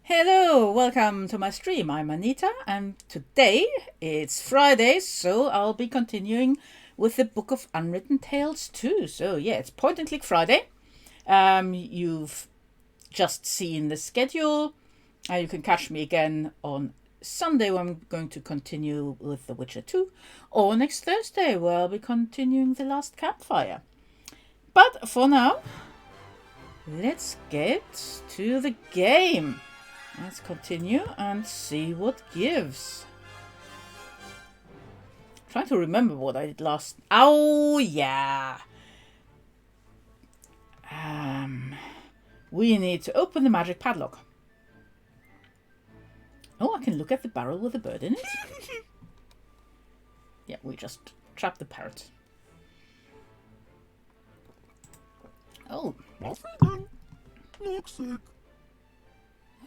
Hello, welcome to my stream. I'm Anita, and today it's Friday, so I'll be continuing with the Book of Unwritten Tales too. So yeah, it's Point and Click Friday. You've just seen the schedule. You can catch me again on Sunday when I'm going to continue with The Witcher 2, or next Thursday where I'll be continuing The Last Campfire. But for now, let's get to the game. Let's continue and see what gives. Trying to remember what I did last. Oh yeah. We need to open the magic padlock. Oh, I can look at the barrel with a bird in it. Yeah, we just trapped the parrot. Oh. Looks sick.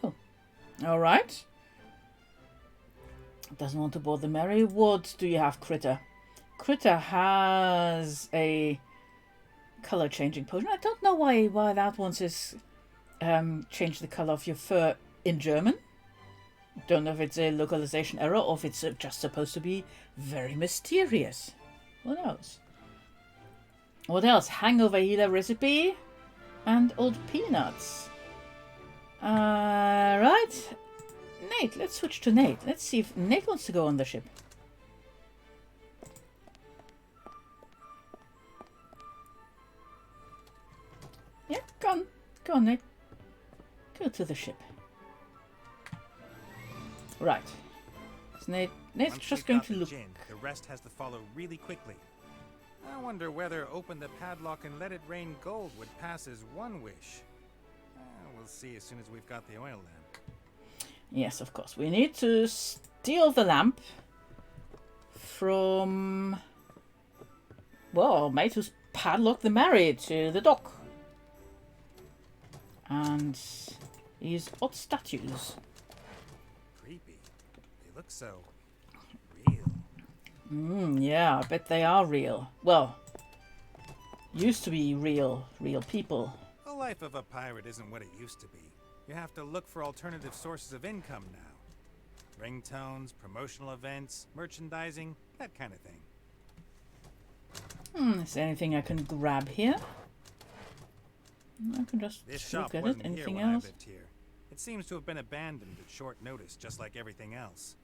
Oh. Alright. Doesn't want to bother Mary. What do you have, Critter? Critter has a color changing potion. I don't know why that one says change the color of your fur in German. Don't know if it's a localization error or if it's just supposed to be very mysterious. Who knows? What else? Hangover healer recipe and old peanuts. Right. Nate, let's switch to Nate. Let's see if Nate wants to go on the ship. Yeah, go on, Nate. Go to the ship. Right. So Nate's just going to look. The rest has to follow really quickly. I wonder whether open the padlock and let it rain gold would pass as one wish. We'll see as soon as we've got the oil lamp. Yes, of course. We need to steal the lamp from, well, mate who's padlocked the Mary to the dock. And these odd statues. Creepy. They look so real. Yeah, I bet they are real. Well, used to be real people. The life of a pirate isn't what it used to be. You have to look for alternative sources of income now. Ringtones, promotional events, merchandising, that kind of thing. Is there anything I can grab here? I can just This look shop at it. wasn't here Anything when I else? lived here. It seems to have been abandoned at short notice, just like everything else.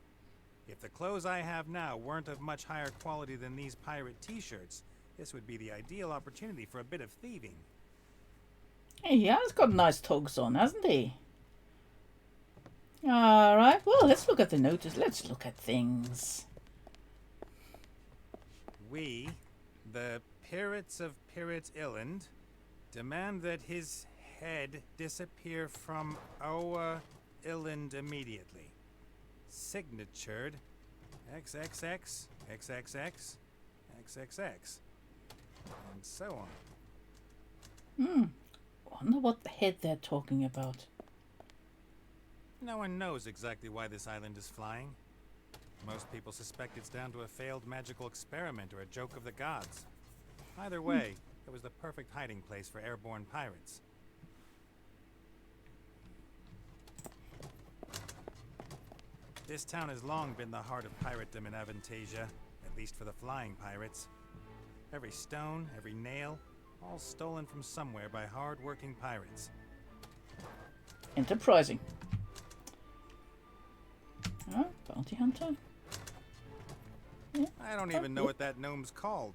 If the clothes I have now weren't of much higher quality than these pirate t-shirts, this would be the ideal opportunity for a bit of thieving. Hey, he has got nice togs on, hasn't he? Alright, well, let's look at the notice. Let's look at things. We, the Pirates of Pirate Island, demand that his head disappear from our island immediately. Signatured XXX, XXX, XXX, and so on. Wonder what the head they're talking about. No one knows exactly why this island is flying. Most people suspect it's down to a failed magical experiment or a joke of the gods. Either way, it was the perfect hiding place for airborne pirates. This town has long been the heart of piratedom in Avantasia, at least for the flying pirates. Every stone, every nail, all stolen from somewhere by hard-working pirates. Enterprising. Oh, bounty hunter. Yeah. I don't even know what that gnome's called.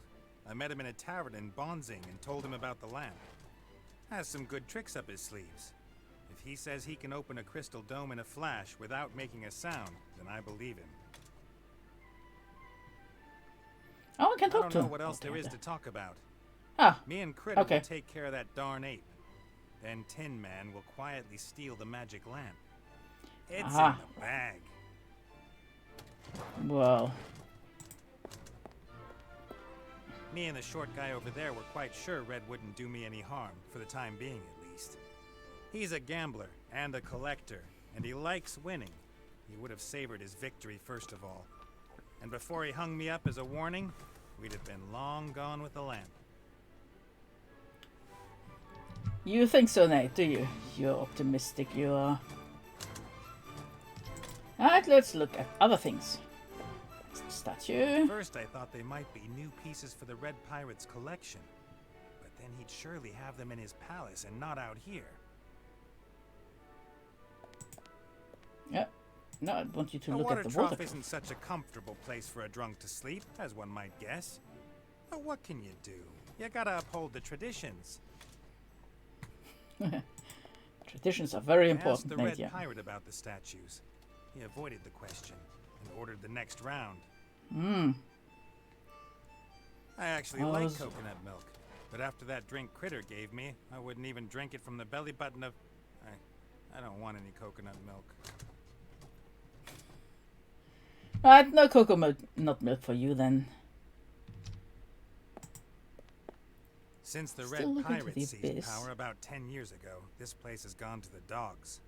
I met him in a tavern in Bonzing and told him about the lamp. Has some good tricks up his sleeves. If he says he can open a crystal dome in a flash without making a sound, then I believe him. Oh, I can talk I to don't him. know what else there is to talk about. Ah, Me and Critter okay. will take care of that darn ape. Then Tin Man will quietly steal the magic lamp. It's in the bag. Well, Me and the short guy over there were quite sure Red wouldn't do me any harm, for the time being at least. He's a gambler and a collector, and he likes winning. He would have savored his victory first of all. And before he hung me up as a warning, we'd have been long gone with the lamp. You think so, Nate, do you? You're optimistic, you are. Alright, let's look at other things. Statue. First, I thought they might be new pieces for the Red Pirate's collection. But then he'd surely have them in his palace and not out here. Yeah. No, I want you to The look water at the trough water. isn't such a comfortable place for a drunk to sleep, as one might guess. But what can you do? You gotta uphold the traditions. Traditions are very I asked important, the Nate, Red yeah. Pirate about the statues. He avoided the question and ordered the next round. Hmm. I actually like coconut milk, but after that drink Critter gave me, I wouldn't even drink it from the belly button of... I don't want any coconut milk. Right, no coconut milk for you then. Since the Still Red looking to Pirate the seized abyss. power about 10 years ago, this place has gone to the dogs.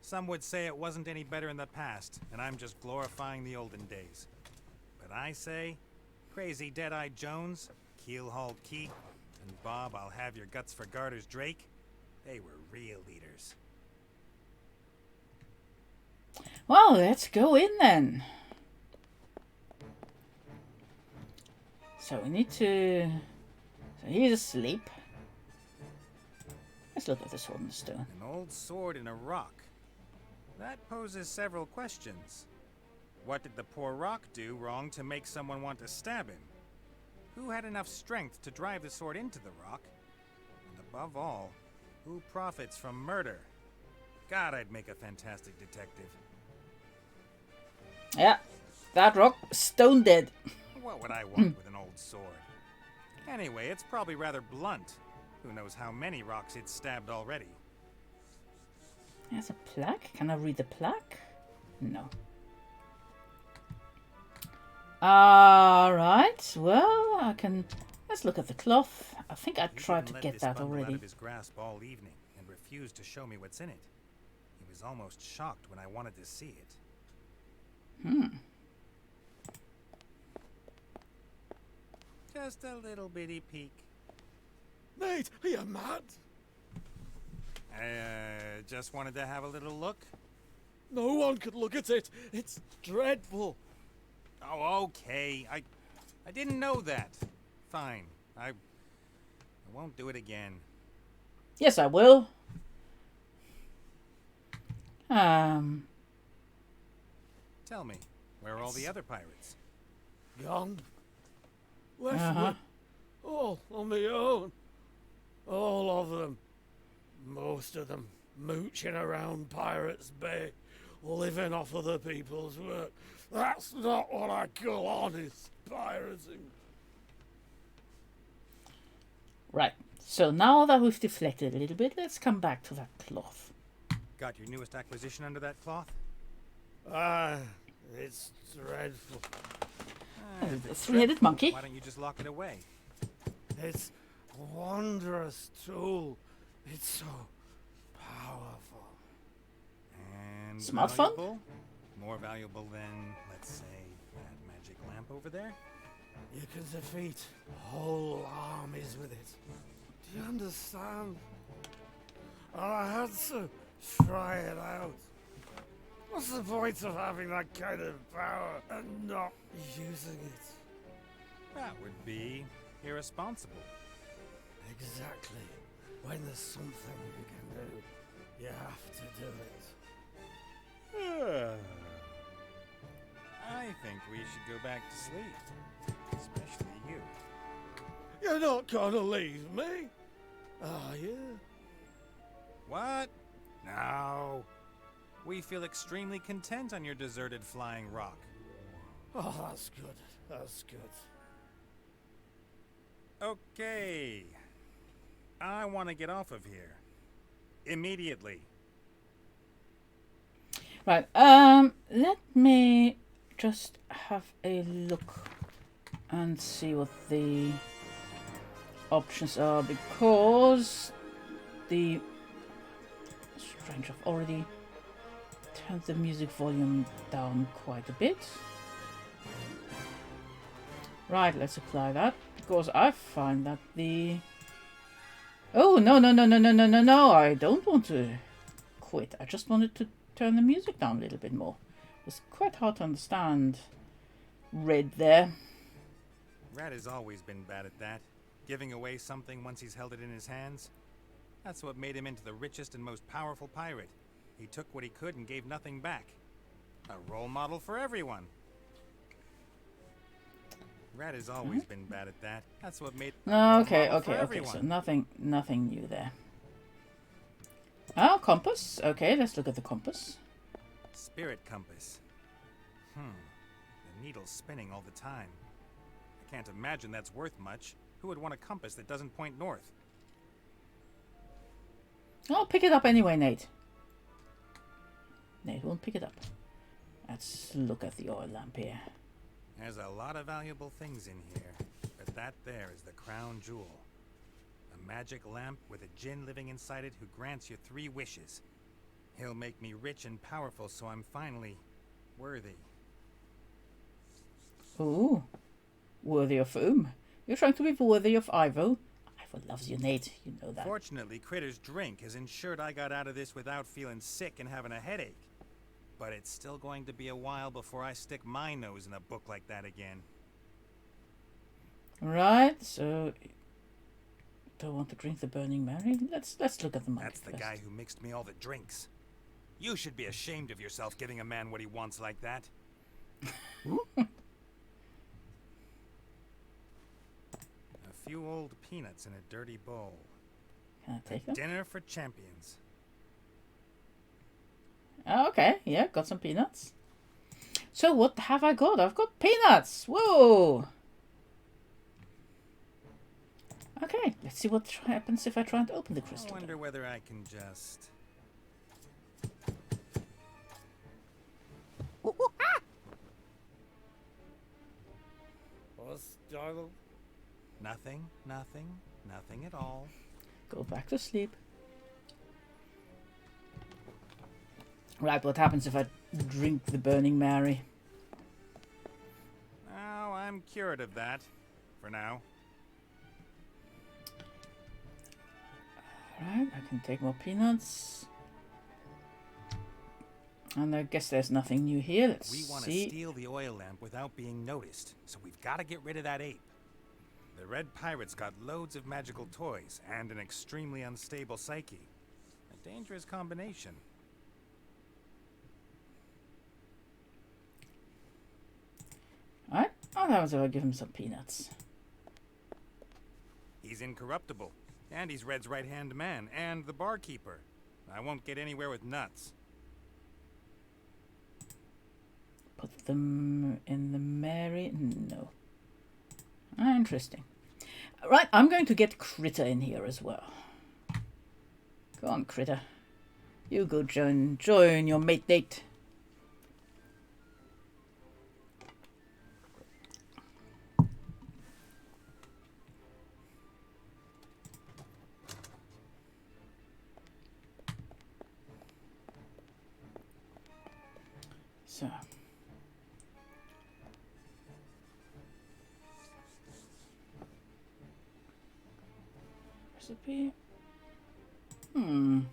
Some would say it wasn't any better in the past, and I'm just glorifying the olden days. But I say, Crazy Dead-Eyed Jones, Keelhauled Keith, and Bob, I'll have your guts for garters Drake, they were real leaders. Well, let's go in then. So we need to... So he's asleep. Let's look at the sword and the stone. An old sword in a rock. That poses several questions. What did the poor rock do wrong to make someone want to stab him? Who had enough strength to drive the sword into the rock? And above all, who profits from murder? God, I'd make a fantastic detective. Yeah, that rock, stone dead. What would I want with an old sword? Anyway, it's probably rather blunt. Who knows how many rocks it's stabbed already? There's a plaque. Can I read the plaque? No. Alright, well, I can... Let's look at the cloth. I think I tried to get that already. Out of his grasp all evening and refused to show me what's in it. He was almost shocked when I wanted to see it. Just a little bitty peek. Nate, are you mad? I just wanted to have a little look. No one could look at it. It's dreadful. Oh, okay. I didn't know that. Fine. I won't do it again. Yes, I will. Tell me, where are all the other pirates? Gone. Left me. All on my own. All of them. Most of them mooching around Pirates Bay, living off other people's work. That's not what I call honest pirating. Right, so now that we've deflected a little bit, let's come back to that cloth. Got your newest acquisition under that cloth? It's dreadful. The three-headed monkey. Why don't you just lock it away? It's a wondrous tool. It's so powerful. And Smartphone? valuable? More valuable than, let's say, that magic lamp over there? You can defeat whole armies with it. Do you understand? And I had to try it out. What's the point of having that kind of power and not using it? That would be irresponsible. Exactly. When there's something you can do, you have to do it. I think we should go back to sleep. Especially you. You're not gonna leave me, are you? What? No. We feel extremely content on your deserted flying rock. Oh, that's good. That's good. Okay. I want to get off of here. Immediately. Right, let me just have a look and see what the options are, because the strange, I've already turned the music volume down quite a bit. Right, let's apply that, because I find that the Oh, no, no, no, no, no, no, no, no. I don't want to quit. I just wanted to turn the music down a little bit more. It's quite hard to understand Red there. Rat has always been bad at that. Giving away something once he's held it in his hands. That's what made him into the richest and most powerful pirate. He took what he could and gave nothing back. A role model for everyone. Rat has always been bad at that. That's what made Okay, so nothing new there. Oh, compass. Okay, let's look at the compass. Spirit compass. The needle's spinning all the time. I can't imagine that's worth much. Who would want a compass that doesn't point north? I'll pick it up anyway, Nate. Nate won't pick it up. Let's look at the oil lamp here. There's a lot of valuable things in here, but that there is the crown jewel. A magic lamp with a djinn living inside it who grants you 3 wishes. He'll make me rich and powerful so I'm finally worthy. Ooh. Worthy of whom? You're trying to be worthy of Ivo? Ivo loves you, Nate. You know that. Fortunately, Critter's drink has ensured I got out of this without feeling sick and having a headache. But it's still going to be a while before I stick my nose in a book like that again. Right, so don't want to drink the Burning Mary? Let's look at the monkey That's the first. guy who mixed me all the drinks. You should be ashamed of yourself giving a man what he wants like that. A few old peanuts in a dirty bowl. Can I take them? Dinner for champions. Oh, okay, yeah, got some peanuts. So what have I got? I've got peanuts! Whoa! Okay, let's see what happens if I try and open the crystal. I wonder whether I can just... What's Jarlo? Nothing, nothing, nothing at all. Go back to sleep. Right, what happens if I drink the Burning Mary? Oh, I'm cured of that. For now. Alright, I can take more peanuts. And I guess there's nothing new here. Let's We want to see. steal the oil lamp without being noticed, so we've got to get rid of that ape. The Red Pirate's got loads of magical toys and an extremely unstable psyche. A dangerous combination. Alright, what happens if I give him some peanuts? He's incorruptible, and he's Red's right-hand man and the barkeeper. I won't get anywhere with nuts. Put them in the Mary? No. Ah, interesting. Right, I'm going to get Critter in here as well. Go on, Critter. You go join your mate Nate. So. Recipe. Can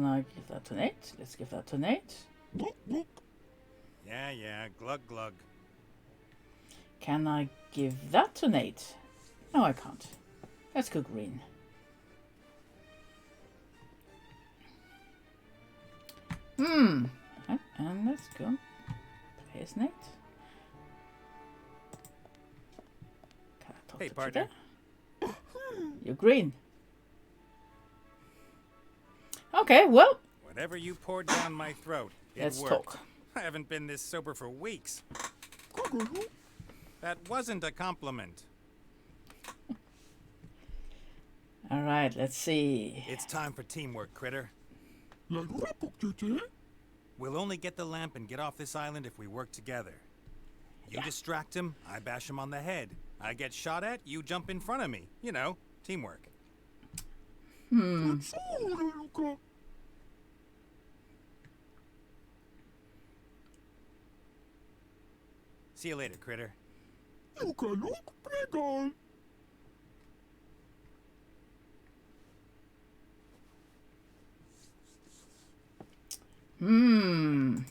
I give that to Nate? Let's give that to Nate. Yeah, glug glug. Can I give that to Nate? No, I can't. Let's go green. Right, and let's go. Here's Nate. Can I talk Hey, to partner. Critter? You're green. Okay, well, Whatever you poured down my throat, it let's worked. talk. I haven't been this sober for weeks. That wasn't a compliment. All right, let's see. It's time for teamwork, Critter. We'll only get the lamp and get off this island if we work together. You distract him, I bash him on the head. I get shot at, you jump in front of me. You know, teamwork. See you later, Critter. A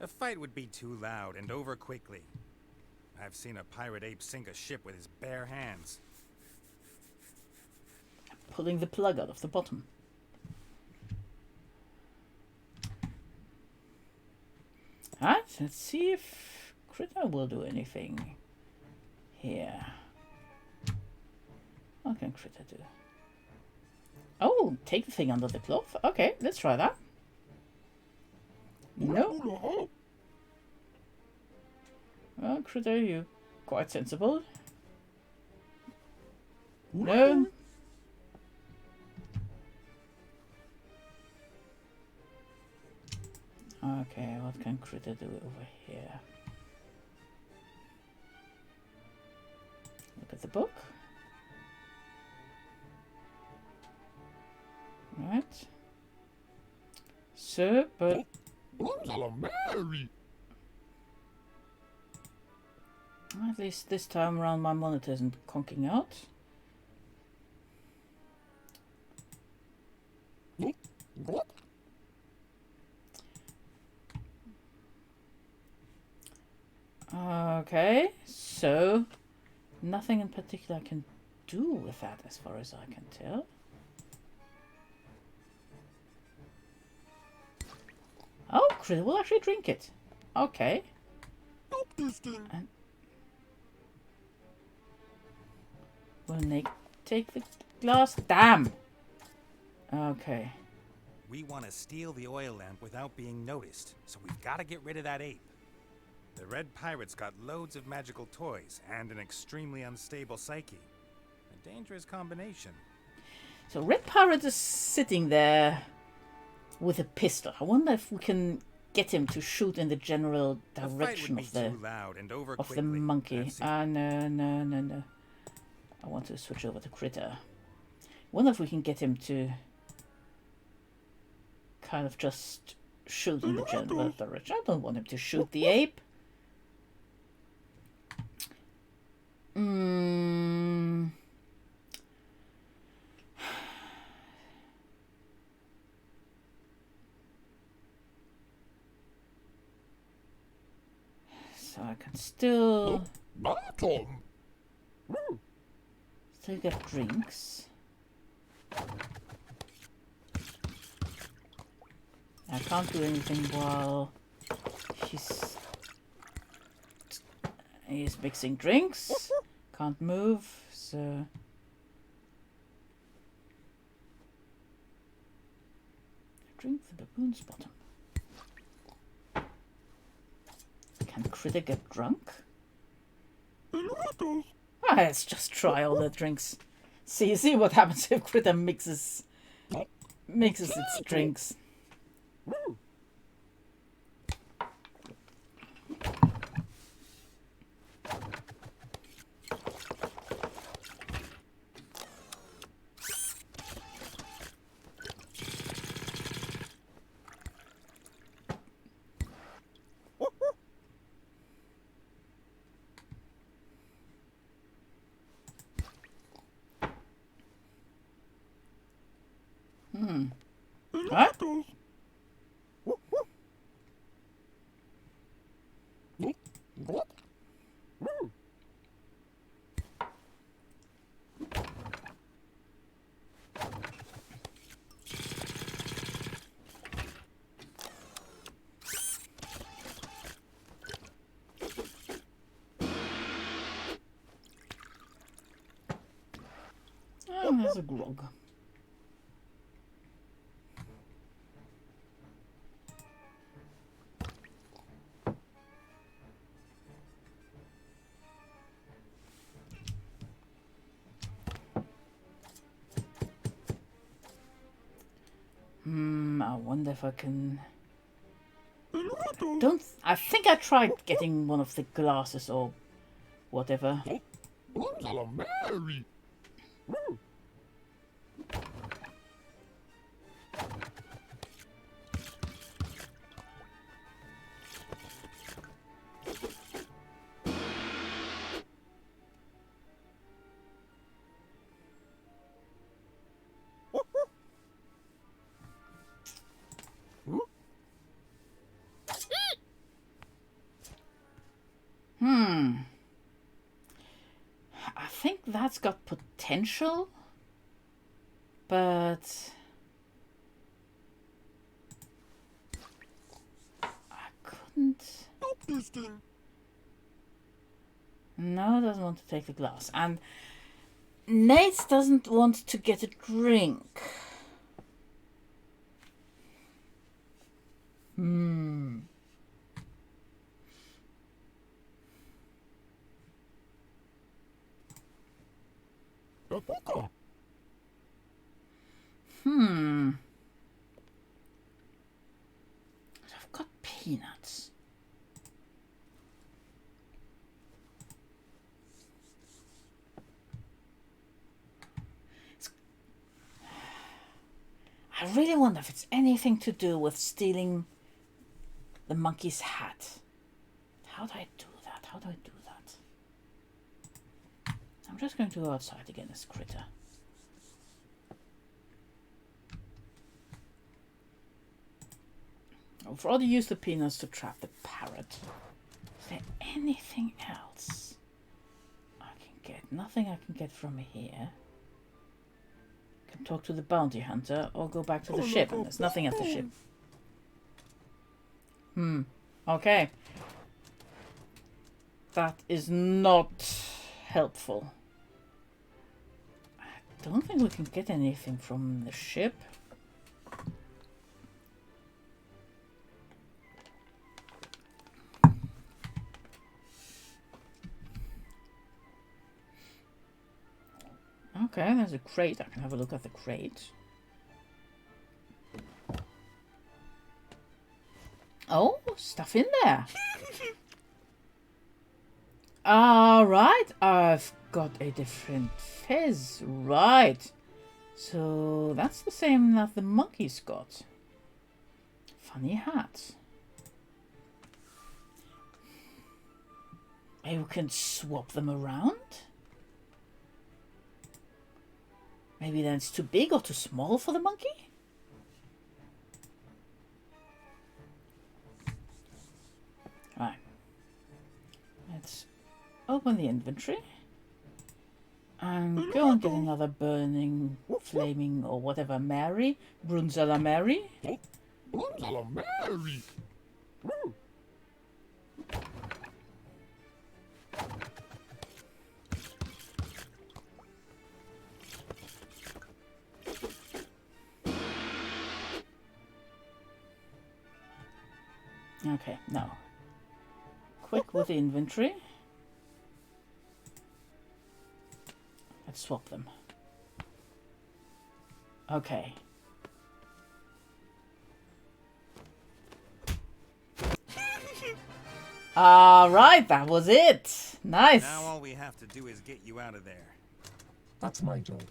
fight would be too loud and over quickly. I've seen a pirate ape sink a ship with his bare hands. Pulling the plug out of the bottom. Alright, let's see if Critter will do anything here. What can Critter do? Oh, take the thing under the cloth. Okay, let's try that. No. Well, Critter, you're quite sensible. No. Okay, what can Critter do over here? Look at the book. Right. So, but... At least this time around my monitor isn't conking out. Okay, so nothing in particular I can do with that as far as I can tell. Oh, Krill will actually drink it. Okay. And we'll take the glass. Damn! Okay. We want to steal the oil lamp without being noticed, so we've got to get rid of that ape. The Red Pirate's got loads of magical toys and an extremely unstable psyche. A dangerous combination. So Red Pirate is sitting there with a pistol. I wonder if we can get him to shoot in the general direction of the monkey. No. I want to switch over to Critter. Wonder if we can get him to kind of just shoot in the general direction. I don't want him to shoot the ape. So I can still get drinks. I can't do anything while he's mixing drinks. Can't move, so drink the baboon's bottom. Can Critter get drunk? Let's just try all the drinks. See what happens if Critter mixes its drinks. What? Oh, there's a grog. I wonder if I can... I think I tried getting one of the glasses or whatever. that's got potential, but I couldn't. Stop this thing. No, doesn't want to take the glass. And Nate doesn't want to get a drink. Rebecca. I've got peanuts. I really wonder if it's anything to do with stealing the monkey's hat. How do I do that? How do I do that? I'm just going to go outside again, this critter. I've already used the peanuts to trap the parrot. Is there anything else I can get? Nothing I can get from here. Can talk to the bounty hunter or go back to the ship. And there's nothing at the ship. Okay. That is not helpful. I don't think we can get anything from the ship. Okay, there's a crate. I can have a look at the crate. Oh, stuff in there. Alright, I've got a different fez. Right. So that's the same that the monkey's got. Funny hat. Maybe we can swap them around? Maybe then it's too big or too small for the monkey? Right. Let's open the inventory. And go and get another burning, flaming, or whatever Mary. Brunzella Mary. Brunzella Mary. Okay, now. Quick with the inventory. Let's swap them. Okay. Alright, that was it. Nice. Now all we have to do is get you out of there. That's my job.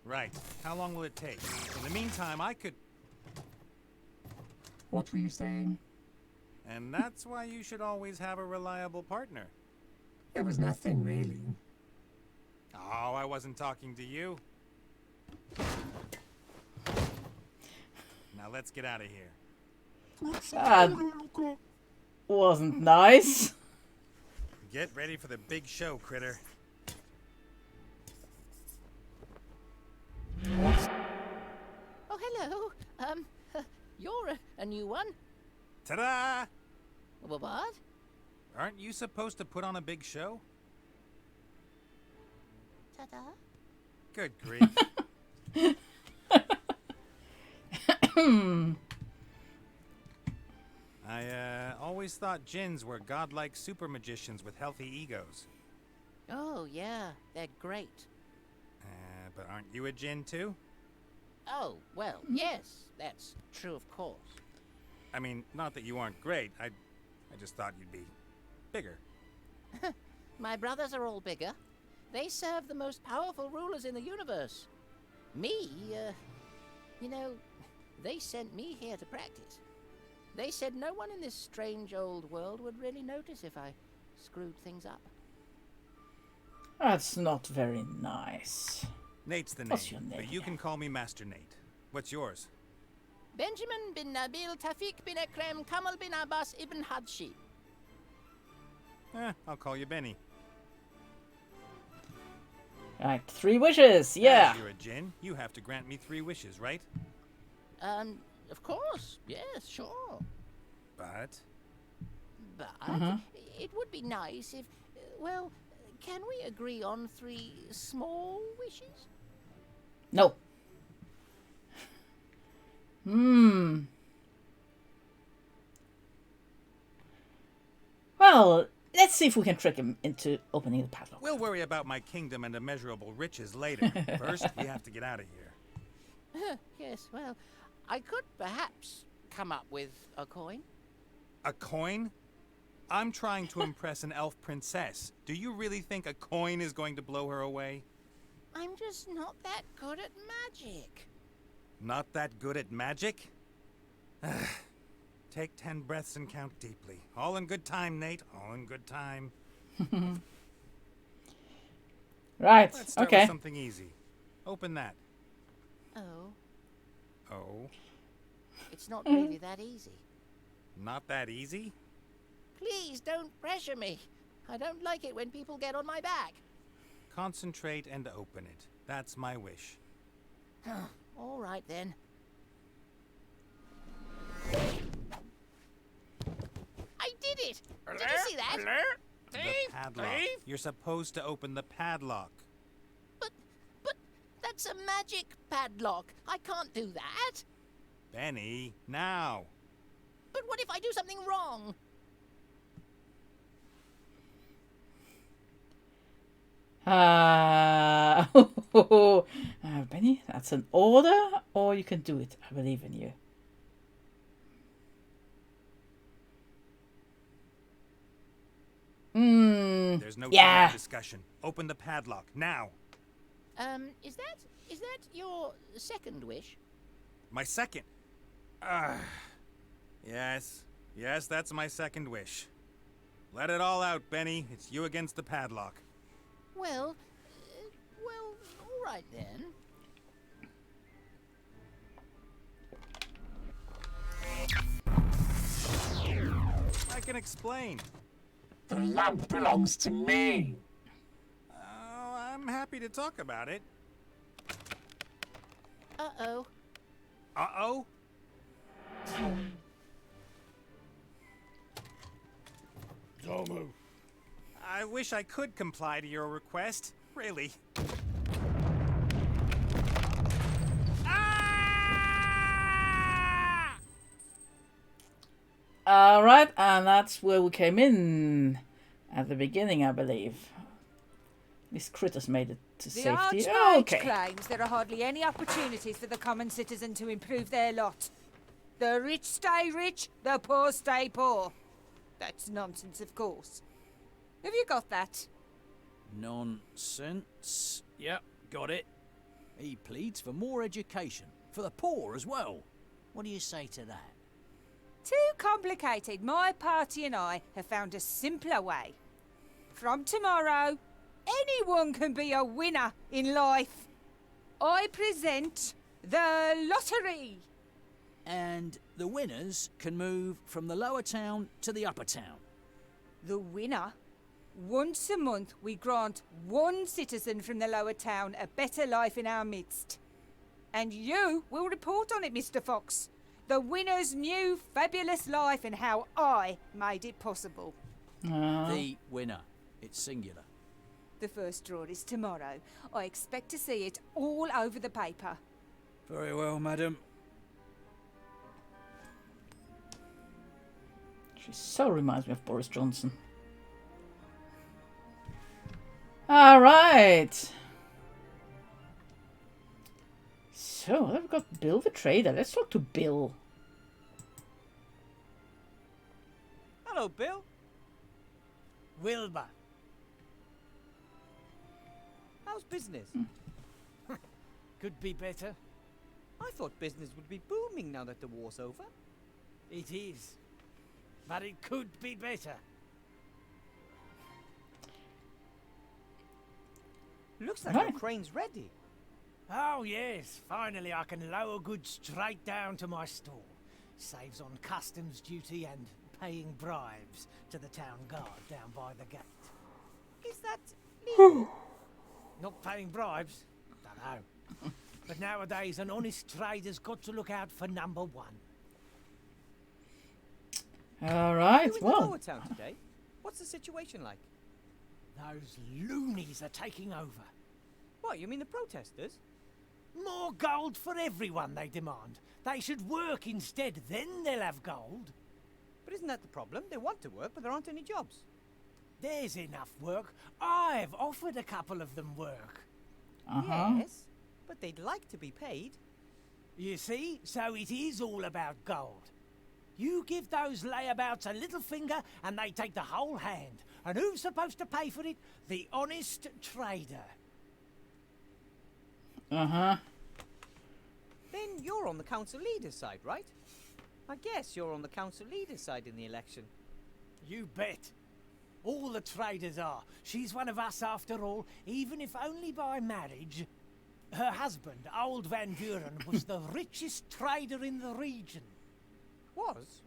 Right. How long will it take? In the meantime, I could... What were you saying? And that's why you should always have a reliable partner. It was nothing, really. Oh, I wasn't talking to you. Now let's get out of here. That wasn't nice. Get ready for the big show, critter. Oh, hello. You're a new one. Ta-da! What? Aren't you supposed to put on a big show? Ta-da. Good grief. I always thought djinns were godlike super magicians with healthy egos. Oh, yeah. They're great. But aren't you a djinn too? Oh, well, yes. That's true, of course. I mean, not that you aren't great. I just thought you'd be bigger. My brothers are all bigger. They serve the most powerful rulers in the universe. Me, you know, they sent me here to practice. They said no one in this strange old world would really notice if I screwed things up. That's not very nice. Nate's the name, What's your name? but you can call me Master Nate. What's yours? Benjamin bin Nabil Tafik bin Ekrem Kamal bin Abbas ibn Hadshi. I'll call you Benny. Right, 3 wishes. Yeah. As you're a djinn, you have to grant me 3 wishes, right? Of course. Yes, sure. But But it would be nice if, well, can we agree on 3 small wishes? No. Hmm. Well, let's see if we can trick him into opening the padlock. we'll worry about my kingdom and immeasurable riches later. First, we have to get out of here. Yes, well, I could perhaps come up with a coin. A coin? I'm trying to impress an elf princess. Do you really think a coin is going to blow her away? I'm just not that good at magic. Not that good at magic? Take 10 breaths and count deeply. All in good time, Nate. All in good time. Right, Let's start okay. with something easy. Open that. Oh, Oh, it's not really that easy. not that easy? Please don't pressure me. I don't like it when people get on my back. Concentrate and open it. That's my wish. All right then. I did it! Did you see that? The padlock. You're supposed to open the padlock. But that's a magic padlock. I can't do that. Benny, now. But what if I do something wrong? Benny, that's an order, or you can do it. I believe in you. There's no time Yeah. for discussion. Open the padlock, now. Is that your second wish? My second. Yes, that's my second wish. Let it all out, Benny. It's you against the padlock. Well, all right then. I can explain. The lamp belongs to me. Oh, I'm happy to talk about it. Uh-oh. Uh-oh? Domu. I wish I could comply to your request. Really. Ah! Alright, and that's where we came in at the beginning, I believe. These critters made it to The safety. Archmage Okay. claims there are hardly any opportunities for the common citizen to improve their lot. The rich stay rich, the poor stay poor. That's nonsense, of course. Have you got that? Nonsense. Yep, got it. He pleads for more education, for the poor as well. What do you say to that? Too complicated. My party and I have found a simpler way. From tomorrow, anyone can be a winner in life. I present the lottery. And the winners can move from the lower town to the upper town. The winner? Once a month, we grant one citizen from the lower town a better life in our midst. And you will report on it, Mr. Fox. The winner's new fabulous life and how I made it possible. The winner. It's singular. The first draw is tomorrow. I expect to see it all over the paper. Very well, madam. She so reminds me of Boris Johnson. Alright. So, we've got Bill the Trader. Let's talk to Bill. Hello, Bill. Wilbur. How's business? Could be better. I thought business would be booming now that the war's over. It is. But it could be better. Looks like Right. your crane's ready. Oh, yes. Finally, I can lower goods straight down to my store. Saves on customs duty and paying bribes to the town guard down by the gate. Is that legal? Not paying bribes? Dunno. But nowadays, an honest trader's got to look out for number one. All Are right, you in the well. lower town today? What's the situation like? Those loonies are taking over. What, you mean the protesters? More gold for everyone, they demand. They should work instead, then they'll have gold. But isn't that the problem? They want to work, but there aren't any jobs. There's enough work. I've offered a couple of them work. Yes, but they'd like to be paid. You see, so it is all about gold. You give those layabouts a little finger and they take the whole hand. And who's supposed to pay for it? The honest trader. Then you're on the council leader's side, right? I guess you're on the council leader's side in the election. You bet. All the traders are. She's one of us after all, even if only by marriage. Her husband, old Van Buren, was the richest trader in the region. Was?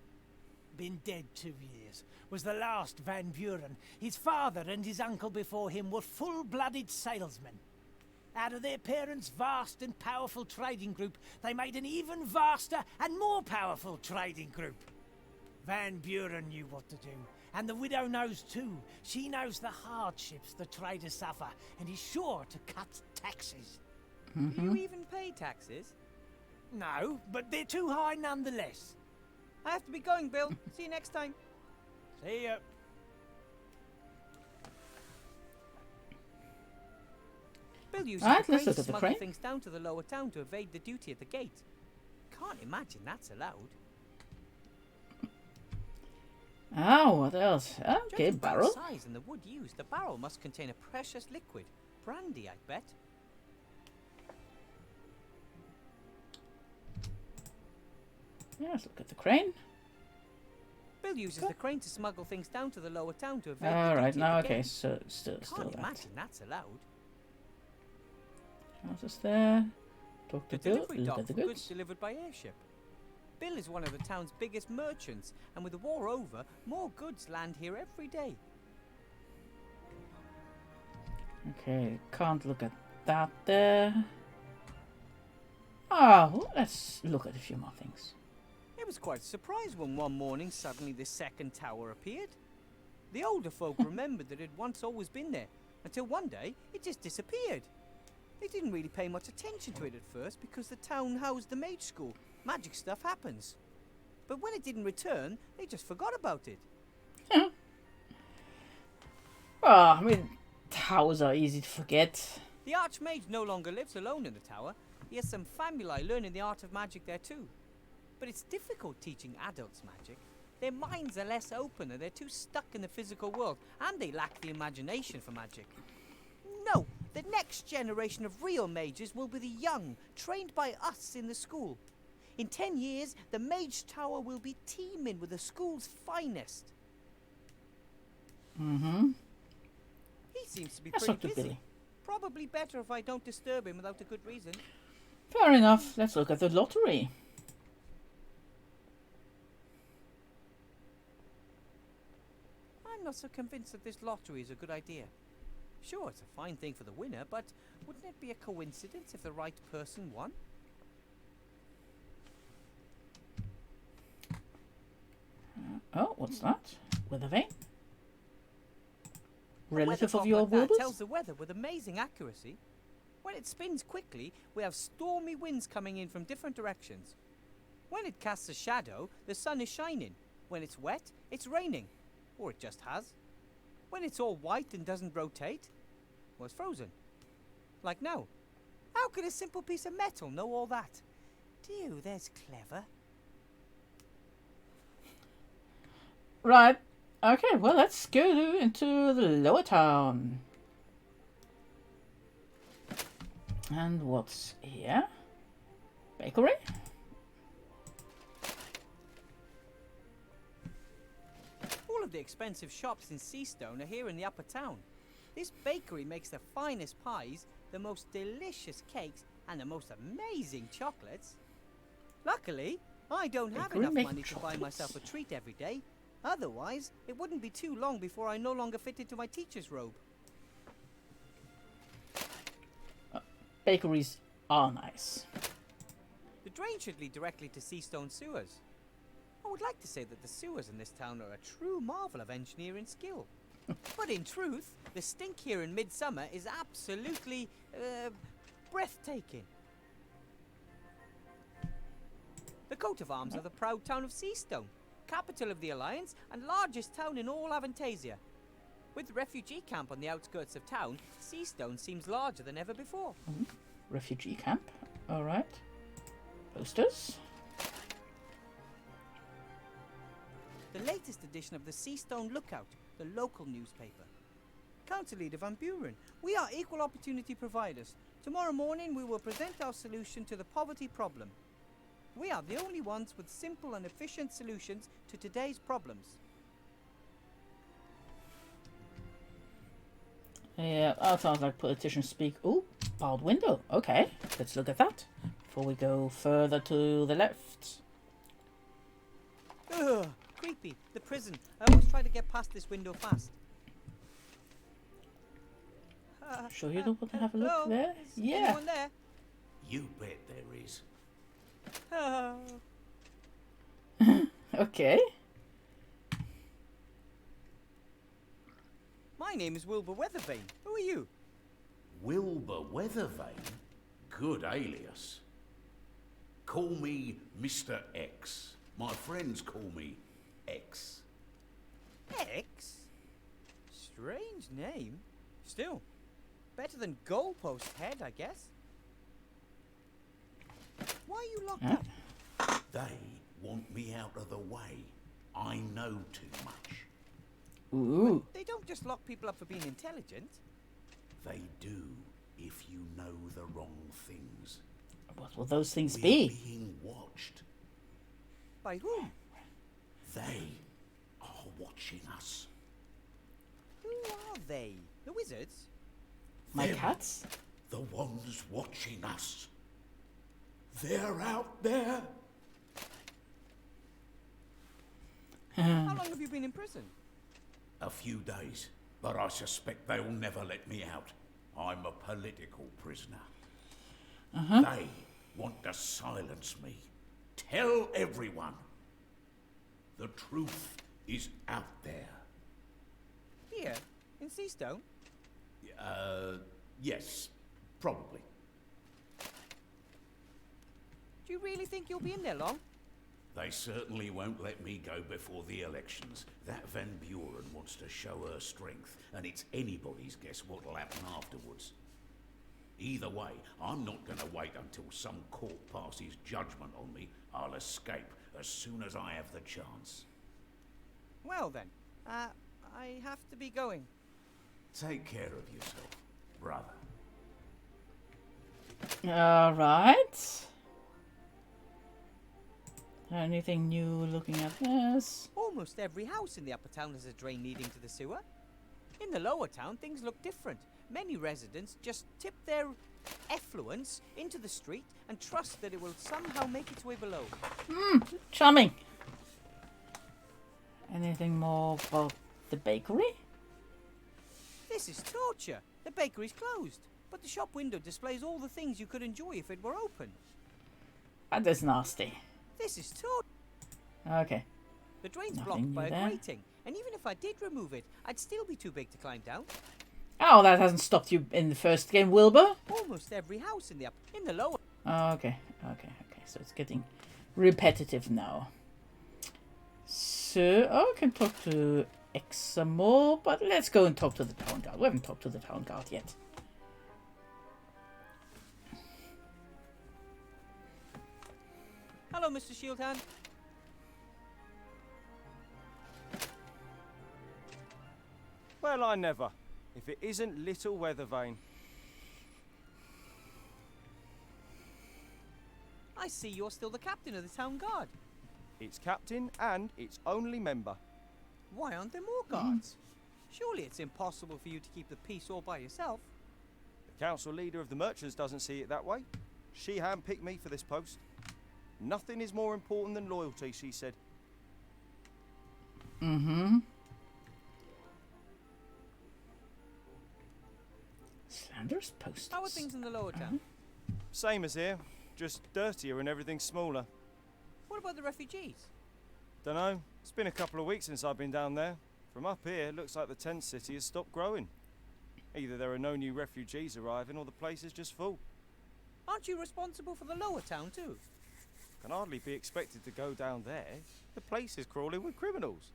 Been dead 2 years. Was the last Van Buren. His father and his uncle before him were full-blooded salesmen. Out of their parents' vast and powerful trading group, they made an even vaster and more powerful trading group. Van Buren knew what to do, and the widow knows too. She knows the hardships the traders suffer, and is sure to cut taxes. Do you even pay taxes? No, but they're too high nonetheless. I have to be going, Bill. See you next time. See ya. Bill uses Right, the let's crane look to at the smuggle crane. things down to the lower town to evade the duty at the gate. Can't imagine that's allowed. Ah, what else? Okay, Judging by the barrel. size and the wood used, the barrel must contain a precious liquid. Brandy, I bet. Yeah, let's look at the crane. Bill uses the crane to smuggle things down to the lower town to evade the All right, duty now at the okay, gate. so still Can't that. imagine that's allowed. How's this there? Talk to The Bill. delivery Look dock at the for goods goods. delivered by airship. Bill is one of the town's biggest merchants, and with the war over, more goods land here every day. Okay, can't look at that there. Oh, let's look at a few more things. It was quite a surprise when one morning suddenly the second tower appeared. The older folk remembered that it had once always been there, until one day it just disappeared. They didn't really pay much attention to it at first because the town housed the mage school. Magic stuff happens. But when it didn't return, they just forgot about it. Oh, I mean, towers are easy to forget. The Archmage no longer lives alone in the tower. He has some family learning the art of magic there too. But it's difficult teaching adults magic. Their minds are less open and they're too stuck in the physical world, and they lack the imagination for magic. No, the next generation of real mages will be the young, trained by us in the school. In 10 years, the Mage Tower will be teeming with the school's finest. He seems to be Let's pretty talk to busy. Billy. Probably better if I don't disturb him without a good reason. Fair enough. Let's look at the lottery. I'm not so convinced that this lottery is a good idea. Sure, it's a fine thing for the winner, but wouldn't it be a coincidence if the right person won? Oh, what's that? Weather vane? A Relative weather of your clock like that Wilburs? tells the weather with amazing accuracy. When it spins quickly, we have stormy winds coming in from different directions. When it casts a shadow, the sun is shining. When it's wet, it's raining. Or it just has. When it's all white and doesn't rotate, well, it's frozen. Like now. How could a simple piece of metal know all that? Dear, there's clever. Right. Okay, well, let's go into the lower town. And what's here? Bakery? All of the expensive shops in Seastone are here in the upper town. This bakery makes the finest pies, the most delicious cakes, and the most amazing chocolates. Luckily, I don't have Bakery enough make money to buy chocolates? myself a treat every day. Otherwise, it wouldn't be too long before I no longer fit into my teacher's robe. bakeries are nice. The drain should lead directly to Seastone sewers. I would like to say that the sewers in this town are a true marvel of engineering skill. But in truth, the stink here in midsummer is absolutely breathtaking. The coat of arms of the proud town of Seastone, capital of the Alliance and largest town in all Avantasia. With the refugee camp on the outskirts of town, Seastone seems larger than ever before. Refugee camp. All right. Posters. The latest edition of the Seastone Lookout, the local newspaper. Council Leader Van Buren, we are equal opportunity providers. Tomorrow morning we will present our solution to the poverty problem. We are the only ones with simple and efficient solutions to today's problems. Yeah, that sounds like politicians speak. Ooh, barred window. Okay, let's look at that before we go further to the left. Ugh, creepy. The prison. I always try to get past this window fast. Sure you don't want to have a look hello? there? Is Yeah. anyone there? You bet there is. Okay. My name is Wilbur Weathervane. Who are you? Wilbur Weathervane? Good alias. Call me Mr. X. My friends call me X. X? Strange name. Still, better than Goalpost Head, I guess. Why are you locked up? They want me out of the way. I know too much. Ooh. They don't just lock people up for being intelligent. They do if you know the wrong things. What will those things We're be? being watched. By whom? They are watching us. Who are they? The wizards? My Them, cats? The ones watching us. They're out there. How long have you been in prison? A few days, but I suspect they'll never let me out. I'm a political prisoner. They want to silence me. Tell everyone. The truth is out there. Here, in Seastone? Yes, probably. Do you really think you'll be in there long? They certainly won't let me go before the elections. That Van Buren wants to show her strength, and it's anybody's guess what'll happen afterwards. Either way, I'm not going to wait until some court passes judgment on me. I'll escape as soon as I have the chance. Well then, I have to be going. Take care of yourself, brother. All right. Anything new looking at this? Almost every house in the upper town has a drain leading to the sewer. In the lower town, things look different. Many residents just tip their effluence into the street and trust that it will somehow make its way below. Charming. Anything more about the bakery? This is torture. The bakery's closed, but the shop window displays all the things you could enjoy if it were open. That is nasty. This is torture. Okay. The drain's Nothing blocked by new a there. grating, and even if I did remove it, I'd still be too big to climb down. Oh, that hasn't stopped you in the first game, Wilbur? Almost every house in the lower. Oh, okay. So it's getting repetitive now. So, I can talk to X some more, but let's go and talk to the town guard. We haven't talked to the town guard yet. Hello, Mr. Shieldhand. Well, I never. If it isn't little Weathervane. I see you're still the captain of the town guard. It's captain and its only member. Why aren't there more guards? Surely it's impossible for you to keep the peace all by yourself. The council leader of the merchants doesn't see it that way. She handpicked me for this post. Nothing is more important than loyalty, she said. Slanderous posters. How are things in the lower town? Same as here, just dirtier and everything smaller. What about the refugees? Dunno, it's been a couple of weeks since I've been down there. From up here, it looks like the tent city has stopped growing. Either there are no new refugees arriving or the place is just full. Aren't you responsible for the lower town too? Can hardly be expected to go down there. The place is crawling with criminals.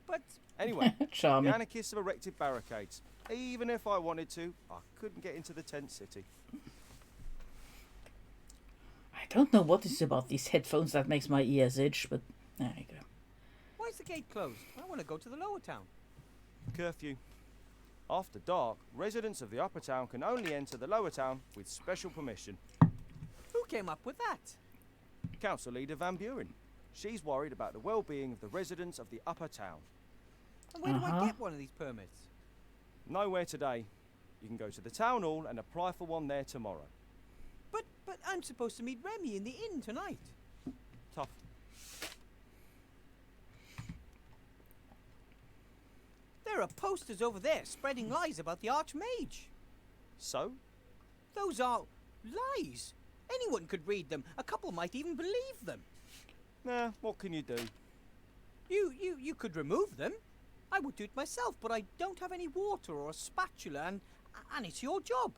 But Anyway, the Charming. anarchists have erected barricades. Even if I wanted to, I couldn't get into the tent city. I don't know what is about these headphones that makes my ears itch, but there you go. why is the gate closed? I want to go to the lower town. Curfew. After dark, residents of the upper town can only enter the lower town with special permission. Who came up with that? Council leader Van Buren. She's worried about the well-being of the residents of the upper town. And where do I get one of these permits? Nowhere today. You can go to the town hall and apply for one there tomorrow. But I'm supposed to meet Remy in the inn tonight. Tough. There are posters over there spreading lies about the Archmage. So? Those are lies. Anyone could read them. A couple might even believe them. Nah, what can you do? You could remove them. I would do it myself, but I don't have any water or a spatula, and it's your job.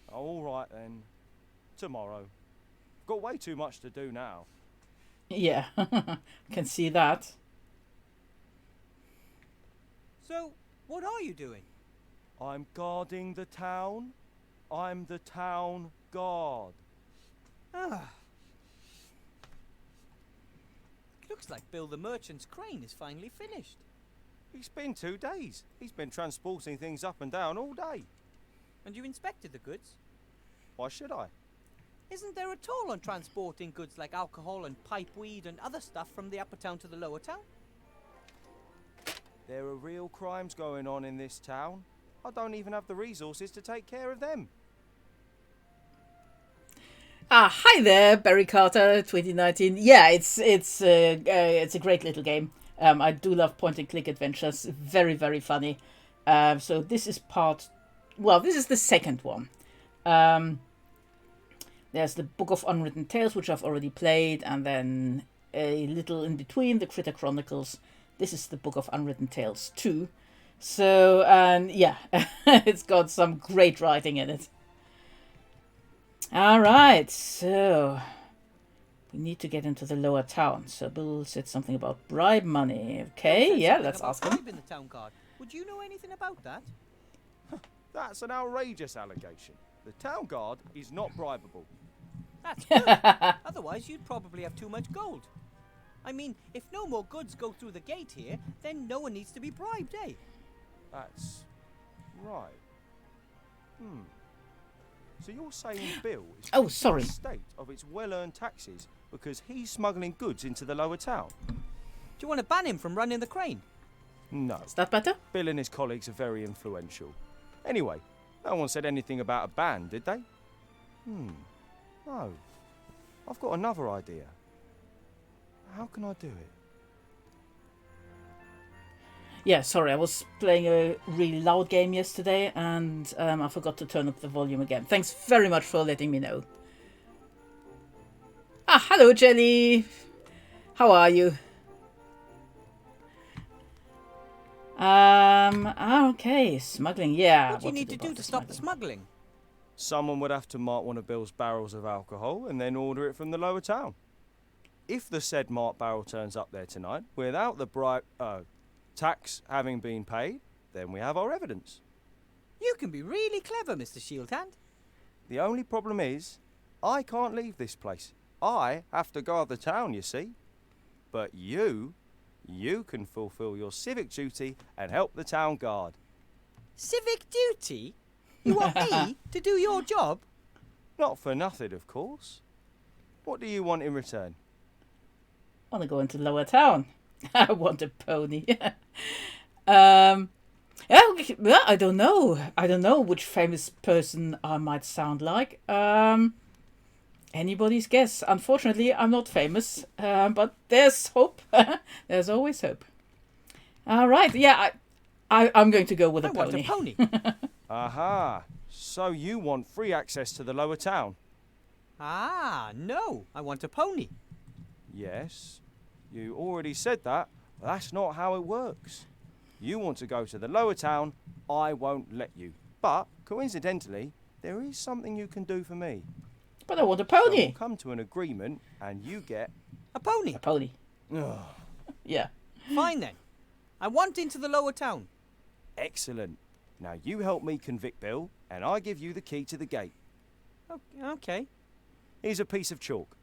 All right then. Tomorrow. Got way too much to do now. Yeah, can see that. So, what are you doing? I'm guarding the town. I'm the town guard. Ah. It looks like Bill the Merchant's crane is finally finished. It's been 2 days. He's been transporting things up and down all day. And you inspected the goods? Why should I? Isn't there a toll on transporting goods like alcohol and pipeweed and other stuff from the upper town to the lower town? There are real crimes going on in this town. I don't even have the resources to take care of them. Hi there, Barry Carter, 2019. Yeah, it's a great little game. I do love point and click adventures. Very, very funny. So this is this is the second one. There's the Book of Unwritten Tales, which I've already played, and then a little in between, the Critter Chronicles. This is the Book of Unwritten Tales 2. So, yeah, it's got some great writing in it. All right, so we need to get into the lower town. So Bill said something about bribe money. Okay, yeah, let's ask him. In the town guard. Would you know anything about that? That's an outrageous allegation. The town guard is not bribable. That's good. Otherwise, you'd probably have too much gold. I mean, if no more goods go through the gate here, then no one needs to be bribed, eh? That's right. So you're saying Bill is Oh, sorry. the state of its well-earned taxes because he's smuggling goods into the lower town? Do you want to ban him from running the crane? No. Is that better? Bill and his colleagues are very influential. Anyway, no one said anything about a ban, did they? No. I've got another idea. How can I do it? Yeah, sorry, I was playing a really loud game yesterday and I forgot to turn up the volume again. Thanks very much for letting me know. Hello, Jelly. How are you? Okay, smuggling, yeah. What do you need to do to stop the smuggling? Someone would have to mark one of Bill's barrels of alcohol and then order it from the lower town. If the said marked barrel turns up there tonight without the tax having been paid, then we have our evidence. You can be really clever, Mr. Shieldhand. The only problem is, I can't leave this place. I have to guard the town, you see. But you can fulfill your civic duty and help the town guard. Civic duty? You want me to do your job? Not for nothing, of course. What do you want in return? I want to go into lower town. I want a pony. Yeah, I don't know. I don't know which famous person I might sound like. Anybody's guess. Unfortunately, I'm not famous, but there's hope. There's always hope. All right, yeah, I'm going to go with a I pony. want a pony. Aha! So you want free access to the lower town? Ah, no, I want a pony. Yes, you already said that, but that's not how it works. You want to go to the lower town, I won't let you. But, coincidentally, there is something you can do for me. But I want a So pony. we'll come to an agreement and you get... A pony? A pony. Ugh, Yeah. Fine then. I want into the lower town. excellent. Now you help me convict Bill and I give you the key to the gate. Okay. Here's a piece of chalk.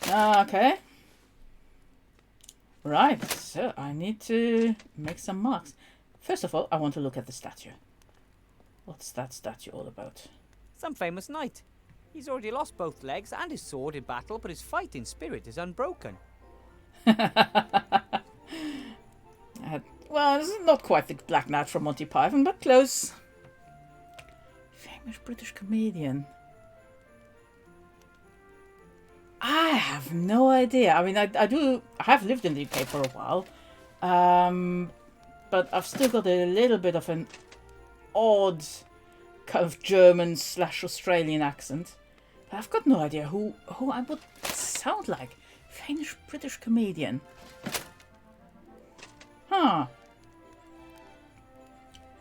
Okay. Right, so I need to make some marks. First of all, I want to look at the statue. What's that statue all about? Some famous knight. He's already lost both legs and his sword in battle, but his fighting spirit is unbroken. Well, this is not quite the Black Knight from Monty Python, but close. Famous British comedian. I have no idea. I mean, I have lived in the UK for a while. But I've still got a little bit of an odd kind of German / Australian accent. But I've got no idea who I would sound like. Famous British comedian. Huh.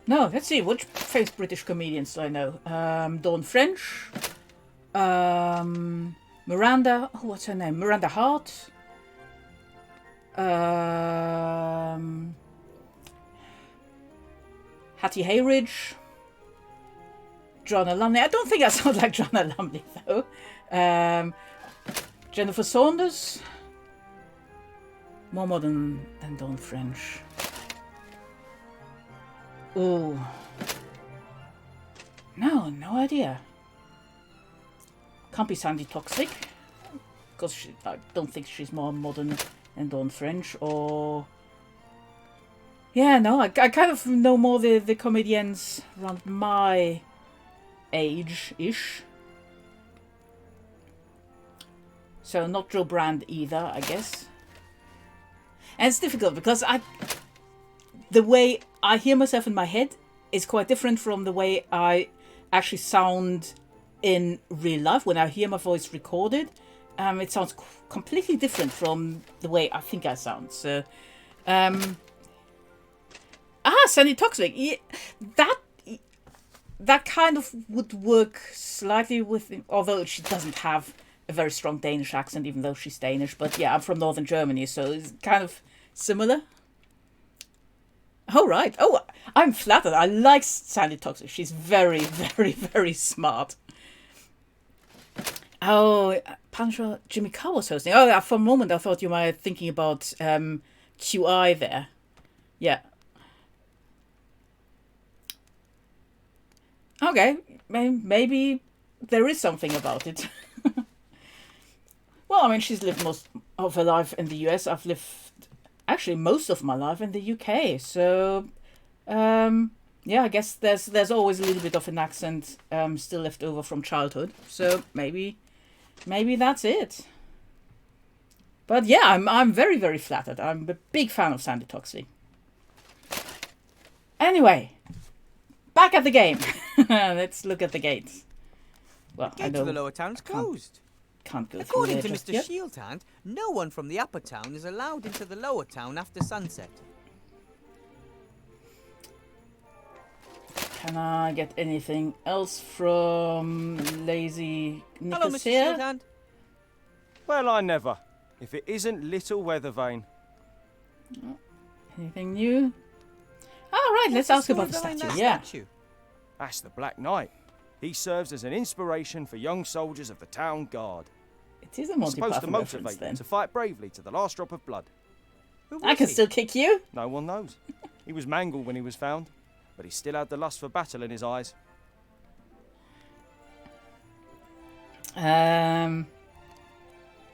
No, let's see. Which famous British comedians do I know? Dawn French. Miranda. Oh, what's her name? Miranda Hart. Hattie Hayridge. Joanna Lumley. I don't think I sound like Joanna Lumley, though. Jennifer Saunders. More modern than Dawn French. Oh. No idea. Can't be Sandy Toxic. Because I don't think she's more modern than Dawn French. Or... Yeah, no, I kind of know more the comedians around my age-ish. So not Joe Brand either, I guess. And it's difficult because the way I hear myself in my head is quite different from the way I actually sound in real life. When I hear my voice recorded, it sounds completely different from the way I think I sound. So, Sandy Toxic. Yeah, that kind of would work slightly with, although she doesn't have a very strong Danish accent, even though she's Danish. But yeah, I'm from northern Germany, so it's kind of similar. Oh, right. Oh, I'm flattered. I like Sandy Toxic. She's very, very, very smart. Oh, Punisher Jimmy Carr was hosting. Oh, for a moment I thought you might be thinking about QI there. Yeah. Okay, maybe there is something about it. Well, I mean, she's lived most of her life in the US. I've lived, actually, most of my life in the UK. So, yeah, I guess there's always a little bit of an accent still left over from childhood. So maybe that's it. But yeah, I'm very, very flattered. I'm a big fan of Sandy Toxic. Anyway, back at the game. Let's look at the gates. Well, The gate to the lower town is closed. Can't go According through to there Mr. just yet. Shieldhand, no one from the upper town is allowed into the lower town after sunset. Can I get anything else from Lazy Hello, Nicholas Mr. here? Shieldhand. Well, I never. If it isn't little Weathervane. Anything new? All right, let's ask about the Behind statue. that Yeah. statue? That's the Black Knight. He serves as an inspiration for young soldiers of the town guard. It is a He's Monty supposed to Python reference motivate them then. to fight bravely to the last drop of blood. Who I was can he? still kick you. No one knows. He was mangled when he was found, but he still had the lust for battle in his eyes.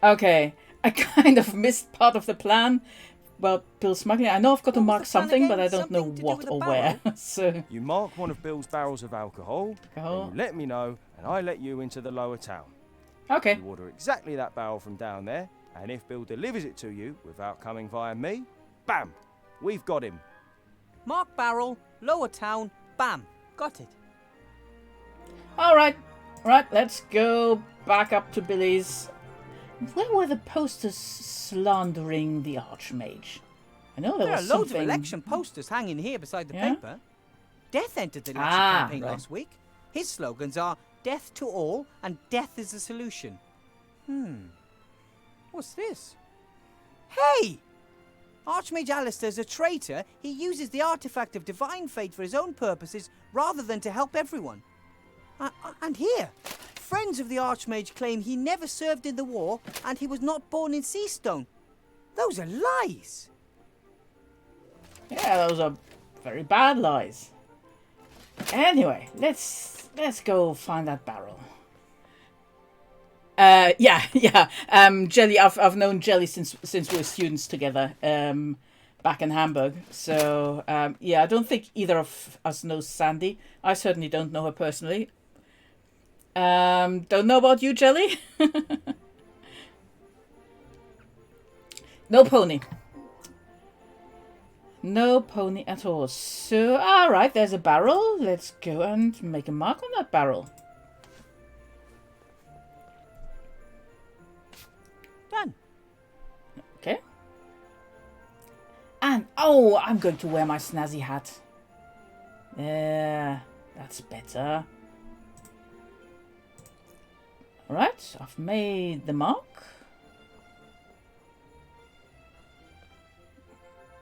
Okay. I kind of missed part of the plan. Well, Bill smuggling. I know I've got to What was mark the plan something, but again? I don't know Something to do what with a or where. barrel? So, You mark one of Bill's barrels of alcohol, Alcohol. and you let me know, and I let you into the lower town. okay. You order exactly that barrel from down there, and if Bill delivers it to you without coming via me, bam, we've got him. Mark Barrel, Lower Town, bam. Got it. All right, let's go back up to Billy's. Where were the posters slandering the Archmage? I know there There are was loads something. of election posters hanging here beside the Yeah? paper. Death entered the election campaign last week. His slogans are death to all and death is the solution. What's this? Hey! Archmage Alistair's a traitor. He uses the artifact of divine fate for his own purposes rather than to help everyone. And here, friends of the Archmage claim he never served in the war and he was not born in Seastone. Those are lies. Yeah, those are very bad lies. Anyway, let's go find that barrel. Yeah. Jelly, I've known Jelly since we were students together, back in Hamburg. So yeah, I don't think either of us knows Sandy. I certainly don't know her personally. Don't know about you, Jelly. No pony. No pony at all. So, alright, there's a barrel. Let's go and make a mark on that barrel. Done. Okay. And, oh, I'm going to wear my snazzy hat. There. That's better. Alright, I've made the mark.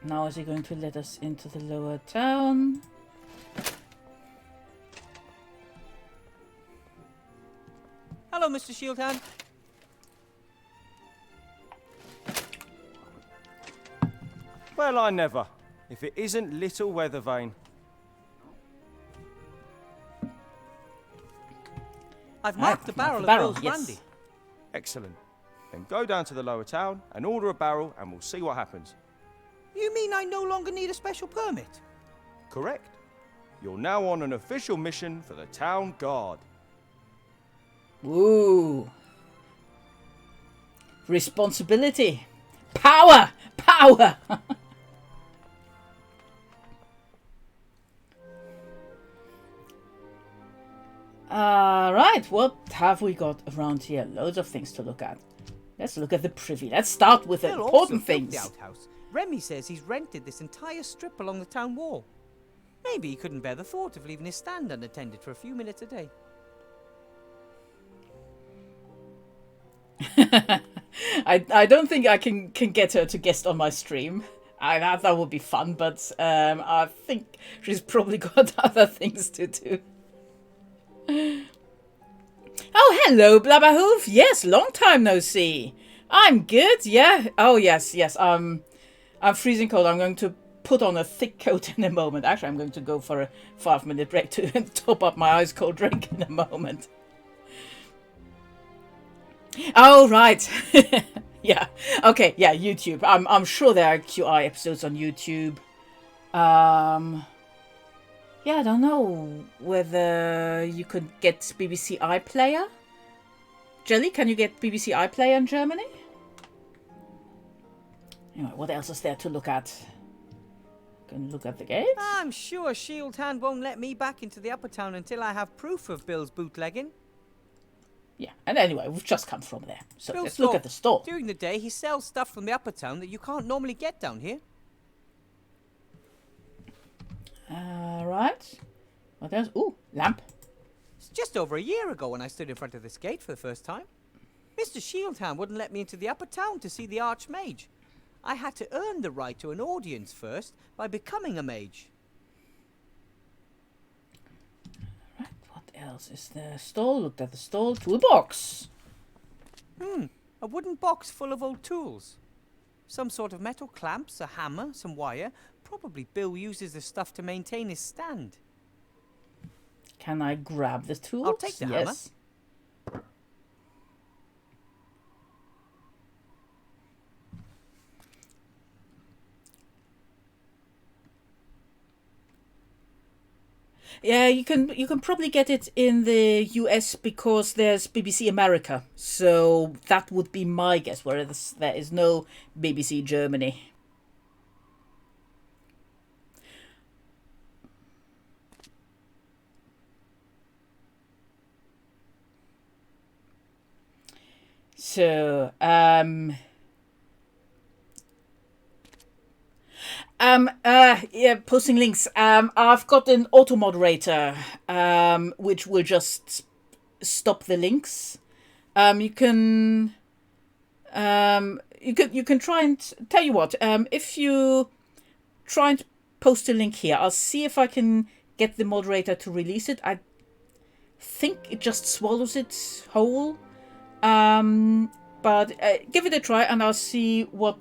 Now is he going to let us into the lower town? Hello, Mr. Shieldhand. Well, I never. If it isn't little Weathervane. I've marked the barrel of Bill's brandy. Excellent. Then go down to the lower town and order a barrel and we'll see what happens. You mean I no longer need a special permit? Correct. You're now on an official mission for the town guard. Ooh. Responsibility. Power! Power! Right, what have we got around here? Loads of things to look at. Let's look at the privy. Let's start with the Bill important also built things. the outhouse. Remy says he's rented this entire strip along the town wall. Maybe he couldn't bear the thought of leaving his stand unattended for a few minutes a day. I don't think I can get her to guest on my stream. That would be fun, but I think she's probably got other things to do. Oh, hello, Blabberhoof. Yes, long time no see. I'm good, yeah. Oh, yes. I'm freezing cold. I'm going to put on a thick coat in a moment. Actually, I'm going to go for a 5-minute break to top up my ice cold drink in a moment. Oh, right. Yeah. Okay, yeah, YouTube. I'm sure there are QI episodes on YouTube. Yeah, I don't know whether you could get BBC iPlayer. Jelly, can you get BBC iPlayer in Germany? Anyway, what else is there to look at? Can look at the gate. I'm sure Shieldhand won't let me back into the upper town until I have proof of Bill's bootlegging. Yeah, and anyway, we've just come from there. So Bill's let's look at the store. During the day, he sells stuff from the upper town that you can't normally get down here. Right. What else? Ooh, lamp. It's just over a year ago when I stood in front of this gate for the first time. Mr. Shieldhand wouldn't let me into the upper town to see the Archmage. I had to earn the right to an audience first by becoming a mage. Right, what else is there? Stall, looked at the stall. Toolbox. A wooden box full of old tools. Some sort of metal clamps, a hammer, some wire. Probably Bill uses the stuff to maintain his stand. Can I grab the tools? I'll take the hammer. Yes. Yeah, you can probably get it in the US because there's BBC America. So that would be my guess, whereas there is no BBC Germany. So, yeah, posting links. I've got an auto moderator, which will just stop the links. You can try and tell you what. If you try and post a link here, I'll see if I can get the moderator to release it. I think it just swallows it whole. But give it a try, and I'll see what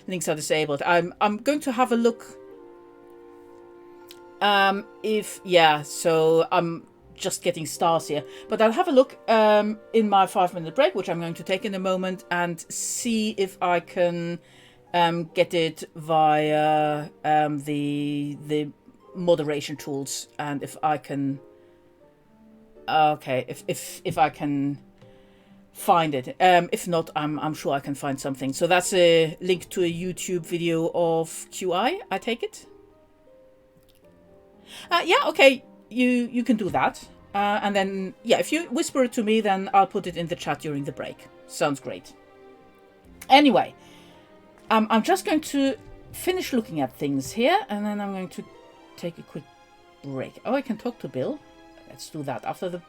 links are disabled. I'm going to have a look. So I'm just getting stars here, but I'll have a look in my 5-minute break, which I'm going to take in a moment, and see if I can get it via the moderation tools, and if I can. Okay, if I can find it. If not, I'm sure I can find something. So that's a link to a YouTube video of QI, I take it. Okay, you can do that. And then if you whisper it to me, then I'll put it in the chat during the break. Sounds great. Anyway, I'm just going to finish looking at things here, and then I'm going to take a quick break. Oh, I can talk to Bill. Let's do that after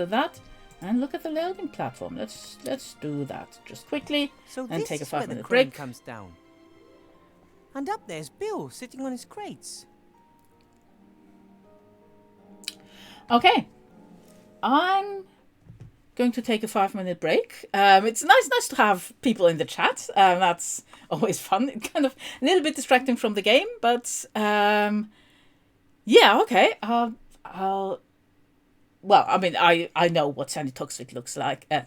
that. And look at the loading platform. Let's do that just quickly, so and take a 5-minute break. break. Comes down. And up there's Bill sitting on his crates. Okay, I'm going to take a 5-minute break. It's nice to have people in the chat. That's always fun. It's kind of a little bit distracting from the game, but okay. Well, I mean, I know what Sandy Toxic looks like. I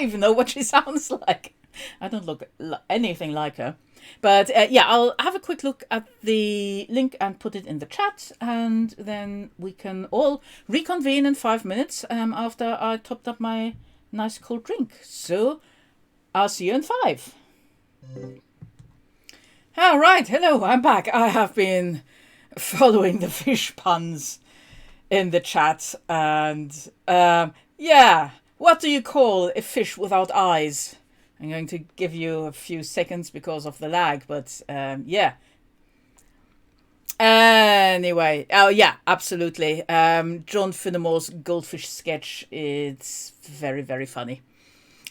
even know what she sounds like. I don't look anything like her. But I'll have a quick look at the link and put it in the chat. And then we can all reconvene in 5 minutes after I topped up my nice cold drink. So I'll see you in 5. All right. Hello, I'm back. I have been following the fish puns in the chat, and what do you call a fish without eyes? I'm going to give you a few seconds because of the lag, but anyway, absolutely. John Finnemore's goldfish sketch, it's very, very funny.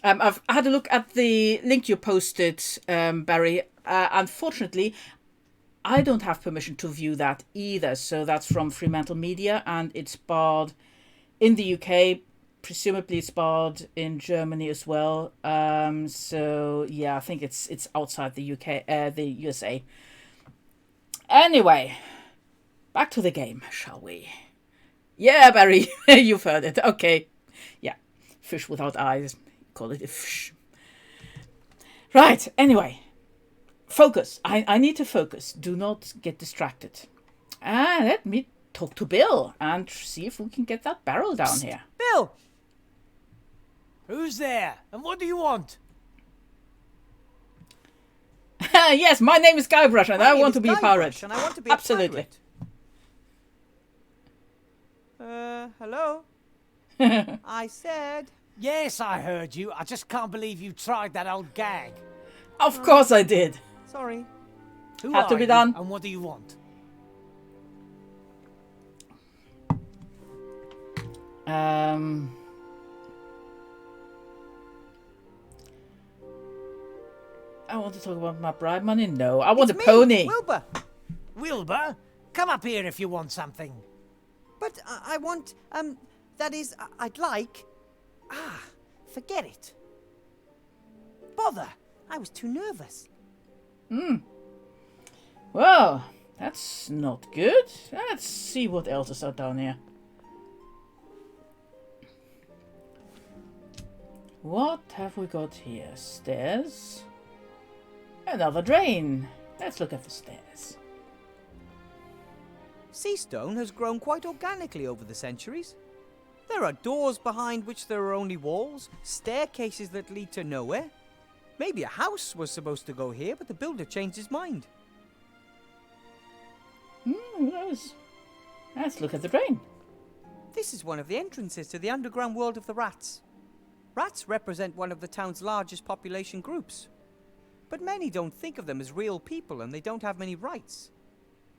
I've had a look at the link you posted, Barry. Unfortunately, I don't have permission to view that either. So that's from Fremantle Media, and it's barred in the UK. Presumably it's barred in Germany as well. I think it's outside the UK, the USA. Anyway, back to the game, shall we? Yeah, Barry, you've heard it. Okay. Yeah, fish without eyes. Call it a fish. Right, anyway. Focus. I need to focus. Do not get distracted. Let me talk to Bill and see if we can get that barrel down here. Bill! Who's there? And what do you want? Yes, my name is Guybrush, and I want to be a pirate. And I want to be Absolutely. A pirate. Hello? I said... Yes, I heard you. I just can't believe you tried that old gag. Of course I did. Sorry. Who Had to are be you, done. and what do you want? I want to talk about my bribe money. No, I want It's a me, pony. Wilbur. Wilbur, come up here if you want something. But I want, that is, I'd like... forget it. Bother. I was too nervous. Well, that's not good. Let's see what else is out down here. What have we got here? Stairs. Another drain. Let's look at the stairs. Sea stone has grown quite organically over the centuries. There are doors behind which there are only walls, staircases that lead to nowhere. Maybe a house was supposed to go here, but the builder changed his mind. Who knows? Let's look at the drain. This is one of the entrances to the underground world of the rats. Rats represent one of the town's largest population groups. But many don't think of them as real people and they don't have many rights.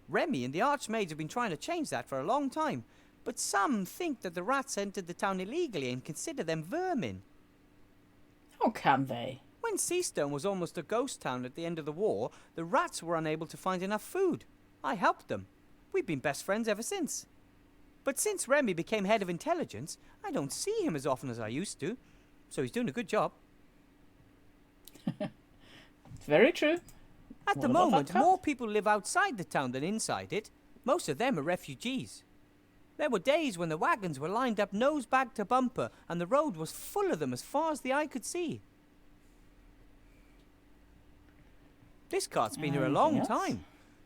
Remy and the Archmage have been trying to change that for a long time, but some think that the rats entered the town illegally and consider them vermin. How can they? When Seastone was almost a ghost town at the end of the war, the rats were unable to find enough food. I helped them. We've been best friends ever since. But since Remy became head of intelligence, I don't see him as often as I used to. So he's doing a good job. Very true. At the moment, more people live outside the town than inside it. Most of them are refugees. There were days when the wagons were lined up nose bag to bumper and the road was full of them as far as the eye could see. This cart's been here a long time.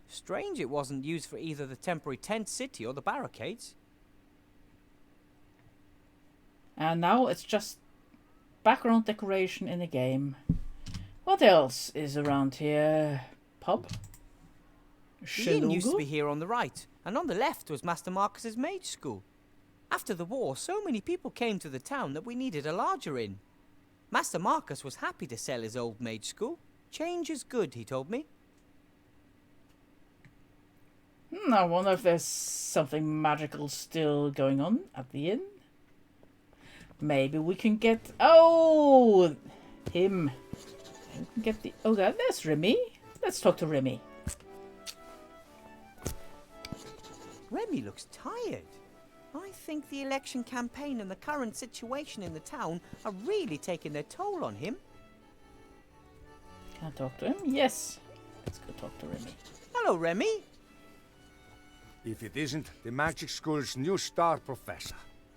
Strange it wasn't used for either the temporary tent city or the barricades. And now it's just background decoration in a game. What else is around here? Pub? The inn used to be here on the right, and on the left was Master Marcus's mage school. After the war, so many people came to the town that we needed a larger inn. Master Marcus was happy to sell his old mage school. Change is good, he told me. I wonder if there's something magical still going on at the inn. Maybe we can get... Oh! Him. We can get the... Oh, there's Remy. Let's talk to Remy. Remy looks tired. I think the election campaign and the current situation in the town are really taking their toll on him. Can I talk to him? Yes. Let's go talk to Remy. Hello, Remy. If it isn't the magic school's new star professor.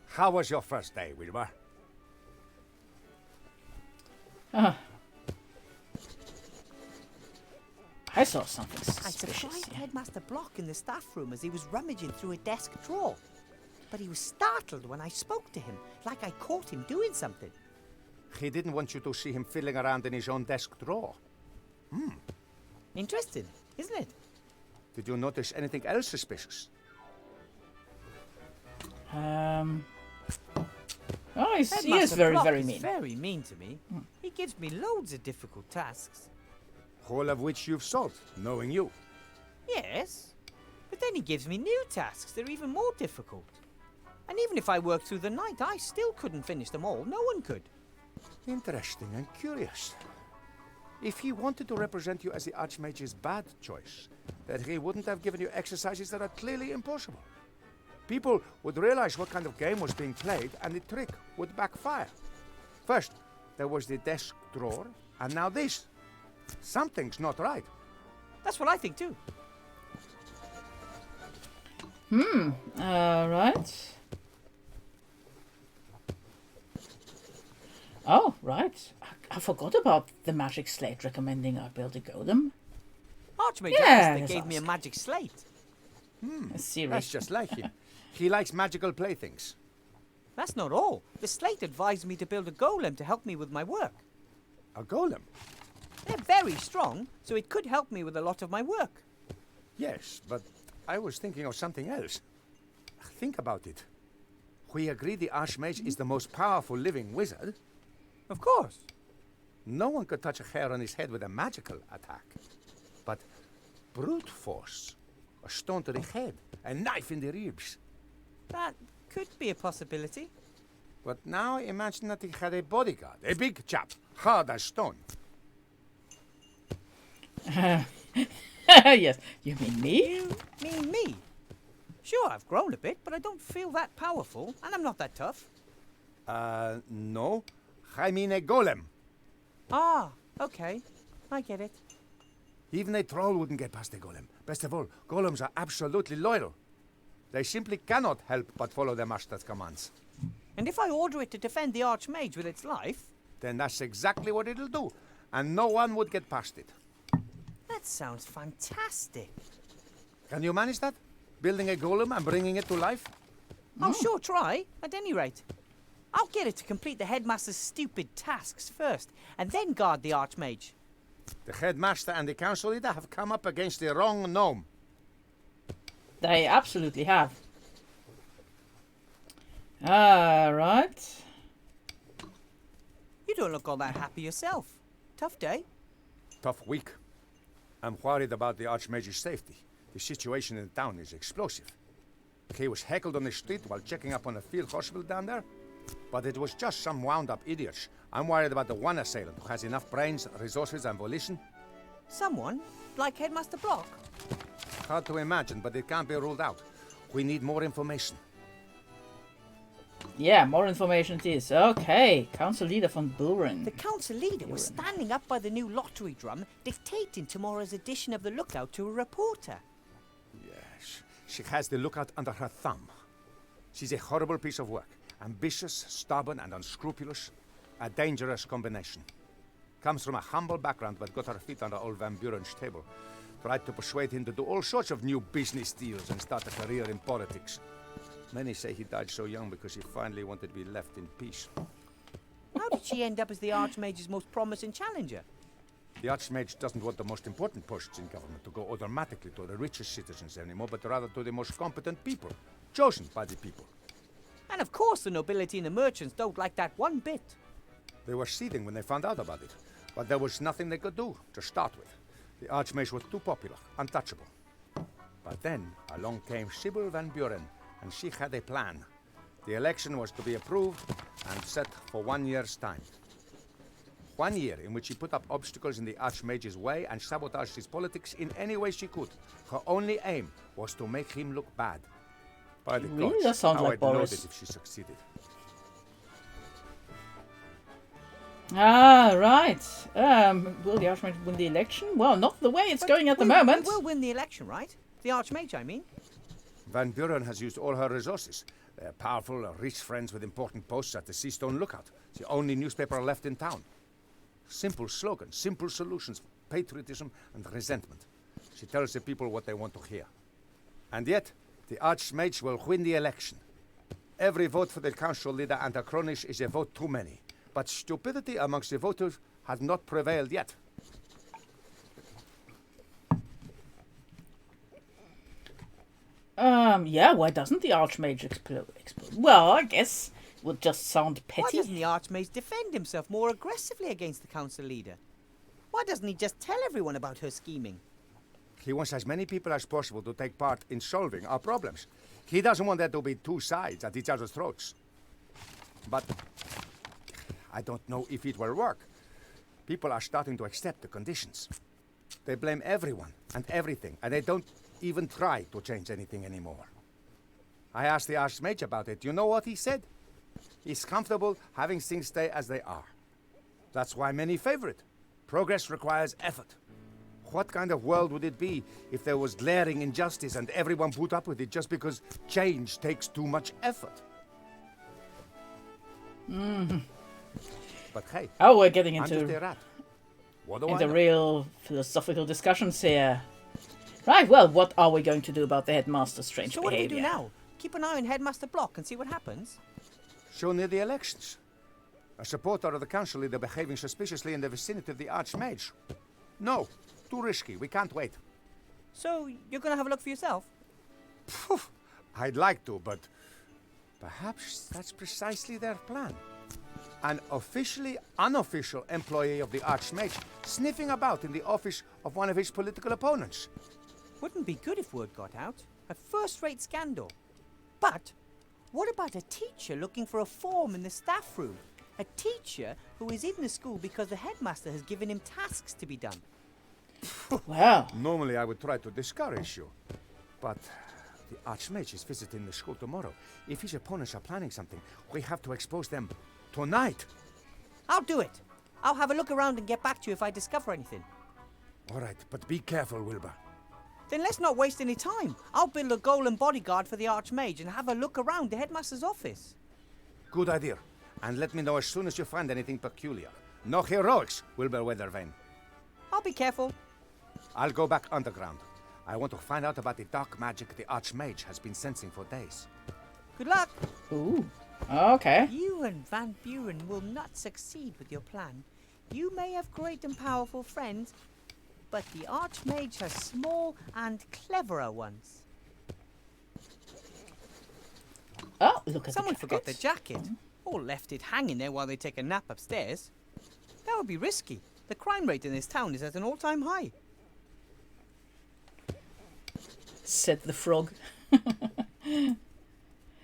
How was your first day, Wilbur? I saw something I suspicious. surprised Headmaster Block in the staff room as he was rummaging through a desk drawer. But he was startled when I spoke to him, like I caught him doing something. He didn't want you to see him fiddling around in his own desk drawer. Interesting, isn't it? Did you notice anything else suspicious? Oh, he is Headmaster very, Block very is mean. very mean to me. He gives me loads of difficult tasks. All of which you've solved, knowing you. Yes, but then he gives me new tasks that are even more difficult. And even if I worked through the night, I still couldn't finish them all. No one could. Interesting and curious. If he wanted to represent you as the Archmage's bad choice, then he wouldn't have given you exercises that are clearly impossible. People would realize what kind of game was being played, and the trick would backfire. First, there was the desk drawer, and now this. Something's not right. That's what I think too. Right. Oh, right. I forgot about the magic slate recommending I build a golem. Archmage Yeah, Alistair gave me a magic slate. Serious. That's just like him. He likes magical playthings. That's not all. The slate advised me to build a golem to help me with my work. A golem? They're very strong, so it could help me with a lot of my work. Yes, but I was thinking of something else. Think about it. We agree the Archmage is the most powerful living wizard. Of course. No one could touch a hair on his head with a magical attack. But brute force, a stone to the head, a knife in the ribs. That could be a possibility. But now imagine that he had a bodyguard, a big chap, hard as stone. Yes, you mean me? You mean me? Sure, I've grown a bit, but I don't feel that powerful, and I'm not that tough. No. I mean a golem. Ah, okay. I get it. Even a troll wouldn't get past a golem. Best of all, golems are absolutely loyal. They simply cannot help but follow their master's commands. And if I order it to defend the Archmage with its life? Then that's exactly what it'll do, and no one would get past it. That sounds fantastic. Can you manage that? Building a golem and bringing it to life? I'll sure try, at any rate. I'll get it to complete the headmaster's stupid tasks first, and then guard the Archmage. The headmaster and the council leader have come up against the wrong gnome. They absolutely have. Right. don't look all that happy yourself. Tough day? Tough week. I'm worried about the Archmage's safety. The situation in the town is explosive. He was heckled on the street while checking up on a field hospital down there. But it was just some wound-up idiots. I'm worried about the one assailant who has enough brains, resources, and volition. Someone? Like Headmaster Block? Hard to imagine, but it can't be ruled out. We need more information. Yeah, more information it is. Okay, Council Leader von Buren. The council leader was standing up by the new lottery drum, dictating tomorrow's edition of the Lookout to a reporter. Yes, she has the Lookout under her thumb. She's a horrible piece of work. Ambitious, stubborn, and unscrupulous. A dangerous combination. Comes from a humble background, but got her feet under old Van Buren's table. Tried to persuade him to do all sorts of new business deals and start a career in politics. Many say he died so young because he finally wanted to be left in peace. How did she end up as the Archmage's most promising challenger? The Archmage doesn't want the most important posts in government to go automatically to the richest citizens anymore, but rather to the most competent people, chosen by the people. And of course the nobility and the merchants don't like that one bit. They were seething when they found out about it, but there was nothing they could do to start with. The Archmage was too popular, untouchable. But then along came Sybil Van Buren, and she had a plan. The election was to be approved and set for 1 year's time. 1 year in which she put up obstacles in the Archmage's way and sabotaged his politics in any way she could. Her only aim was to make him look bad. By the Really? gods, That sounds how like I'd know Boris. this if she succeeded. Ah, right. Will the Archmage win the election? Well, not the way it's going at the moment. We will win the election, right? The Archmage, I mean. Van Buren has used all her resources. They're powerful, rich friends with important posts at the Seastone Lookout, the only newspaper left in town. Simple slogans, simple solutions, patriotism and resentment. She tells the people what they want to hear. And yet, the Archmage will win the election. Every vote for the council leader and her cronies is a vote too many. But stupidity amongst the voters has not prevailed yet. Yeah, why doesn't the Archmage explode? Well, I guess it would just sound Why petty. doesn't the Archmage defend himself more aggressively against the council leader? Why doesn't he just tell everyone about her scheming? He wants as many people as possible to take part in solving our problems. He doesn't want there to be two sides at each other's throats. But I don't know if it will work. People are starting to accept the conditions. They blame everyone and everything, and they don't even try to change anything anymore. I asked the Archmage about it. You know what he said? He's comfortable having things stay as they are. That's why many favor it. Progress requires effort. What kind of world would it be if there was glaring injustice and everyone put up with it just because change takes too much effort? But hey, Oh, we're getting I'm just into a rat. What do I know? real philosophical discussions here. Right, well, what are we going to do about the headmaster's strange So what do we behavior? do now? Keep an eye on Headmaster Block and see what happens? So near the elections. A supporter of the council leader behaving suspiciously in the vicinity of the Archmage. No, too risky. We can't wait. So you're going to have a look for yourself? Phew, I'd like to, but perhaps that's precisely their plan. An officially unofficial employee of the Archmage sniffing about in the office of one of his political opponents. Wouldn't be good if word got out. A first-rate scandal. But what about a teacher looking for a form in the staff room? A teacher who is in the school because the headmaster has given him tasks to be done. Well, Normally I would try to discourage you, but the Archmage is visiting the school tomorrow. If his opponents are planning something, we have to expose them tonight. I'll do it. I'll have a look around and get back to you if I discover anything. All right, but be careful, Wilbur. Then let's not waste any time. I'll build a golem bodyguard for the Archmage and have a look around the headmaster's office. Good idea. And let me know as soon as you find anything peculiar. No heroics, Wilbur Weathervane. I'll be careful. I'll go back underground. I want to find out about the dark magic the Archmage has been sensing for days. Good luck. ooh, okay. You and Van Buren will not succeed with your plan. You may have great and powerful friends, but the Archmage has small and cleverer ones. Oh, look at Someone the forgot their jacket. jacket, or left it hanging there while they take a nap upstairs. That would be risky. The crime rate in this town is at an all-time high. Said the frog.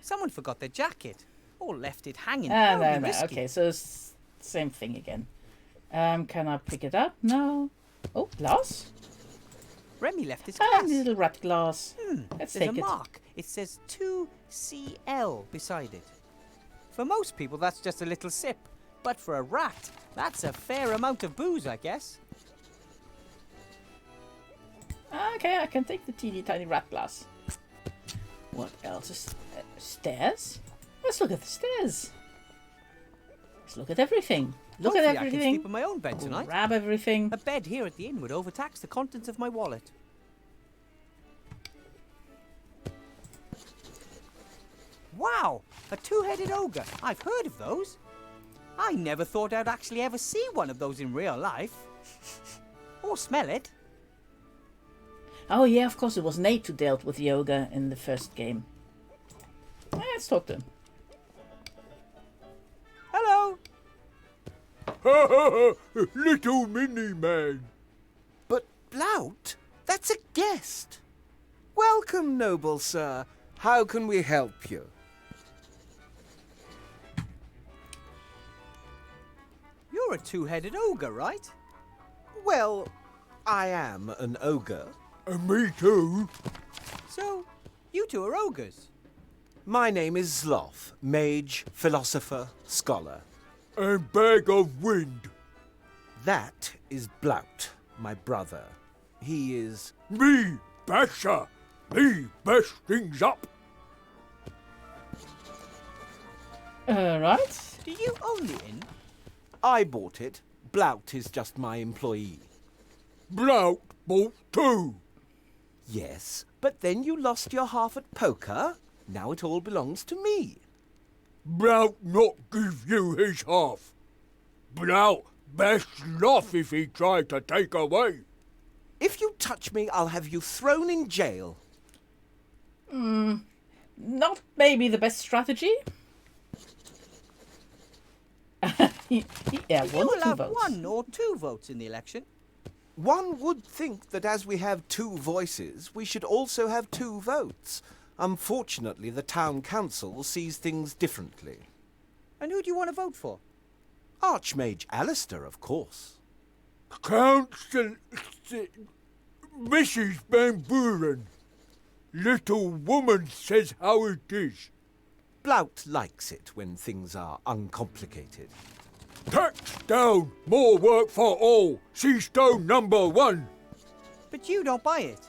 Someone forgot their jacket. Or left it hanging. That would be risky. Okay, so same thing again. Can I pick it up? No. Oh, glass? Remy left his Ah, glass. little rat glass. Let's There's take a it. mark. It says 2CL beside it. For most people, that's just a little sip. But for a rat, that's a fair amount of booze, I guess. Okay, I can take the teeny tiny rat glass. What else is stairs? Let's look at the stairs. Let's look at everything. Look Hopefully at I can everything. sleep in my own bed tonight. Grab everything. A bed here at the inn would overtax the contents of my wallet. Wow! A two-headed ogre. I've heard of those. I never thought I'd actually ever see one of those in real life. Or smell it. Oh yeah, of course it was Nate who dealt with the ogre in the first game. Let's talk to him. Hello! Little mini man. But Blout, that's a guest. Welcome, noble sir. How can we help you? You're a two-headed ogre, right? Well, I am an ogre. Me too. So, you two are ogres. My name is Sloth, mage, philosopher, scholar. And bag of wind. That is Blout, my brother. He is... Me, Basher. Me, best things up. Right. Do you own the inn? I bought it. Blout is just my employee. Blout bought too. Yes, but then you lost your half at poker. Now it all belongs to me. Blout not give you his half. Blout best laugh if he try to take away. If you touch me, I'll have you thrown in jail. Not maybe the best strategy. Yeah, You one or will two have votes. 1 or 2 votes in the election. One would think that as we have 2 voices, we should also have 2 votes. Unfortunately, the town council sees things differently. And who do you want to vote for? Archmage Alistair, of course. Council... Mrs. Van Buren. Little woman says how it is. Blout likes it when things are uncomplicated. Tax down, more work for all. Sea stone number 1. But you don't buy it.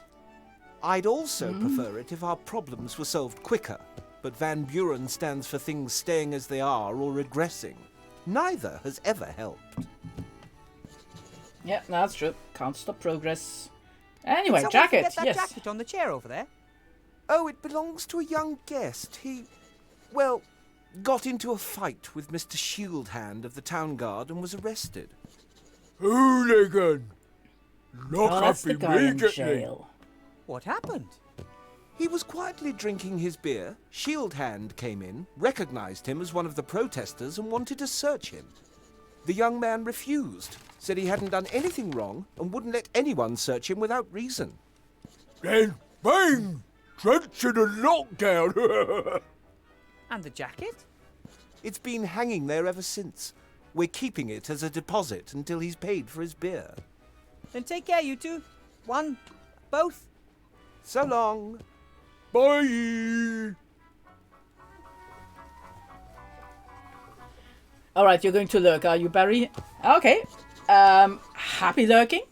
I'd also prefer it if our problems were solved quicker, but Van Buren stands for things staying as they are or regressing. Neither has ever helped. Yeah, that's true. Can't stop progress. Anyway, Someone jacket. forget that Yes. jacket on the chair over there. Oh, it belongs to a young guest. He, well, got into a fight with Mr. Shieldhand of the Town Guard and was arrested. Hooligan. Lock Oh, that's up the guy in immediately. jail. What happened? He was quietly drinking his beer. Shieldhand came in, recognized him as one of the protesters and wanted to search him. The young man refused, said he hadn't done anything wrong and wouldn't let anyone search him without reason. Then bang! Drenched in a lockdown. And the jacket? It's been hanging there ever since. We're keeping it as a deposit until he's paid for his beer. Then take care, you two. One, both. So long. Bye. All right, you're going to lurk, are you, Barry? Okay. Happy lurking.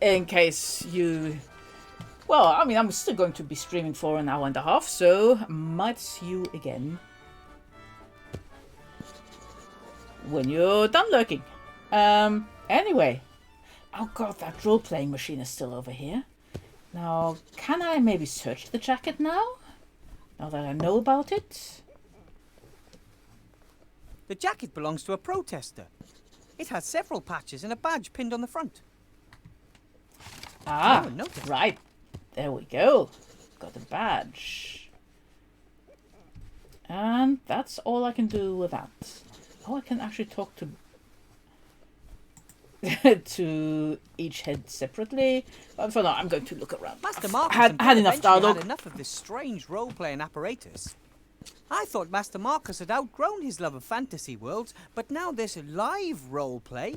In case you... Well, I mean, I'm still going to be streaming for an hour and a half, so might see you again when you're done lurking. Anyway. Oh god, that role-playing machine is still over here. Now, can I maybe search the jacket now? Now that I know about it? The jacket belongs to a protester. It has several patches and a badge pinned on the front. Ah, Oh, noted. right. There we go. Got a badge. And that's all I can do with that. Oh, I can actually talk to to each head separately. But for now, I'm going to look around. Master Marcus had and Bill enough eventually dialogue. had enough of this strange role-playing apparatus. I thought Master Marcus had outgrown his love of fantasy worlds, but now this live role-play,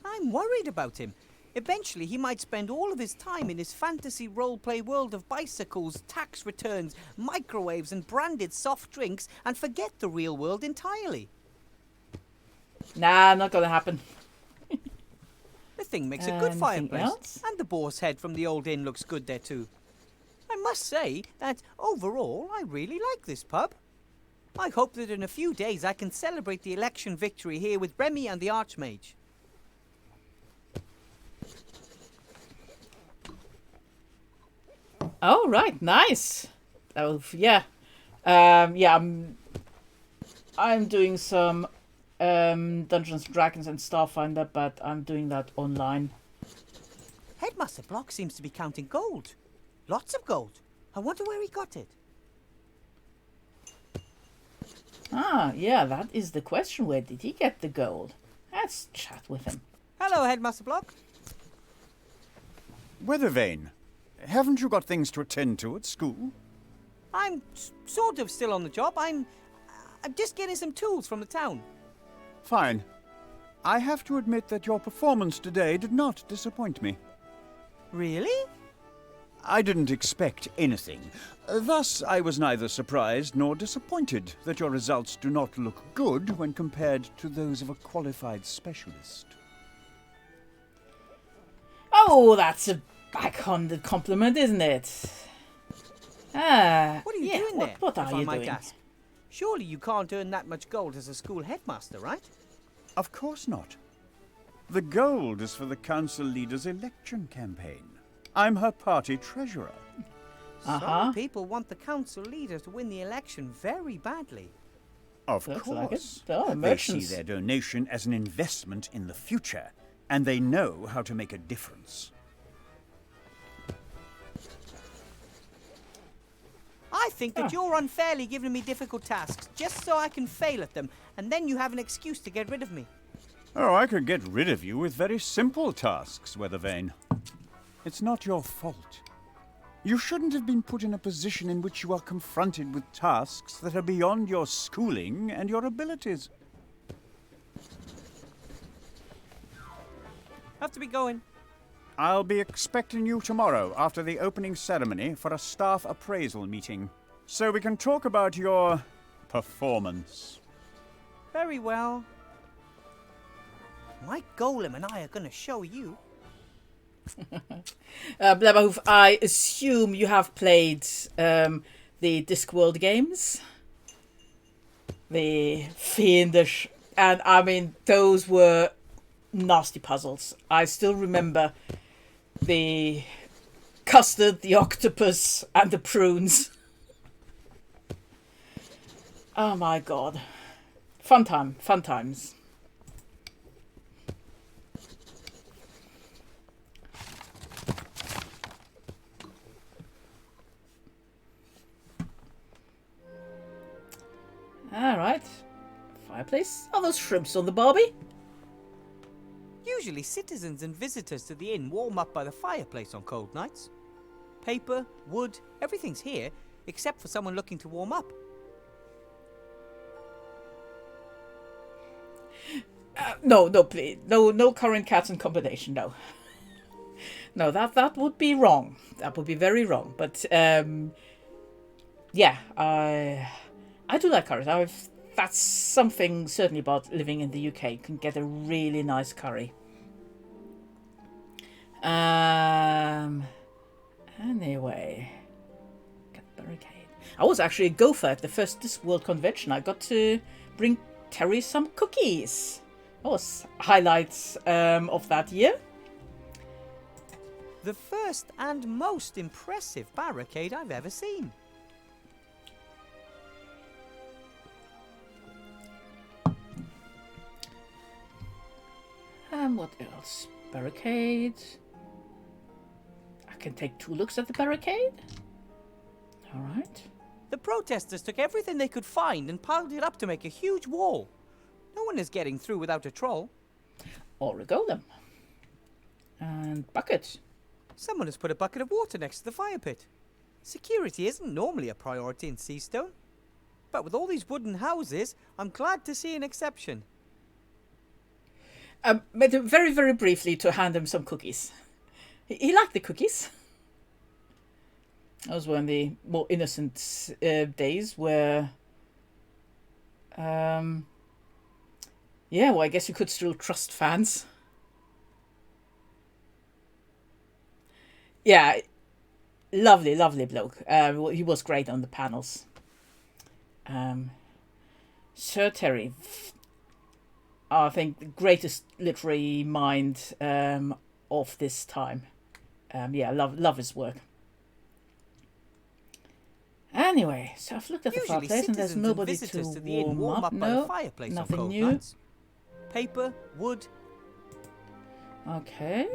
I'm worried about him. Eventually, he might spend all of his time in his fantasy role-play world of bicycles, tax returns, microwaves, and branded soft drinks, and forget the real world entirely. Nah, not gonna happen. The thing makes a good fireplace, else? and the boar's head from the old inn looks good there too. I must say that overall, I really like this pub. I hope that in a few days I can celebrate the election victory here with Remy and the Archmage. Oh, right, nice. Oh, yeah. Yeah, I'm doing some Dungeons and Dragons and Starfinder, but I'm doing that online. Headmaster Block seems to be counting gold. Lots of gold. I wonder where he got it. Ah, yeah, that is the question. Where did he get the gold? Let's chat with him. Hello, Headmaster Block. Weathervane, haven't you got things to attend to at school? I'm sort of still on the job. I'm just getting some tools from the town. Fine. I have to admit that your performance today did not disappoint me. Really? I didn't expect anything. Thus, I was neither surprised nor disappointed that your results do not look good when compared to those of a qualified specialist. Oh, that's a backhanded compliment, isn't it? Ah, What are you yeah, doing there? What if are I you might doing? ask? Surely you can't earn that much gold as a school headmaster, right? Of course not. The gold is for the council leader's election campaign. I'm her party treasurer. Some people want the council leader to win the election very badly. Of Looks like it. course. Oh, They see merchants. their donation as an investment in the future, and they know how to make a difference. I think that you're unfairly giving me difficult tasks just so I can fail at them, and then you have an excuse to get rid of me. Oh, I could get rid of you with very simple tasks, Weathervane. It's not your fault. You shouldn't have been put in a position in which you are confronted with tasks that are beyond your schooling and your abilities. Have to be going. I'll be expecting you tomorrow after the opening ceremony for a staff appraisal meeting, so we can talk about your performance. Very well. My golem and I are going to show you. Blabberhoof, I assume you have played the Discworld games? The Fiendish. And I mean, those were nasty puzzles. I still remember the custard, the octopus, and the prunes. Oh my god. Fun times. Alright. Fireplace. Are those shrimps on the barbie? Usually citizens and visitors to the inn warm up by the fireplace on cold nights. Paper, wood, everything's here, except for someone looking to warm up. No, please. No current cats in combination, no. No, that would be wrong. That would be very wrong. But, yeah, I do like curries. That's something certainly about living in the UK. You can get a really nice curry. Anyway, get the barricade. I was actually a gopher at the first Discworld convention. I got to bring Terry some cookies. That was highlights of that year. The first and most impressive barricade I've ever seen. What else? Barricade. I can take 2 looks at the barricade. Alright. The protesters took everything they could find and piled it up to make a huge wall. No one is getting through without a troll. Or a golem. And bucket. Someone has put a bucket of water next to the fire pit. Security isn't normally a priority in Seastone. But with all these wooden houses, I'm glad to see an exception. But very, very briefly to hand him some cookies. He liked the cookies. Those were in the more innocent days where... yeah, well, I guess you could still trust fans. Yeah, lovely, lovely bloke. He was great on the panels. Sir Terry, I think the greatest literary mind of this time. Yeah, love his work. Anyway, so I've looked at the fireplace and there's nobody to warm up. By No, the fireplace nothing on cold new. nights. Paper, wood. Okay.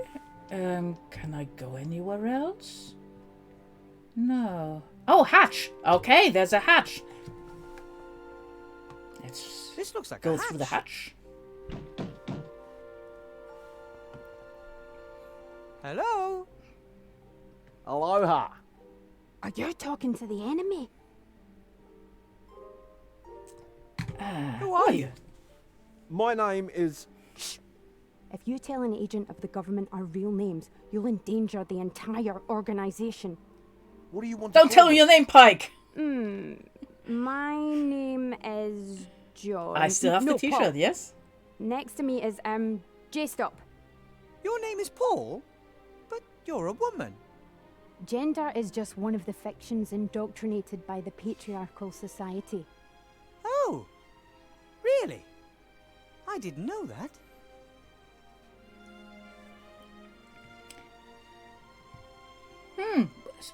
Can I go anywhere else? No. Oh, hatch. Okay, there's a hatch. This looks like go a hatch. through the hatch. Hello? Aloha. Are you talking to the enemy? Who are you? My name is... If you tell an agent of the government our real names, you'll endanger the entire organization. What do you want Don't tell me your name, Pike! My name is John. I still have the t-shirt, Paul. yes? Next to me is, J-Stop. Your name is Paul? But you're a woman. Gender is just one of the fictions indoctrinated by the patriarchal society. Oh, really? I didn't know that.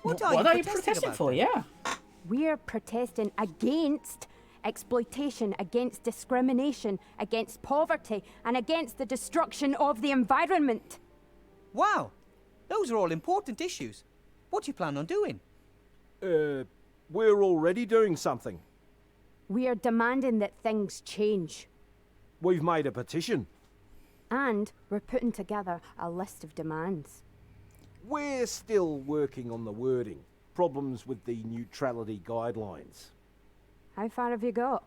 What are you protesting for? Yeah. We're protesting against exploitation, against discrimination, against poverty, and against the destruction of the environment. Wow, those are all important issues. What do you plan on doing? We're already doing something. We are demanding that things change. We've made a petition. And we're putting together a list of demands. We're still working on the wording. Problems with the neutrality guidelines. How far have you got?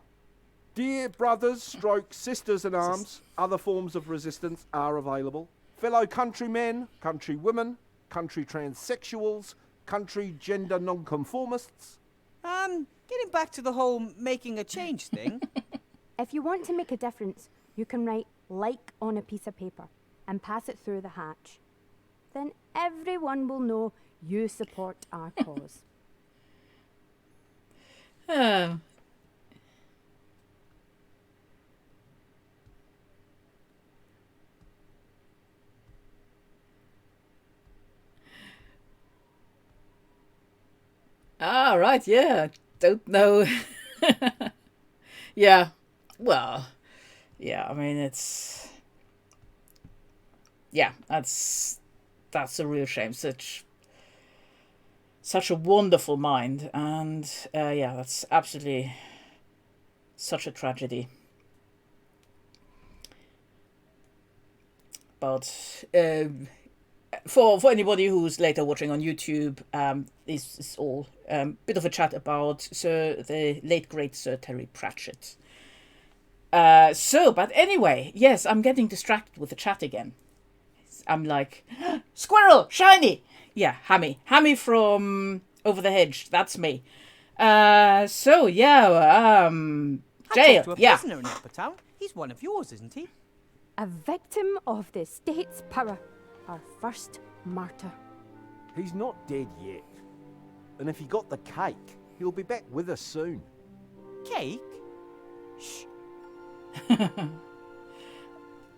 Dear brothers, stroke sisters in arms, other forms of resistance are available. Fellow countrymen, countrywomen, country transsexuals, country gender nonconformists. Getting back to the whole making a change thing. If you want to make a difference, you can write "like" on a piece of paper and pass it through the hatch. Then everyone will know you support our cause. Ah, right, yeah. Don't know. Yeah. Well, yeah, I mean, it's... Yeah, that's a real shame. Such a wonderful mind. And, yeah, that's absolutely such a tragedy. But... For anybody who's later watching on YouTube, this is all bit of a chat about the late great Sir Terry Pratchett. But anyway, yes, I'm getting distracted with the chat again. I'm like, squirrel, shiny. Yeah, Hammy from Over the Hedge. That's me. Jail. I talked to a prisoner in Upper Town. He's one of yours, isn't he? A victim of the state's power. Our first martyr. He's not dead yet. And if he got the cake, he'll be back with us soon. Cake? Shh.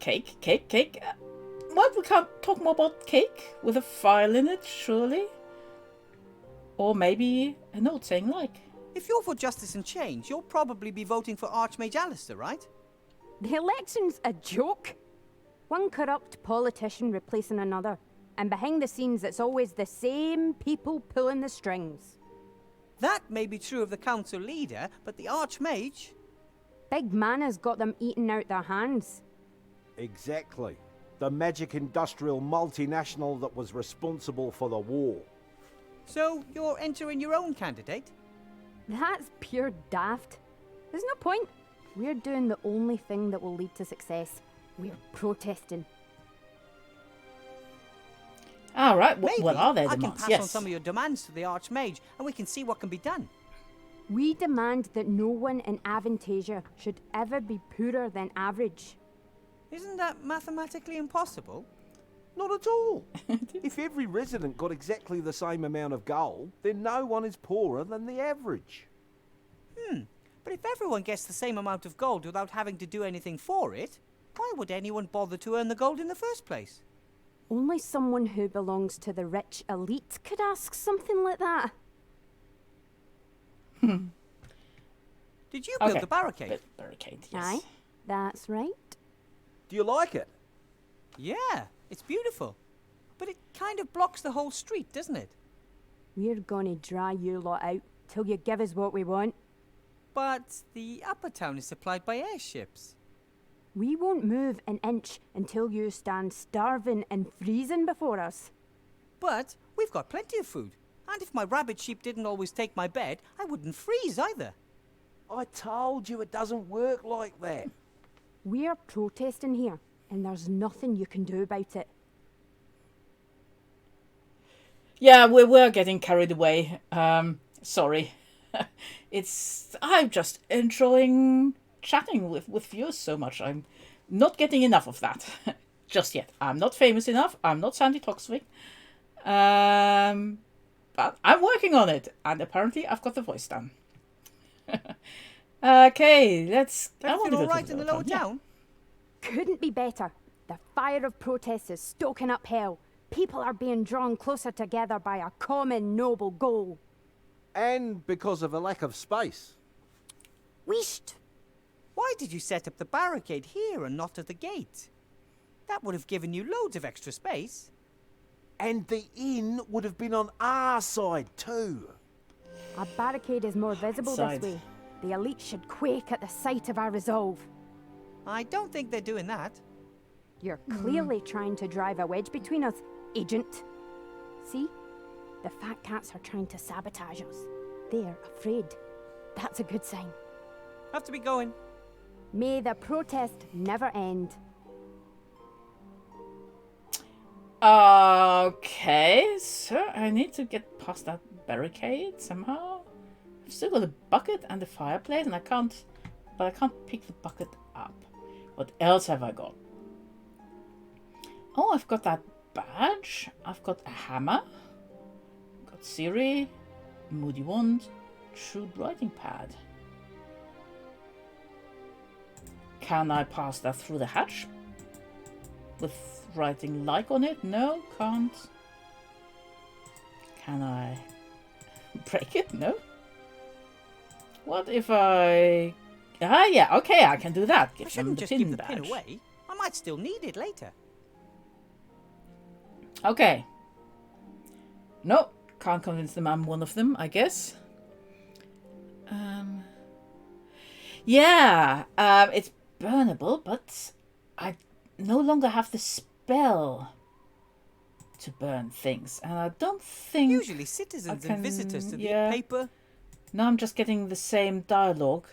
Cake? What? We can't talk more about cake with a file in it, surely? Or maybe a note saying like. If you're for justice and change, you'll probably be voting for Archmage Alistair, right? The election's a joke. One corrupt politician replacing another. And behind the scenes, it's always the same people pulling the strings. That may be true of the council leader, but the Archmage... Big Mana's got them eating out their hands. Exactly. The magic industrial multinational that was responsible for the war. So, you're entering your own candidate? That's pure daft. There's no point. We're doing the only thing that will lead to success. We're protesting. All right. Maybe What are their I demands? can pass on some of your demands to the Archmage, and we can see what can be done. We demand that no one in Avantasia should ever be poorer than average. Isn't that mathematically impossible? Not at all. If every resident got exactly the same amount of gold, then no one is poorer than the average. But if everyone gets the same amount of gold without having to do anything for it, why would anyone bother to earn the gold in the first place? Only someone who belongs to the rich elite could ask something like that. Did you build the barricade? Barricade, yes. Aye, that's right. Do you like it? Yeah, it's beautiful. But it kind of blocks the whole street, doesn't it? We're gonna dry you lot out till you give us what we want. But the upper town is supplied by airships. We won't move an inch until you stand starving and freezing before us. But we've got plenty of food. And if my rabbit sheep didn't always take my bed, I wouldn't freeze either. I told you it doesn't work like that. We're protesting here, and there's nothing you can do about it. Yeah, we were getting carried away. Sorry. I'm just enjoying chatting with viewers so much. I'm not getting enough of that just yet. I'm not famous enough. I'm not Sandy Toxvig. But I'm working on it, and apparently I've got the voice done. Okay, let's. Everything all right in the lower town? Couldn't be better. The fire of protest is stoking up hell. People are being drawn closer together by a common noble goal. And because of a lack of space. Wheesht! Why did you set up the barricade here and not at the gate? That would have given you loads of extra space. And the inn would have been on our side too. A barricade is more visible this way. The elite should quake at the sight of our resolve. I don't think they're doing that. You're clearly trying to drive a wedge between us, Agent. See? The fat cats are trying to sabotage us. They're afraid. That's a good sign. Have to be going. May the protest never end. Okay, so I need to get past that barricade somehow. I've still got a bucket and the fireplace, and I can't pick the bucket up. What else have I got? Oh, I've got that badge. I've got a hammer. I've got Siri, Moody Wand, Shrewd Writing Pad. Can I pass that through the hatch? With writing like on it? No, can't. Can I break it? No. What if I... Ah, yeah, okay, I can do that. Give I shouldn't them the just pin give the badge. pin away. I might still need it later. Okay. No, can't convince them I'm one of them, I guess. Yeah, it's burnable, but I no longer have the spell to burn things, and I don't think... Usually citizens and visitors to the paper. Now I'm just getting the same dialogue.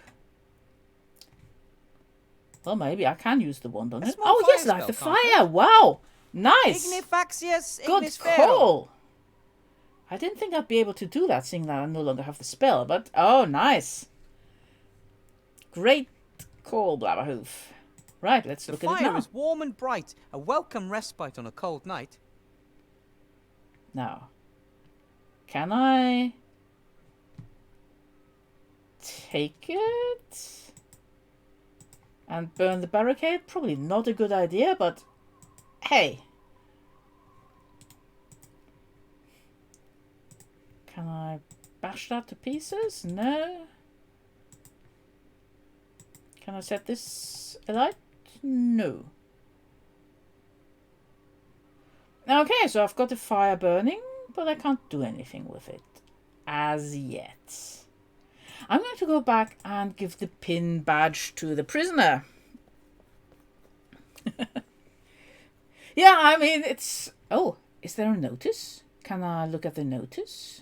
Well, maybe I can use the wand on it. Oh, yes, like the fire. Wow. Nice. Ignifaxius Good ignis call. I didn't think I'd be able to do that, seeing that I no longer have the spell, but oh, nice. Great call, Blabberhoof. Right, let's look at it The fire now. is warm and bright, a welcome respite on a cold night. Now, can I take it and burn the barricade? Probably not a good idea, but hey. Can I bash that to pieces? No. Can I set this alight? No. Okay, so I've got the fire burning, but I can't do anything with it as yet. I'm going to go back and give the pin badge to the prisoner. Yeah, I mean, it's... Oh, is there a notice? Can I look at the notice?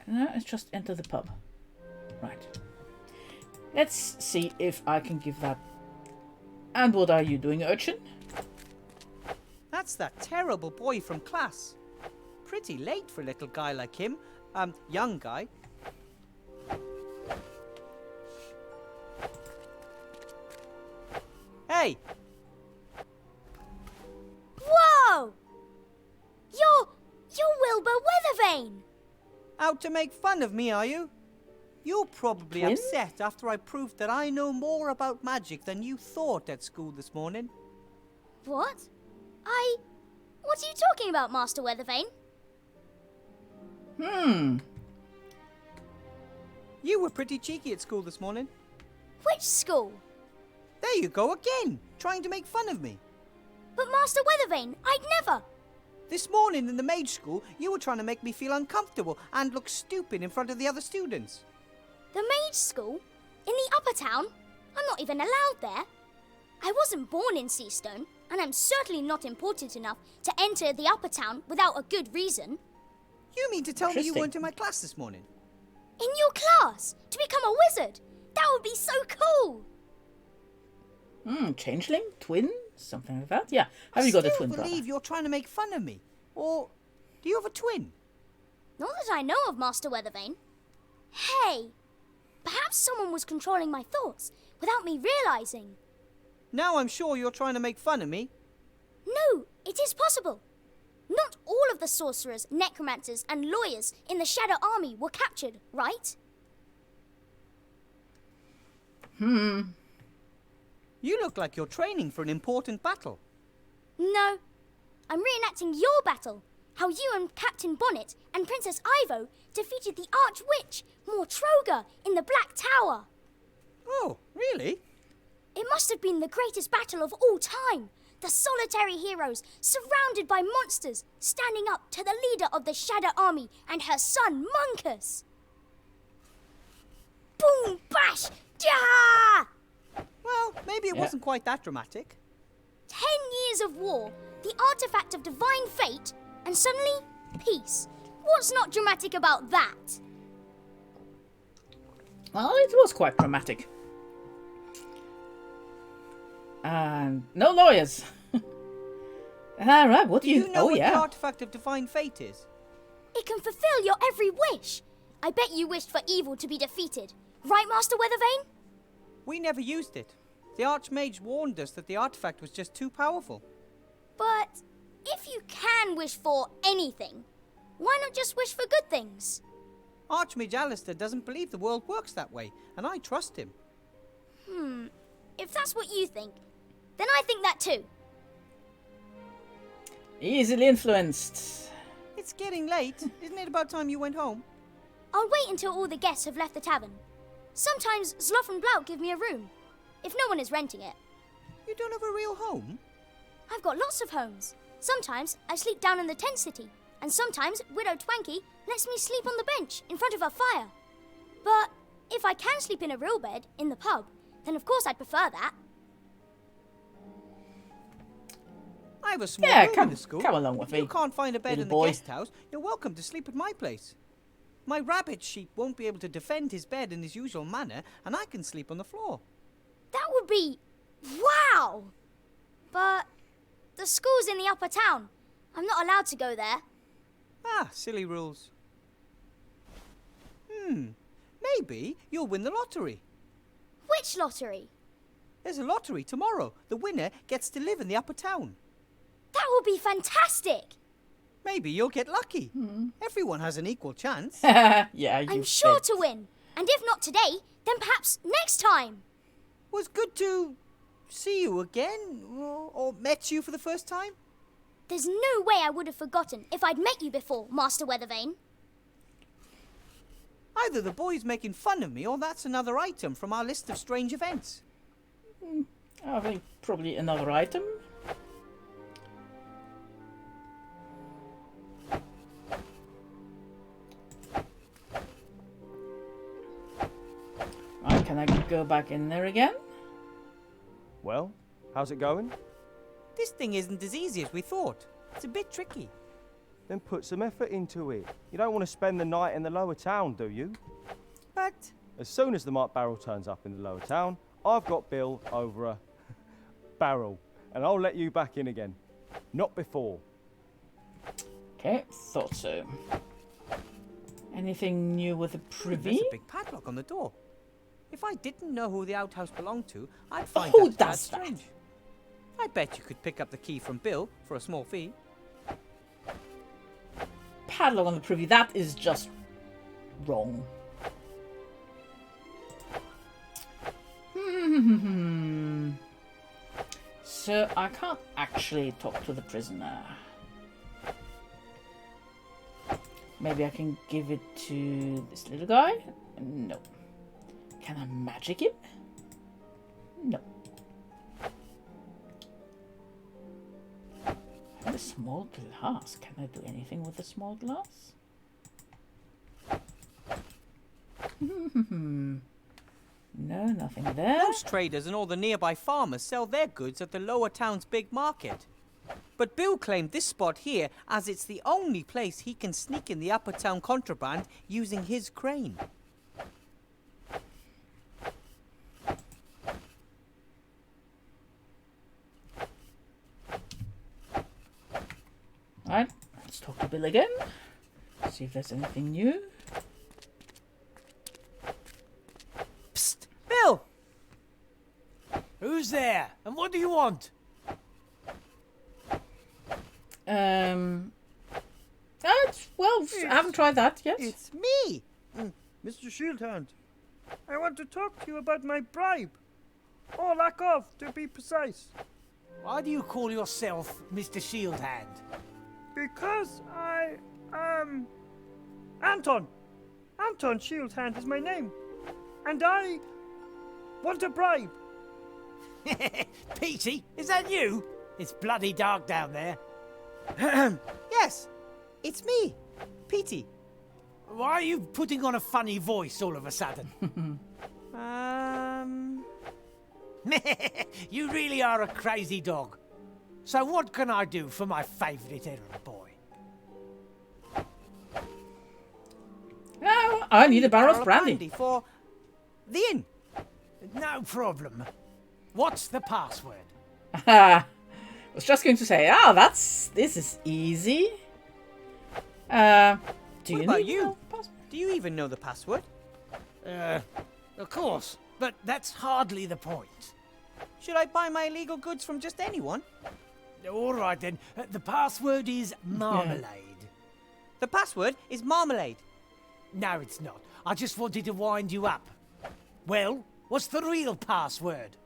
No, it's just enter the pub. Right. Let's see if I can give that. And what are you doing, urchin? That's that terrible boy from class. Pretty late for a little guy like him. Young guy. Hey! Whoa! You're Wilbur Weathervane! Out to make fun of me, are you? You're probably Twin? upset after I proved that I know more about magic than you thought at school this morning. What? What are you talking about, Master Weathervane? You were pretty cheeky at school this morning. Which school? There you go again, trying to make fun of me. But Master Weathervane, I'd never! This morning in the mage school, you were trying to make me feel uncomfortable and look stupid in front of the other students. The mage school? In the upper town? I'm not even allowed there. I wasn't born in Seastone, and I'm certainly not important enough to enter the upper town without a good reason. You mean to tell me you weren't in my class this morning? In your class? To become a wizard? That would be so cool! Changeling? Twin? Something like that? Yeah. Have you got a twin I brother? believe you're trying to make fun of me. Or do you have a twin? Not that I know of, Master Weathervane. Hey! Perhaps someone was controlling my thoughts without me realizing. Now I'm sure you're trying to make fun of me. No, it is possible. Not all of the sorcerers, necromancers, and lawyers in the Shadow Army were captured, right? You look like you're training for an important battle. No. I'm reenacting your battle. How you and Captain Bonnet and Princess Ivo defeated the Archwitch, Mortroga, in the Black Tower. Oh, really? It must have been the greatest battle of all time. The solitary heroes, surrounded by monsters, standing up to the leader of the Shadow Army and her son, Munkus. Boom, bash, ja! Well, maybe it wasn't quite that dramatic. 10 years of war, the artifact of divine fate, and suddenly, peace. What's not dramatic about that? Well, it was quite dramatic. And no lawyers. Alright, what do you... know Oh, what yeah. the artifact of divine fate is? It can fulfill your every wish. I bet you wished for evil to be defeated. Right, Master Weathervane? We never used it. The Archmage warned us that the artifact was just too powerful. But if you can wish for anything, why not just wish for good things? Archmage Alistair doesn't believe the world works that way, and I trust him. If that's what you think, then I think that too. Easily influenced. It's getting late. Isn't it about time you went home? I'll wait until all the guests have left the tavern. Sometimes Zloff and Blout give me a room, if no one is renting it. You don't have a real home? I've got lots of homes. Sometimes I sleep down in the tent city, and sometimes Widow Twanky lets me sleep on the bench in front of her fire. But if I can sleep in a real bed in the pub, then of course I'd prefer that. I have a small Yeah, room come- in the school. come along with If me, you can't find a bed little in the boy. guest house, you're welcome to sleep at my place. My rabbit sheep won't be able to defend his bed in his usual manner, and I can sleep on the floor. That would be... wow! But the school's in the upper town. I'm not allowed to go there. Ah, silly rules. Maybe you'll win the lottery. Which lottery? There's a lottery tomorrow. The winner gets to live in the upper town. That would be fantastic! Maybe you'll get lucky. Everyone has an equal chance. Yeah, you I'm sure bet. to win. And if not today, then perhaps next time. Was good to see you again, or met you for the first time. There's no way I would have forgotten if I'd met you before, Master Weathervane. Either the boy's making fun of me, or that's another item from our list of strange events. I think probably another item. Can I go back in there again? Well, how's it going? This thing isn't as easy as we thought. It's a bit tricky. Then put some effort into it. You don't want to spend the night in the lower town, do you? But... As soon as the Mark barrel turns up in the lower town, I've got Bill over a barrel, and I'll let you back in again. Not before. Okay, thought so. Anything new with the privy? There's a big padlock on the door. If I didn't know who the outhouse belonged to, I'd find Who that does that? strange. I bet you could pick up the key from Bill for a small fee. Padlock on the privy, that is just wrong. So I can't actually talk to the prisoner. Maybe I can give it to this little guy? No. Can I magic him? No. And a small glass. Can I do anything with a small glass? No, nothing there. Most traders and all the nearby farmers sell their goods at the lower town's big market. But Bill claimed this spot here as it's the only place he can sneak in the upper town contraband using his crane. Right, let's talk to Bill again. See if there's anything new. Psst! Bill! Who's there? And what do you want? Well, I haven't tried that yet. It's me, Mr. Shieldhand. I want to talk to you about my bribe. Or lack of, to be precise. Why do you call yourself Mr. Shieldhand? Because Anton. Anton Shieldhand is my name. And I want a bribe. Petey, is that you? It's bloody dark down there. Yes, it's me, Petey. Why are you putting on a funny voice all of a sudden? You really are a crazy dog. So what can I do for my favourite errand boy? Oh, I need a barrel of brandy. For the inn. No problem. What's the password? I was just going to say, this is easy. Do you about need you? Do you even know the password? Of course, but that's hardly the point. Should I buy my illegal goods from just anyone? All right then. The password is marmalade. The password is marmalade. No, it's not. I just wanted to wind you up. Well, what's the real password?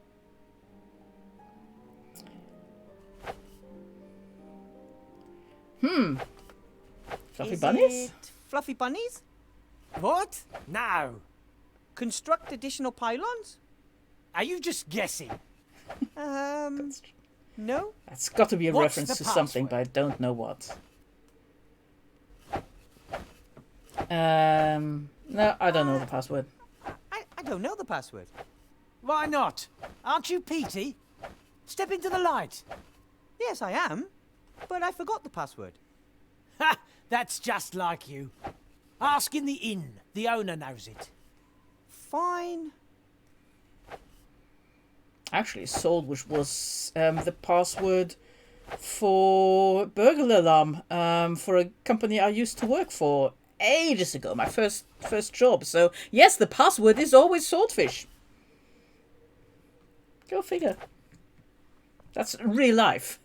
Fluffy Is bunnies? it fluffy bunnies? What? No. Construct additional pylons? Are you just guessing? No. That's got to be a What's reference the to something, but I don't know what. No, I don't know the password. I don't know the password. Why not? Aren't you Petey? Step into the light. Yes, I am. But I forgot the password. Ha! That's just like you. Ask in the inn. The owner knows it. Fine. Actually, sold, which was the password for burglar alarm for a company I used to work for ages ago, my first job. So yes, the password is always swordfish. Go figure. That's real life.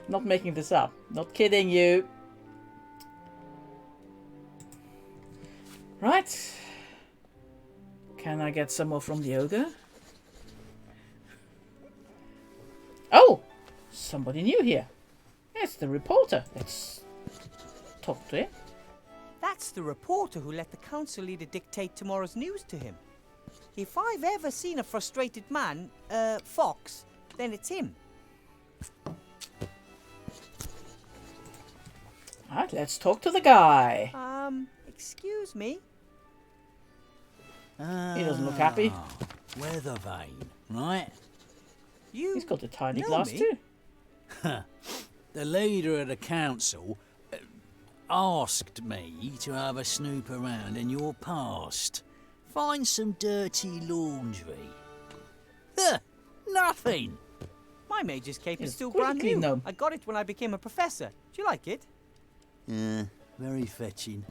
Not making this up. Not kidding you. Right. Can I get some more from the ogre? Oh! Somebody new here. It's the reporter. Let's talk to him. That's the reporter who let the council leader dictate tomorrow's news to him. If I've ever seen a frustrated man, Fox, then it's him. Alright, let's talk to the guy. Excuse me? He doesn't look happy. Weather vane, right? He's got a tiny know glass me? too. The leader of the council asked me to have a snoop around in your past. Find some dirty laundry. Nothing. My mage's cape is It's still quite brand clean, new. though. I got it when I became a professor. Do you like it? Very fetching.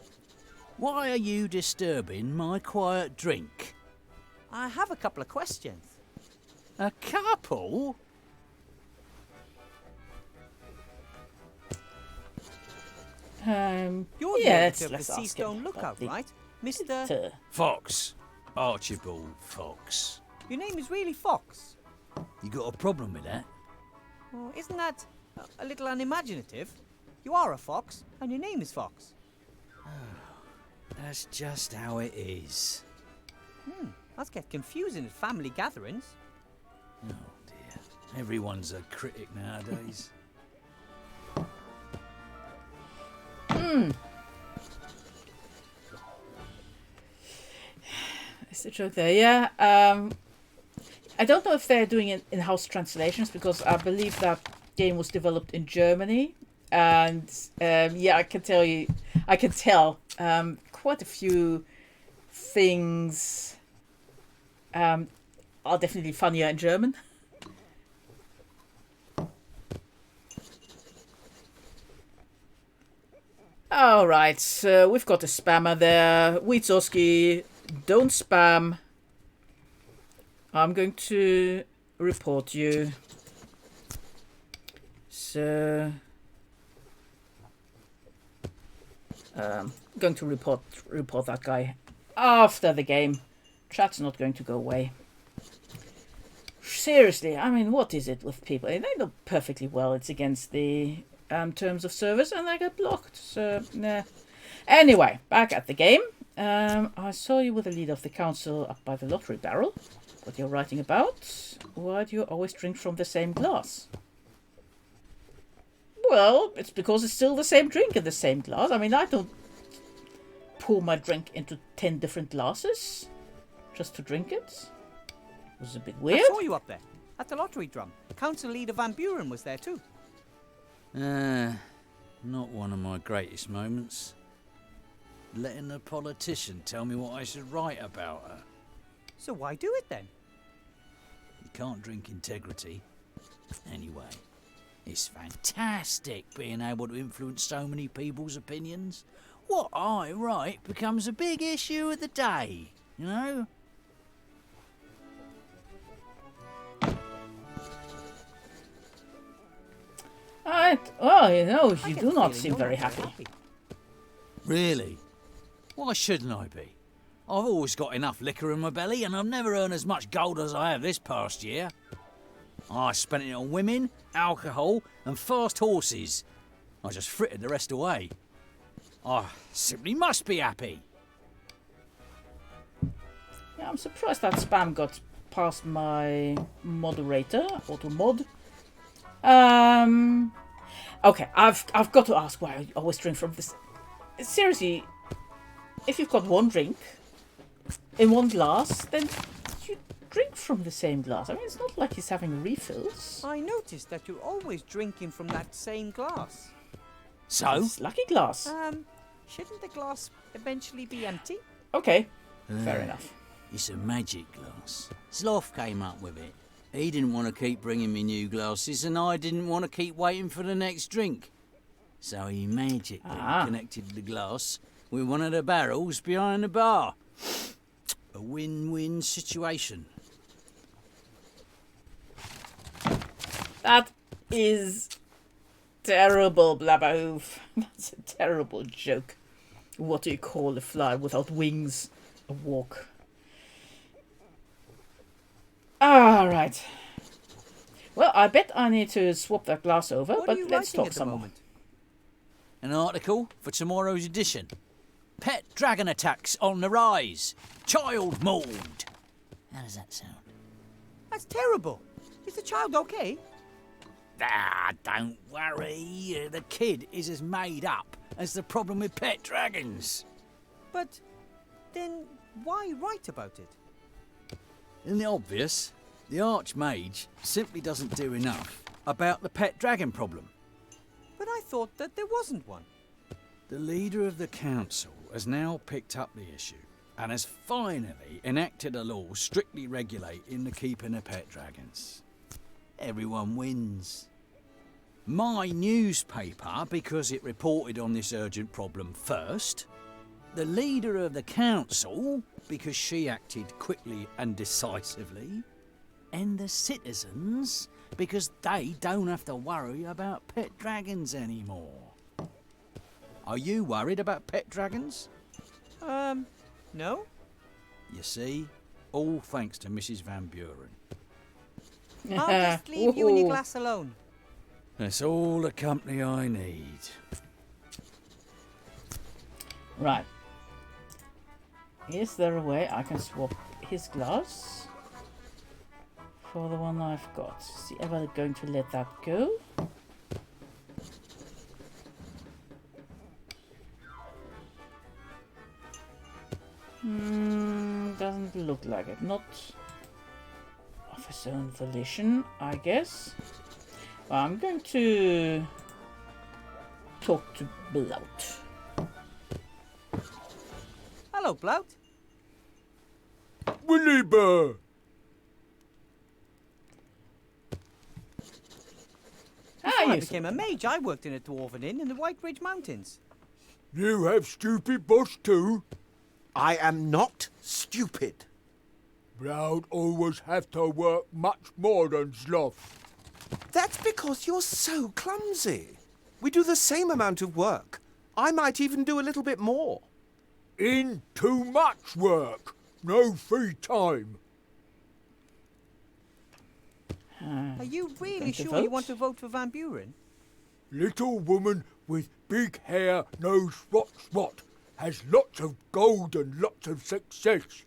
Why are you disturbing my quiet drink? I have a couple of questions. A couple? You're the yeah, editor of let's the ask him Seastone about Lookout, the right? Mr. Fox. Archibald Fox. Your name is really Fox. You got a problem with that? Oh, isn't that a little unimaginative? You are a fox, and your name is Fox. That's just how it is. That's get confusing at family gatherings. Oh dear. Everyone's a critic nowadays. Is the joke there? Yeah. I don't know if they're doing in-house translations because I believe that game was developed in Germany, and yeah, I can tell quite a few things are definitely funnier in German. All right, so we've got a spammer there. Wheatsoski, don't spam. I'm going to report you. So, going to report that guy after the game. Chat's not going to go away. Seriously, I mean, what is it with people? They know perfectly well it's against the terms of service, and they get blocked. So, nah. Anyway, back at the game. I saw you with the leader of the council up by the lottery barrel. What you're writing about? Why do you always drink from the same glass? Well, it's because it's still the same drink in the same glass. I mean, I don't pour my drink into 10 different glasses just to drink it. It was a bit weird. I saw you up there at the lottery drum. Council leader Van Buren was there too. Not one of my greatest moments. Letting a politician tell me what I should write about her. So why do it then? You can't drink integrity. Anyway, it's fantastic being able to influence so many people's opinions. What I write becomes a big issue of the day, you know? Well, you know, you do not seem very happy. Really? Why shouldn't I be? I've always got enough liquor in my belly, and I've never earned as much gold as I have this past year. I spent it on women, alcohol, and fast horses. I just frittered the rest away. I simply must be happy. Yeah, I'm surprised that spam got past my moderator, auto-mod. Okay, I've got to ask why I always drink from this. Seriously, if you've got one drink in one glass, then you drink from the same glass. I mean, it's not like he's having refills. I noticed that you're always drinking from that same glass. So? It's lucky glass. Shouldn't the glass eventually be empty? Okay, fair enough. It's a magic glass. Sloth came up with it. He didn't want to keep bringing me new glasses, and I didn't want to keep waiting for the next drink. So he magically connected the glass with one of the barrels behind the bar. A win-win situation. That is terrible, Blabberhoof. That's a terrible joke. What do you call a fly without wings? A walk. Alright. Well, I bet I need to swap that glass over, What but are you let's writing talk at the some more. moment? An article for tomorrow's edition. Pet dragon attacks on the rise. Child mauled. How does that sound? That's terrible. Is the child okay? Don't worry. The kid is as made up as the problem with pet dragons. But Then why write about it? In the obvious, the Archmage simply doesn't do enough about the pet dragon problem. But I thought that there wasn't one. The leader of the council has now picked up the issue and has finally enacted a law strictly regulating the keeping of pet dragons. Everyone wins. My newspaper, because it reported on this urgent problem first. The leader of the council, because she acted quickly and decisively. And the citizens, because they don't have to worry about pet dragons anymore. Are you worried about pet dragons? No. You see, all thanks to Mrs. Van Buren. I'll just leave you and your glass alone. That's all the company I need. Right. Is there a way I can swap his glass for the one I've got? Is he ever going to let that go? Doesn't look like it. Not of his own volition, I guess. Well, I'm going to talk to Blout. Hello, Blout. Willy Bear! Before I became a mage, I worked in a dwarven inn in the White Ridge Mountains. You have stupid boss too? I am not stupid. Blout always have to work much more than sloth. That's because you're so clumsy. We do the same amount of work. I might even do a little bit more. In too much work. No free time. Are you really sure you want to vote for Van Buren? Little woman with big hair knows what's what. Has lots of gold and lots of success.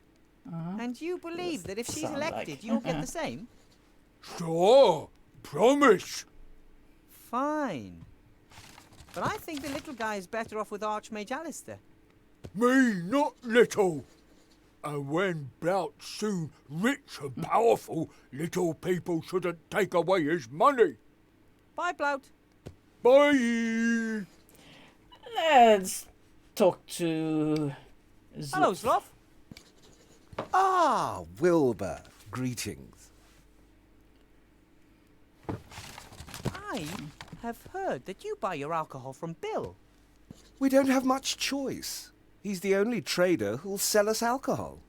And you believe that if she's elected, you'll get the same? Sure. Promise. Fine. But I think the little guy is better off with Archmage Alistair. Me not little. And when Blout's soon rich and powerful, little people shouldn't take away his money. Bye, Blout. Bye. Let's talk to Hello, Sloth. Ah, Wilbur. Greetings. I have heard that you buy your alcohol from Bill. We don't have much choice. He's the only trader who'll sell us alcohol.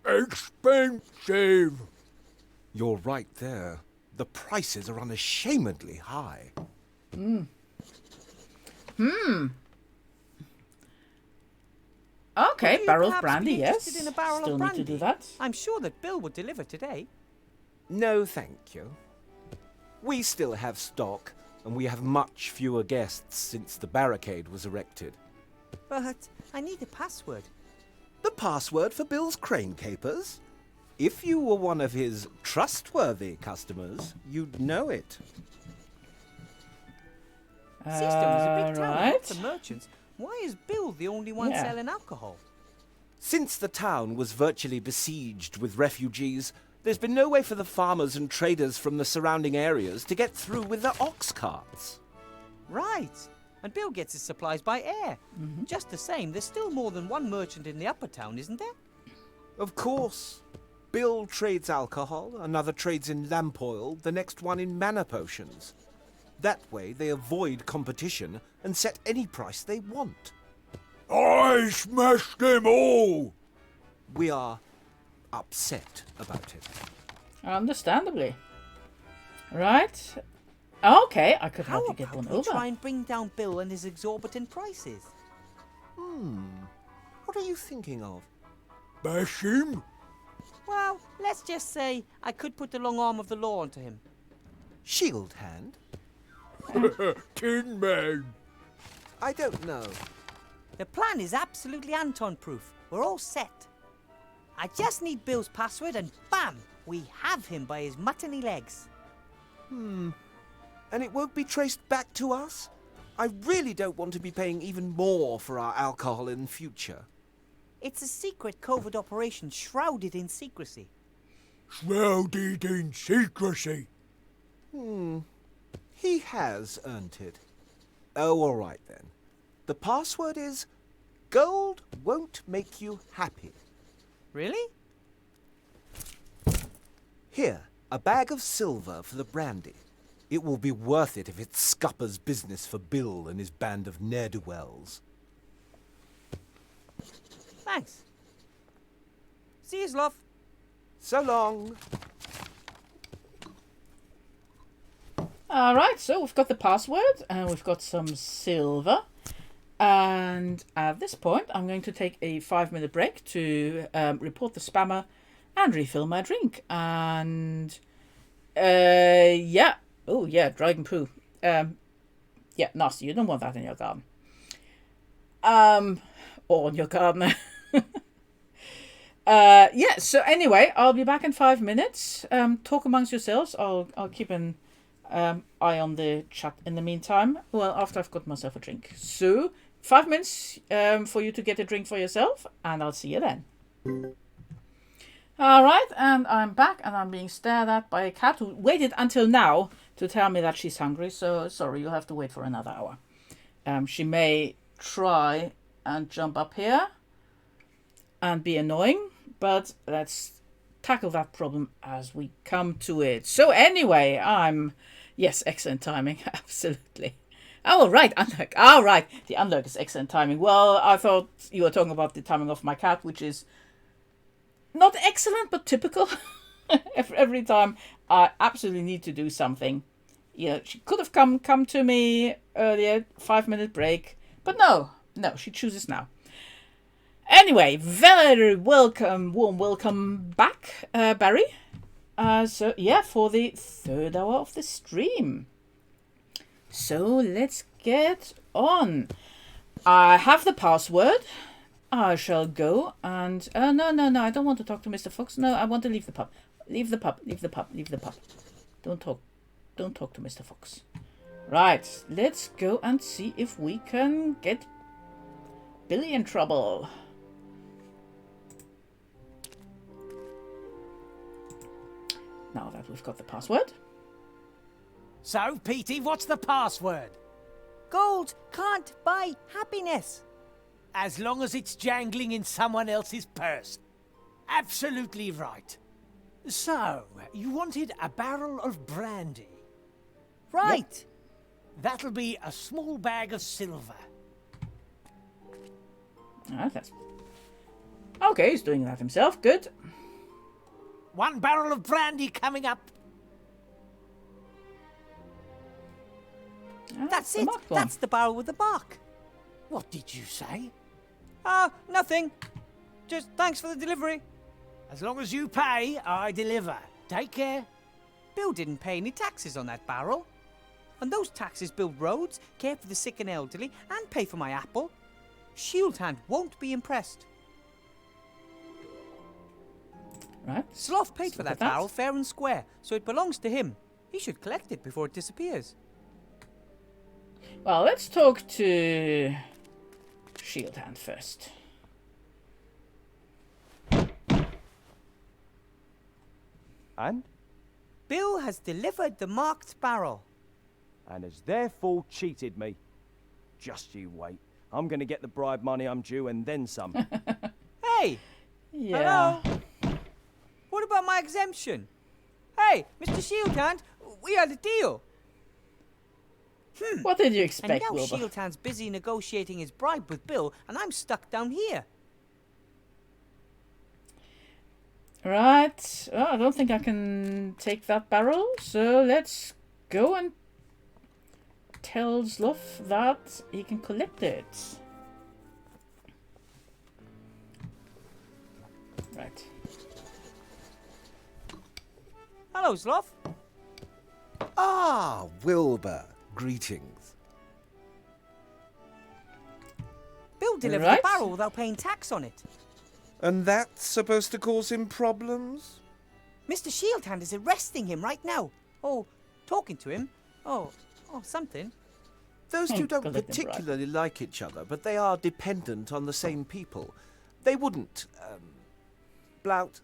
Expensive. You're right there. The prices are unashamedly high. Okay, Would you barrel of perhaps brandy, be yes. interested in a barrel Still of need brandy? to do that. I'm sure that Bill would deliver today. No, thank you. We still have stock, and we have much fewer guests since the barricade was erected. But I need a password. The password for Bill's crane capers? If you were one of his trustworthy customers, you'd know it. Seastone is a big town with right. lots of merchants. Why is Bill the only one Yeah. selling alcohol? Since the town was virtually besieged with refugees, there's been no way for the farmers and traders from the surrounding areas to get through with their ox carts. Right. And Bill gets his supplies by air. Just the same, there's still more than one merchant in the upper town, isn't there? Of course. Bill trades alcohol, another trades in lamp oil, the next one in mana potions. That way they avoid competition and set any price they want. I smashed them all. We are upset about it. Understandably. Right. Okay, I could help How you get one about we over. try and bring down Bill and his exorbitant prices? What are you thinking of? Bash him? Well, let's just say I could put the long arm of the law onto him. Shield hand? Tin Man. I don't know. The plan is absolutely Anton-proof. We're all set. I just need Bill's password and bam! We have him by his muttony legs. And it won't be traced back to us? I really don't want to be paying even more for our alcohol in future. It's a secret covert operation shrouded in secrecy. Shrouded in secrecy. He has earned it. Oh, all right then. The password is gold won't make you happy. Really? Here, a bag of silver for the brandy. It will be worth it if it scuppers business for Bill and his band of ne'er-do-wells. Thanks. See you, love. So long. All right, so we've got the password and we've got some silver. And at this point, I'm going to take a 5-minute break to report the spammer and refill my drink. And yeah. Oh, yeah, dragon poo. Yeah, nasty. You don't want that in your garden. Or on your garden. Yeah, so anyway, I'll be back in 5 minutes. Talk amongst yourselves. I'll keep an eye on the chat in the meantime. Well, after I've got myself a drink. So, 5 minutes for you to get a drink for yourself, and I'll see you then. Alright, and I'm back, and I'm being stared at by a cat who waited until now to tell me that she's hungry, so sorry, you'll have to wait for another hour. She may try and jump up here and be annoying, but let's tackle that problem as we come to it. So anyway, yes, excellent timing, absolutely. Oh, right, unlock. Oh, right, the unlock is excellent timing. Well, I thought you were talking about the timing of my cat, which is not excellent, but typical. Every time I absolutely need to do something. You know, she could have come to me earlier, 5-minute break, but no, she chooses now. Anyway, very warm welcome back, Barry. So yeah, for the 3rd hour of the stream. So let's get on. I have the password. I shall go and no, I don't want to talk to Mr. Fox. No, I want to leave the pub. Leave the pub. Don't talk to Mr. Fox. Right, let's go and see if we can get Billy in trouble. Now that we've got the password. So, Petey, what's the password? Gold can't buy happiness. As long as it's jangling in someone else's purse. Absolutely right. So, you wanted a barrel of brandy? Right. Yep. That'll be a small bag of silver. That's... Okay, he's doing that himself. Good. 1 barrel of brandy coming up. That's it. That's the barrel with the bark. What did you say? Nothing. Just thanks for the delivery. As long as you pay, I deliver. Take care. Bill didn't pay any taxes on that barrel. And those taxes build roads, care for the sick and elderly, and pay for my apple. Shieldhand won't be impressed. Right. Sloth paid for that barrel fair and square, so it belongs to him. He should collect it before it disappears. Well, let's talk to Shieldhand first. And? Bill has delivered the marked barrel. And has therefore cheated me. Just you wait. I'm going to get the bribe money I'm due and then some. Hey! Yeah. Hello? What about my exemption? Hey, Mr. Shieldhand, we had a deal. What did you expect, And now Wilbur? Shieldhand's busy negotiating his bribe with Bill, and I'm stuck down here. Right. Oh, I don't think I can take that barrel, so let's go and tell Sloth that he can collect it. Right. Hello, Sloth. Ah, Wilbur. Greetings. Bill delivered the barrel without paying tax on it. And that's supposed to cause him problems? Mr. Shieldhand is arresting him right now. Oh, talking to him. Oh, something. Those two don't particularly like each other, but they are dependent on the same people. They wouldn't, Blout.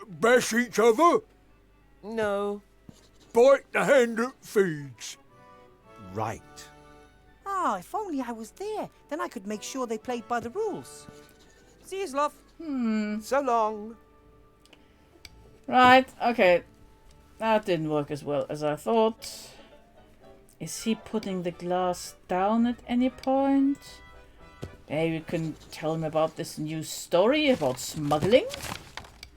Bash each other? No. Bite the hand that feeds. Right. Ah, if only I was there. Then I could make sure they played by the rules. See you, love. So long. Right, okay. That didn't work as well as I thought. Is he putting the glass down at any point? Maybe you can tell him about this new story about smuggling?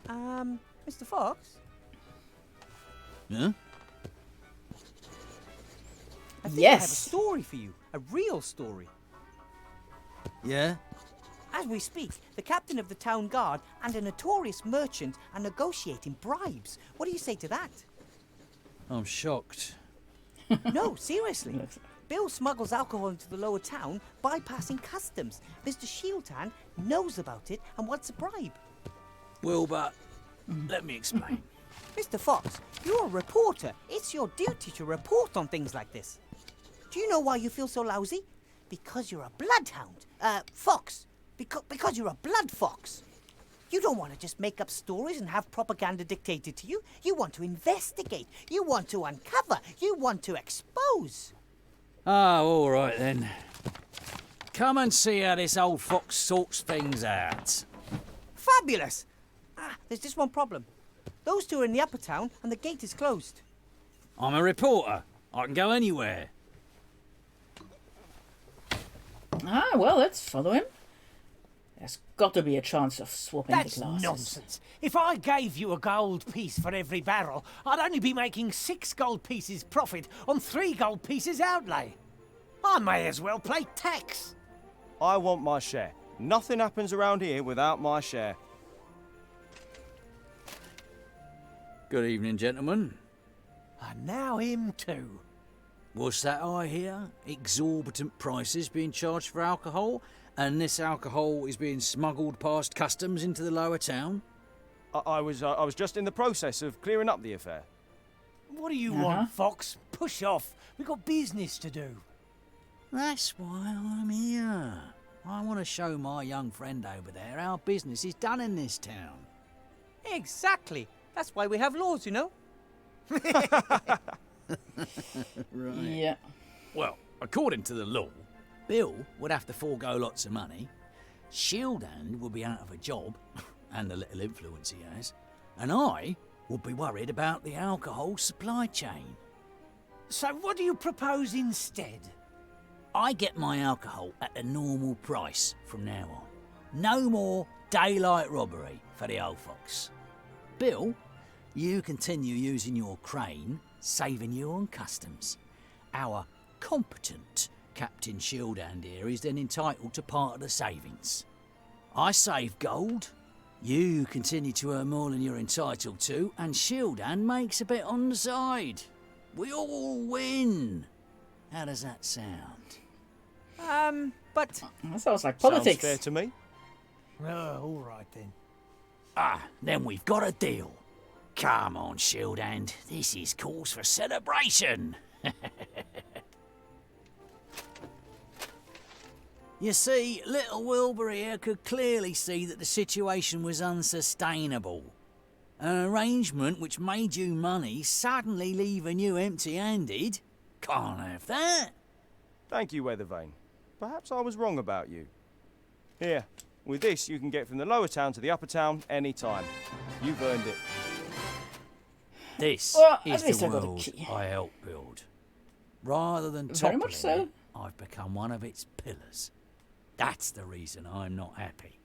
Mr. Fox? Huh? I think I have a Yes. story for you. A real story. Yeah? As we speak, the captain of the town guard and a notorious merchant are negotiating bribes. What do you say to that? I'm shocked. No, seriously. Bill smuggles alcohol into the lower town, bypassing customs. Mr. Shieldhand knows about it and wants a bribe. Wilbur, let me explain. Mr. Fox, you're a reporter. It's your duty to report on things like this. Do you know why you feel so lousy? Because you're a bloodhound. Fox. Because you're a blood fox. You don't want to just make up stories and have propaganda dictated to you. You want to investigate. You want to uncover. You want to expose. Oh, all right then. Come and see how this old fox sorts things out. Fabulous! There's just one problem. Those two are in the upper town and the gate is closed. I'm a reporter. I can go anywhere. Ah, well, let's follow him. There's got to be a chance of swapping That's the glasses. nonsense. If I gave you a gold piece for every barrel, I'd only be making 6 gold pieces profit on 3 gold pieces outlay. I may as well pay tax. I want my share. Nothing happens around here without my share. Good evening, gentlemen. And now him too. What's that I hear? Exorbitant prices being charged for alcohol, and this alcohol is being smuggled past customs into the lower town? I was just in the process of clearing up the affair. What do you want, Fox? Push off. We've got business to do. That's why I'm here. I want to show my young friend over there how business is done in this town. Exactly. That's why we have laws, you know. Right. Yeah. Well, according to the law, Bill would have to forego lots of money, Shieldhand would be out of a job, and the little influence he has, and I would be worried about the alcohol supply chain. So what do you propose instead? I get my alcohol at a normal price from now on. No more daylight robbery for the old fox. Bill, you continue using your crane, saving you on customs. Our competent Captain Shieldhand here is then entitled to part of the savings. I save gold, you continue to earn more than you're entitled to, and Shieldhand makes a bit on the side. We all win. How does that sound? But... That sounds like politics. Sounds fair to me. Oh, all right then. Then we've got a deal. Come on, Shieldhand. This is cause for celebration. You see, little Wilbur here could clearly see that the situation was unsustainable. An arrangement which made you money suddenly leaving you empty-handed. Can't have that. Thank you, Weathervane. Perhaps I was wrong about you. Here, with this you can get from the lower town to the upper town any time. You've earned it. This Well, is at least the I got a world key. I helped build. Rather than Very toppling much so. it, I've become one of its pillars. That's the reason I'm not happy.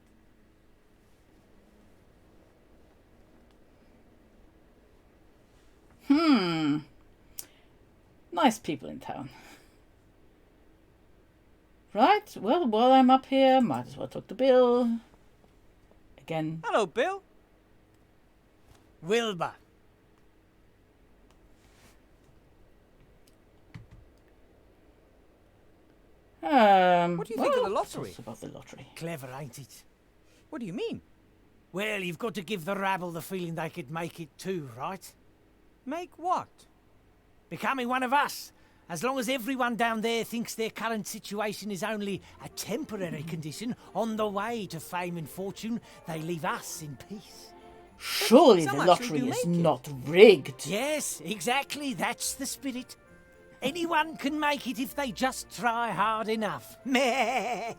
Nice people in town. Right, well, while I'm up here, might as well talk to Bill. Again. Hello, Bill. Wilbur. What do you think of the well, lottery? it's about the lottery. Clever, ain't it? What do you mean? Well, you've got to give the rabble the feeling they could make it too, right? Make what? Becoming one of us. As long as everyone down there thinks their current situation is only a temporary condition on the way to fame and fortune, they leave us in peace. Surely the some lottery actually do is make it. not rigged. Yes, exactly. That's the spirit. Anyone can make it if they just try hard enough. Meh.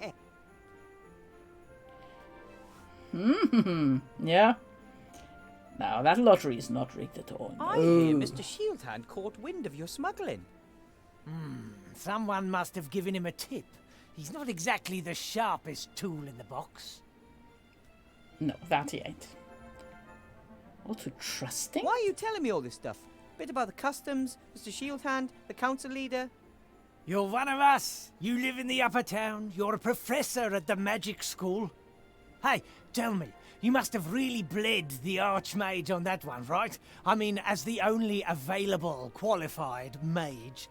Yeah. Now, that lottery is not rigged at all. I No. hear Mr. Shieldhand caught wind of your smuggling. Someone must have given him a tip. He's not exactly the sharpest tool in the box. No, that he ain't. All too trusting? Why are you telling me all this stuff? Bit about the customs, Mr. Shieldhand, the council leader. You're one of us. You live in the upper town. You're a professor at the magic school. Hey, tell me, you must have really bled the Archmage on that one, right? I mean, as the only available qualified mage.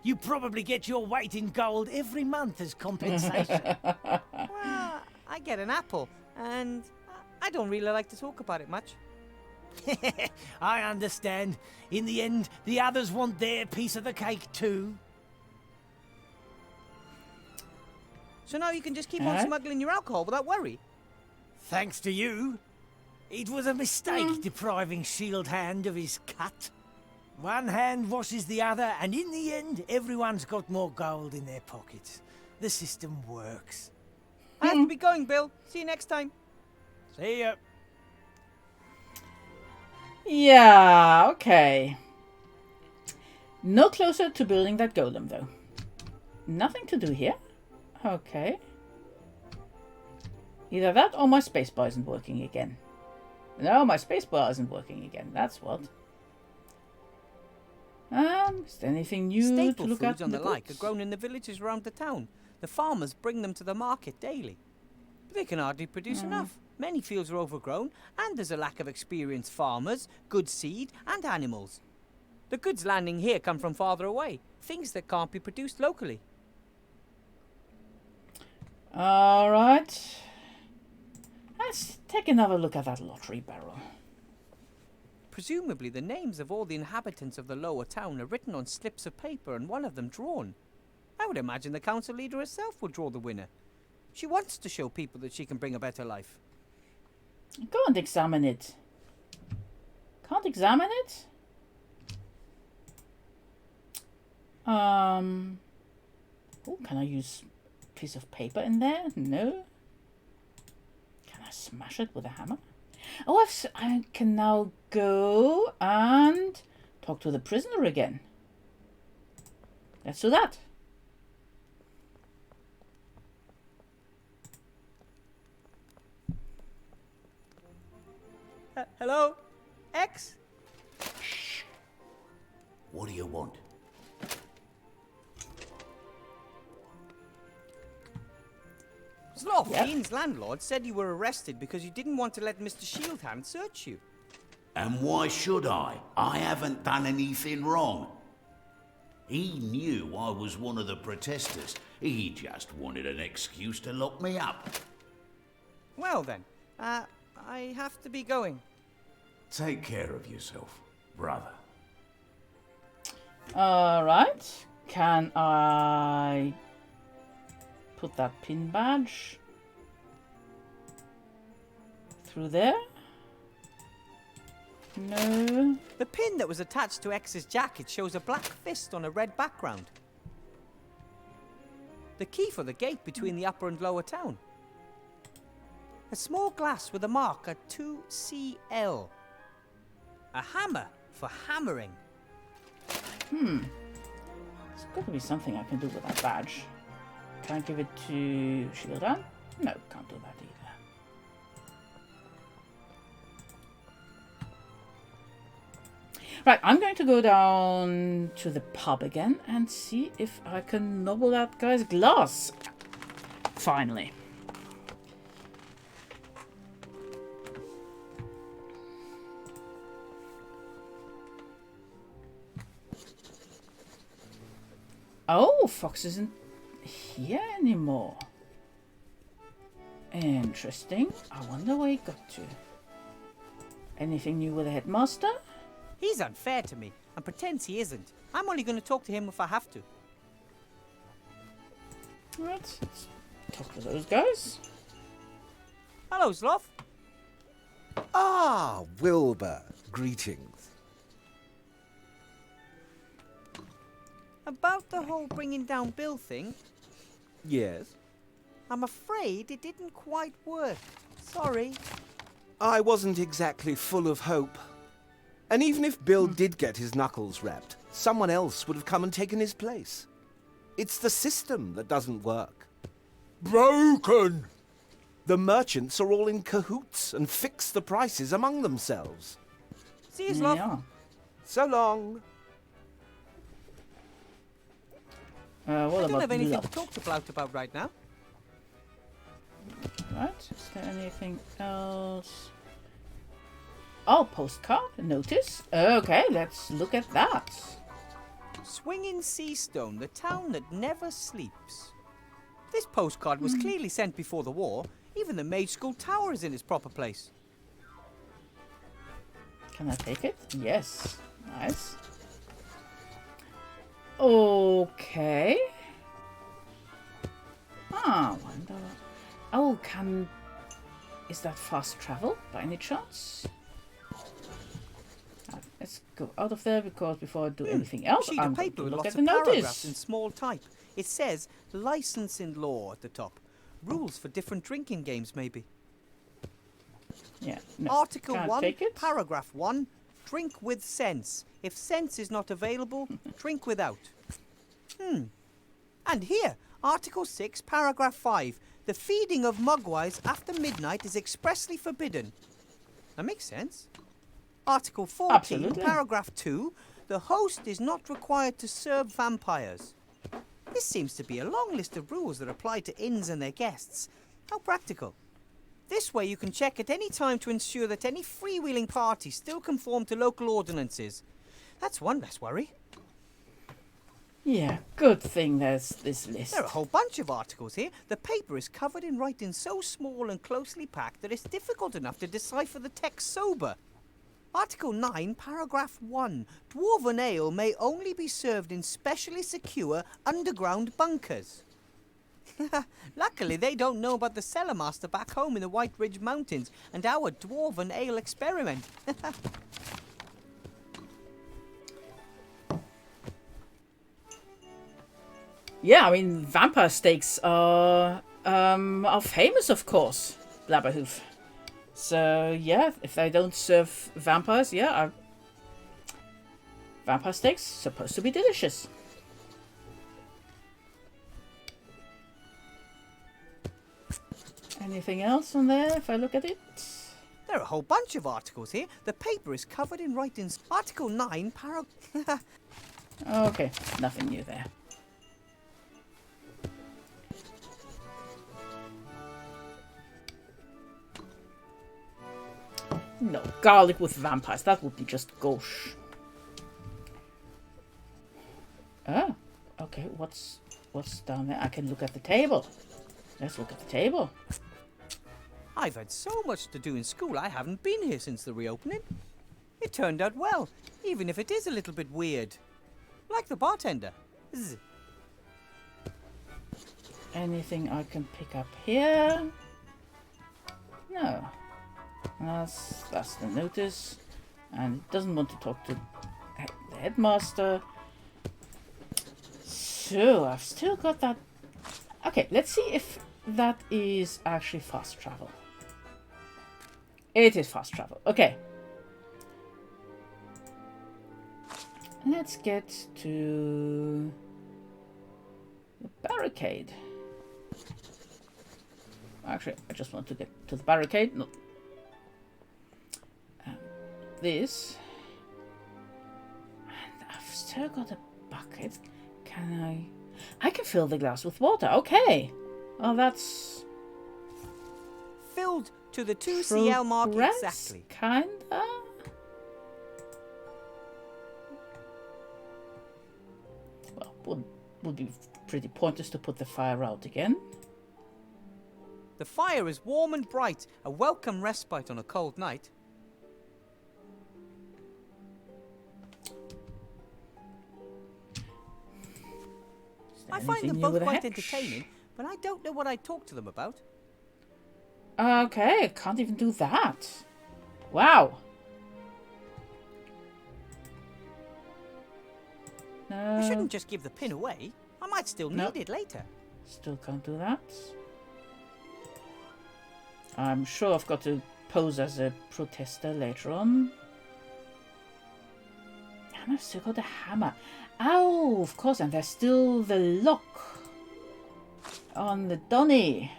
You probably get your weight in gold every month as compensation. Well, I get an apple, and I don't really like to talk about it much. I understand. In the end, the others want their piece of the cake too. So now you can just keep on smuggling your alcohol without worry? Thanks to you. It was a mistake depriving Shieldhand of his cut. One hand washes the other, and in the end, everyone's got more gold in their pockets. The system works. I have to be going, Bill. See you next time. See ya. Yeah, okay. No closer to building that golem, though. Nothing to do here. Okay. Either that or my spacebar isn't working again. No, my spacebar isn't working again. That's what. Is there anything new Staple to look foods at? and the like are grown in the villages around the town. The farmers bring them to the market daily. But they can hardly produce enough. Many fields are overgrown, and there's a lack of experienced farmers, good seed, and animals. The goods landing here come from farther away, things that can't be produced locally. Alright. Let's take another look at that lottery barrel. Presumably the names of all the inhabitants of the lower town are written on slips of paper and one of them drawn. I would imagine the council leader herself will draw the winner. She wants to show people that she can bring a better life. Go and examine it. Can't examine it? Oh, can I use a piece of paper in there? No. Can I smash it with a hammer? Oh, I can now go and talk to the prisoner again. Let's do that. Hello? X? Shh. What do you want? Fiend's landlord said you were arrested because you didn't want to let Mr. Shieldhand search you. And why should I? I haven't done anything wrong. He knew I was one of the protesters. He just wanted an excuse to lock me up. Well then, I have to be going. Take care of yourself, brother. Alright. Can I put that pin badge through there? No. The pin that was attached to X's jacket shows a black fist on a red background. The key for the gate between the upper and lower town. A small glass with a mark at 2CL. A hammer for hammering. There's got to be something I can do with that badge. Can I give it to Shieldhand? No, can't do that either. Right, I'm going to go down to the pub again and see if I can nobble that guy's glass. Finally. Oh, Fox isn't here anymore. Interesting. I wonder where he got to. Anything new with the headmaster? He's unfair to me. and pretends he isn't. I'm only going to talk to him if I have to. Let's talk to those guys. Hello, Sloth. Ah, Wilbur. Greetings. About the whole bringing down Bill thing, Yes? I'm afraid it didn't quite work. Sorry. I wasn't exactly full of hope. And even if Bill did get his knuckles rapped, someone else would have come and taken his place. It's the system that doesn't work. Broken! The merchants are all in cahoots and fix the prices among themselves. See you, Sloth. Yeah. So long. What I don't about have anything Lot? to talk to Blout about right now. Right, is there anything else? Oh, postcard, notice. Okay, let's look at that. Swinging Seastone, the town that never sleeps. This postcard was clearly sent before the war. Even the Mage School Tower is in its proper place. Can I take it? Yes. Nice. Okay. Ah, wonder. Oh, is that fast travel by any chance? Let's go out of there because before I do anything else, Sheet I'm of going paper to with look lots at of the paragraphs notice. in small type. It says license in law at the top. Rules for different drinking games, maybe. Yeah. No, Article can't 1, take it. paragraph 1. Drink with sense. If sense is not available, drink without. And here, Article 6, paragraph 5. The feeding of mugwais after midnight is expressly forbidden. That makes sense. Article 14, Absolutely. paragraph 2. The host is not required to serve vampires. This seems to be a long list of rules that apply to inns and their guests. How practical. This way you can check at any time to ensure that any freewheeling parties still conform to local ordinances. That's one less worry. Yeah, good thing there's this list. There are a whole bunch of articles here. The paper is covered in writing so small and closely packed that it's difficult enough to decipher the text sober. Article 9, paragraph 1. Dwarven ale may only be served in specially secure underground bunkers. Luckily, they don't know about the cellar master back home in the White Ridge Mountains and our dwarven ale experiment. Yeah, I mean, vampire steaks are famous, of course, Blabberhoof. So, yeah, if they don't serve vampires, yeah, vampire steaks supposed to be delicious. Anything else on there, if I look at it? There are a whole bunch of articles here. The paper is covered in writing. Article 9, Okay, nothing new there. No, garlic with vampires. That would be just gauche. Oh, okay. What's down there? I can look at the table. Let's look at the table. I've had so much to do in school, I haven't been here since the reopening. It turned out well, even if it is a little bit weird. Like the bartender. Zzz. Anything I can pick up here? No. That's the notice. And it doesn't want to talk to the headmaster. So, I've still got that. Okay, let's see if that is actually fast travel. It is fast travel. Okay. Let's get to the barricade. Actually, I just want to get to the barricade. No. This. And I've still got a bucket. Can I can fill the glass with water. Okay. Oh, that's Filled to the 2 CL mark progress, exactly. Kinda. Well, would be pretty pointless to put the fire out again. The fire is warm and bright, a welcome respite on a cold night. I find Anything them new both with a quite hatch? entertaining, but I don't know what I'd talk to them about. Okay, can't even do that. Wow. I No, shouldn't just give the pin away. I might still need Nope. it later. still can't do that. I'm sure I've got to pose as a protester later on. And I've still got the hammer. Oh, of course, and there's still the lock on the Donny.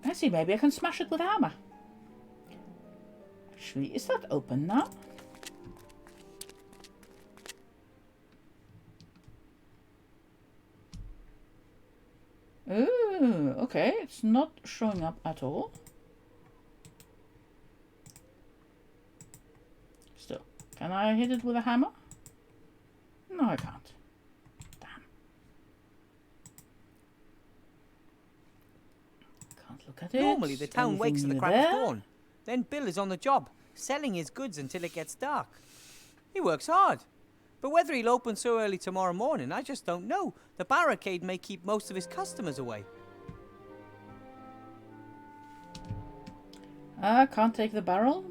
I see, maybe I can smash it with a hammer. Actually, is that open now? Ooh, okay, it's not showing up at all. Still, can I hit it with a hammer? No, I can't. Damn. Can't look at it. Normally the town Anything wakes at the new crack there? of dawn. Then Bill is on the job, selling his goods until it gets dark. He works hard. But whether he'll open so early tomorrow morning, I just don't know. The barricade may keep most of his customers away. I can't take the barrel.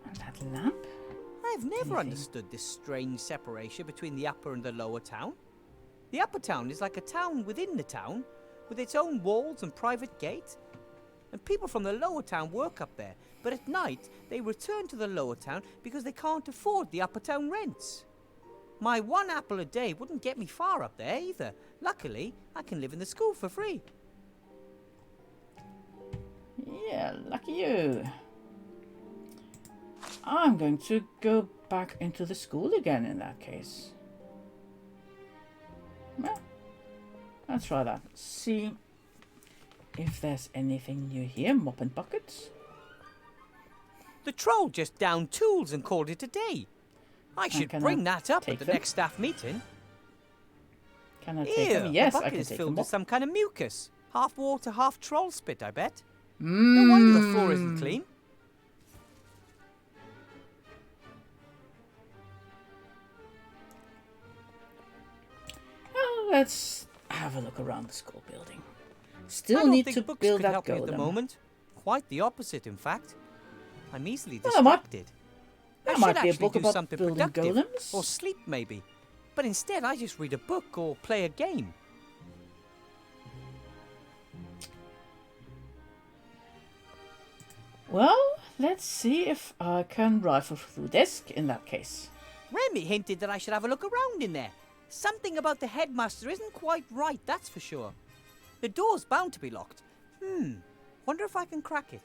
And that lamp? I've never understood this strange separation between the upper and the lower town. The upper town is like a town within the town, with its own walls and private gate. And people from the lower town work up there, but at night they return to the lower town because they can't afford the upper town rents. My 1 apple a day wouldn't get me far up there either. Luckily, I can live in the school for free. Yeah, lucky you. I'm going to go back into the school again in that case. Well, let's try that. See if there's anything new here. Mop and buckets. The troll just downed tools and called it a day. I should can bring I that up take at the them? next staff meeting. Can I take Ew, them? Yes, the I bucket can is take filled them. with some kind of mucus. Half water, half troll spit, I bet. Mm. No wonder the floor isn't clean. Well, let's have a look around the school building. I Still don't need think to books build could that help me at the golem. moment. Quite the opposite, in fact. I'm easily Well, there might- distracted. there I might should be a actually book do about something building productive, golems. or sleep maybe. But instead, I just read a book or play a game. Well, let's see if I can rifle through desk in that case. Remy hinted that I should have a look around in there. Something about the headmaster isn't quite right, that's for sure. The door's bound to be locked. Wonder if I can crack it.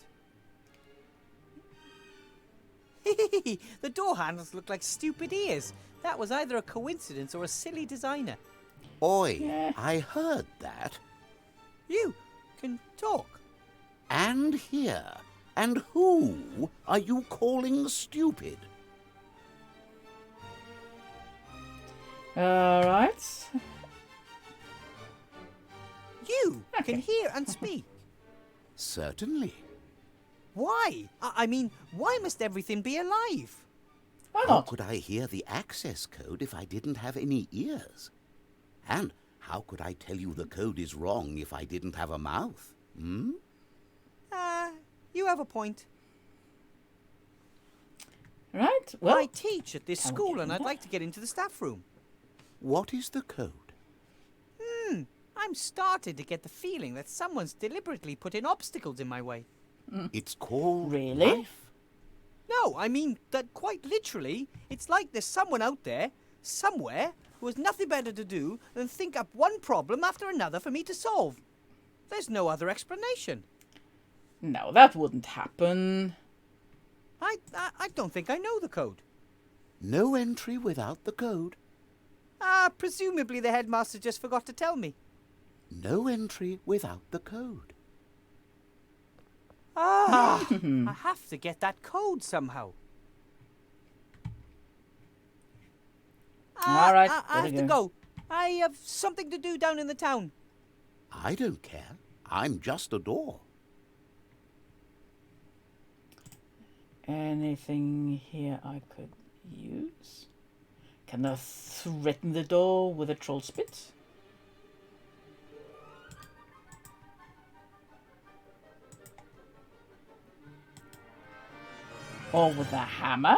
The door handles look like stupid ears. That was either a coincidence or a silly designer. Oi, I heard that. You can talk. And hear. And who are you calling stupid? Alright. You can hear and speak. Certainly. Why? I mean, why must everything be alive? How could I hear the access code if I didn't have any ears? And how could I tell you the code is wrong if I didn't have a mouth? Hmm? You have a point. Right, well... I teach at this can we school give and him I'd that? like to get into the staff room. What is the code? I'm starting to get the feeling that someone's deliberately putting obstacles in my way. It's called Really? life. No, I mean that quite literally, it's like there's someone out there, somewhere, who has nothing better to do than think up one problem after another for me to solve. There's no other explanation. No, that wouldn't happen. I don't think I know the code. No entry without the code. Presumably the headmaster just forgot to tell me. No entry without the code. I have to get that code somehow. All right, I have to go. I have something to do down in the town. I don't care. I'm just a door. Anything here I could use? Can I threaten the door with a troll spit? Or with a hammer?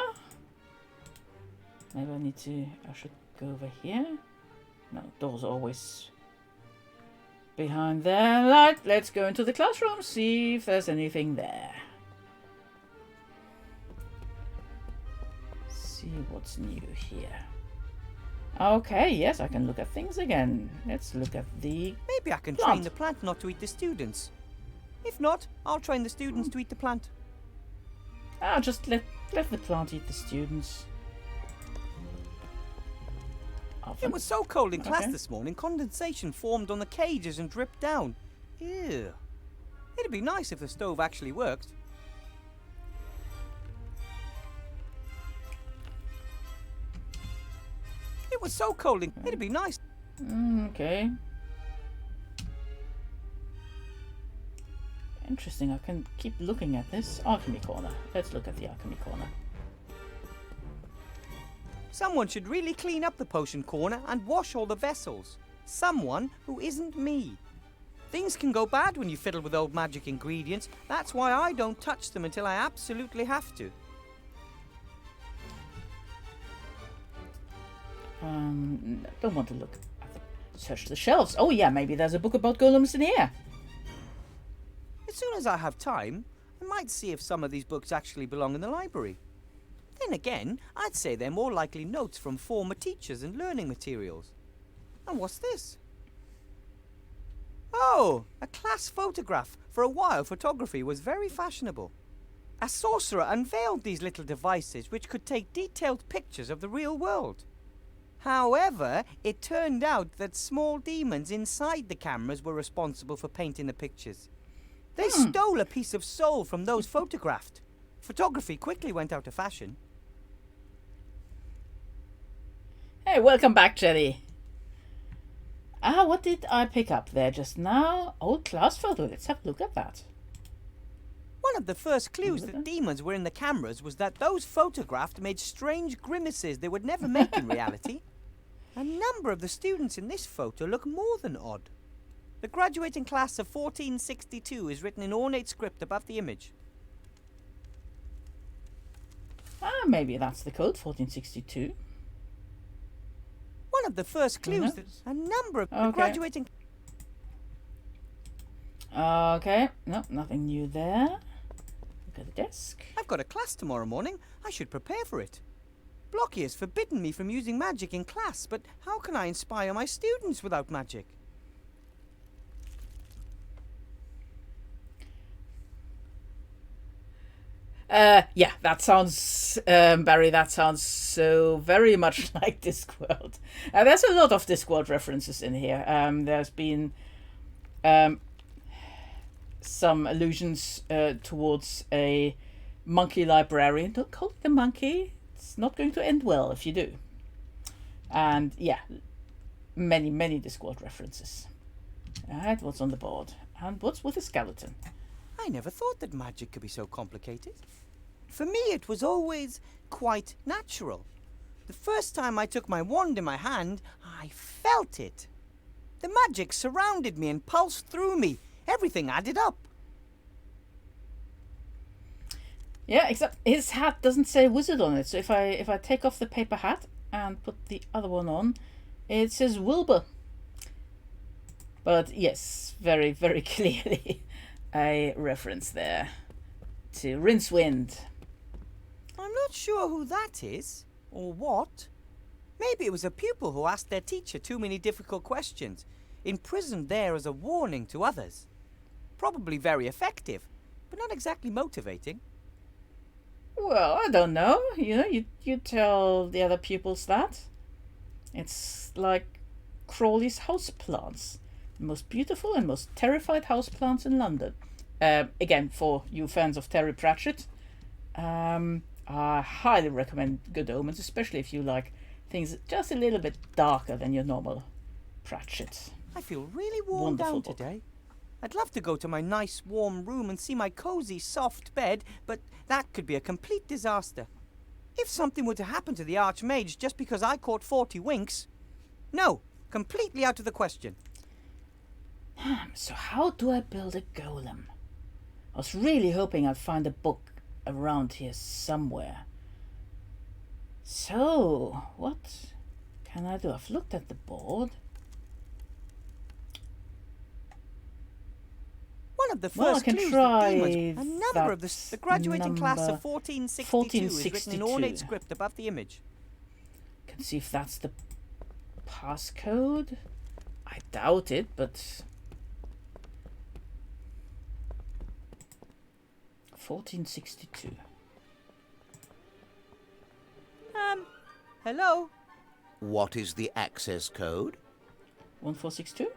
Maybe I should go over here. No, door's always behind there. Right, let's go into the classroom, see if there's anything there. See what's new here. Okay, yes, I can look at things again. Let's look at the Maybe I can plant. train the plant not to eat the students. If not, I'll train the students to eat the plant. Ah, just let the plant eat the students. It was so cold in class Okay. this morning, condensation formed on the cages and dripped down. Ew. It'd be nice if the stove actually worked. It was so cold in... It'd be nice. Okay. Interesting, I can keep looking at this. Alchemy corner. Let's look at the alchemy corner. Someone should really clean up the potion corner and wash all the vessels. Someone who isn't me. Things can go bad when you fiddle with old magic ingredients. That's why I don't touch them until I absolutely have to. Don't want to look at search the shelves. Oh yeah, maybe there's a book about golems in here. As soon as I have time, I might see if some of these books actually belong in the library. Then again, I'd say they're more likely notes from former teachers and learning materials. And what's this? Oh, a class photograph. For a while, photography was very fashionable. A sorcerer unveiled these little devices which could take detailed pictures of the real world. However, it turned out that small demons inside the cameras were responsible for painting the pictures. They stole a piece of soul from those photographed. Photography quickly went out of fashion. Hey, welcome back, Jelly. Ah, what did I pick up there just now? Old class photo. Let's have a look at that. One of the first clues that demons were in the cameras was that those photographed made strange grimaces they would never make in reality. A number of the students in this photo look more than odd. The graduating class of 1462 is written in ornate script above the image. Ah, maybe that's the code, 1462. One of the first clues that a number of the graduating... Okay, no, nothing new there. Look at the desk. I've got a class tomorrow morning. I should prepare for it. Blocky has forbidden me from using magic in class, but how can I inspire my students without magic? Yeah, that sounds, Barry, that sounds so very much like Discworld. There's a lot of Discworld references in here. There's been some allusions towards a monkey librarian. Don't call it a monkey. It's not going to end well if you do. And yeah, many, many Discworld references. Alright, what's on the board? And what's with the skeleton? I never thought that magic could be so complicated. For me, it was always quite natural. The first time I took my wand in my hand, I felt it. The magic surrounded me and pulsed through me. Everything added up. Yeah, except his hat doesn't say wizard on it. So if I take off the paper hat and put the other one on, it says Wilbur. But yes, very, very clearly a reference there to Rincewind. I'm not sure who that is, or what. Maybe it was a pupil who asked their teacher too many difficult questions, imprisoned there as a warning to others. Probably very effective, but not exactly motivating. Well, I don't know. You know, you tell the other pupils that. It's like Crawley's houseplants. The most beautiful and most terrified houseplants in London. Again, for you fans of Terry Pratchett, I highly recommend Good Omens, especially if you like things just a little bit darker than your normal Pratchett. I feel really worn Wonderful down book. today. I'd love to go to my nice warm room and see my cozy soft bed, but that could be a complete disaster. If something were to happen to the Archmage just because I caught 40 winks, no, completely out of the question. So how do I build a golem? I was really hoping I'd find a book around here somewhere. So, what can I do? I've looked at the board. One of the Well, I first can clues try that demons... A number of the graduating class of number 1462 is written in 1462. ornate script above the image. Can see if that's the passcode. I doubt it, but 1462. Hello? What is the access code? 1462?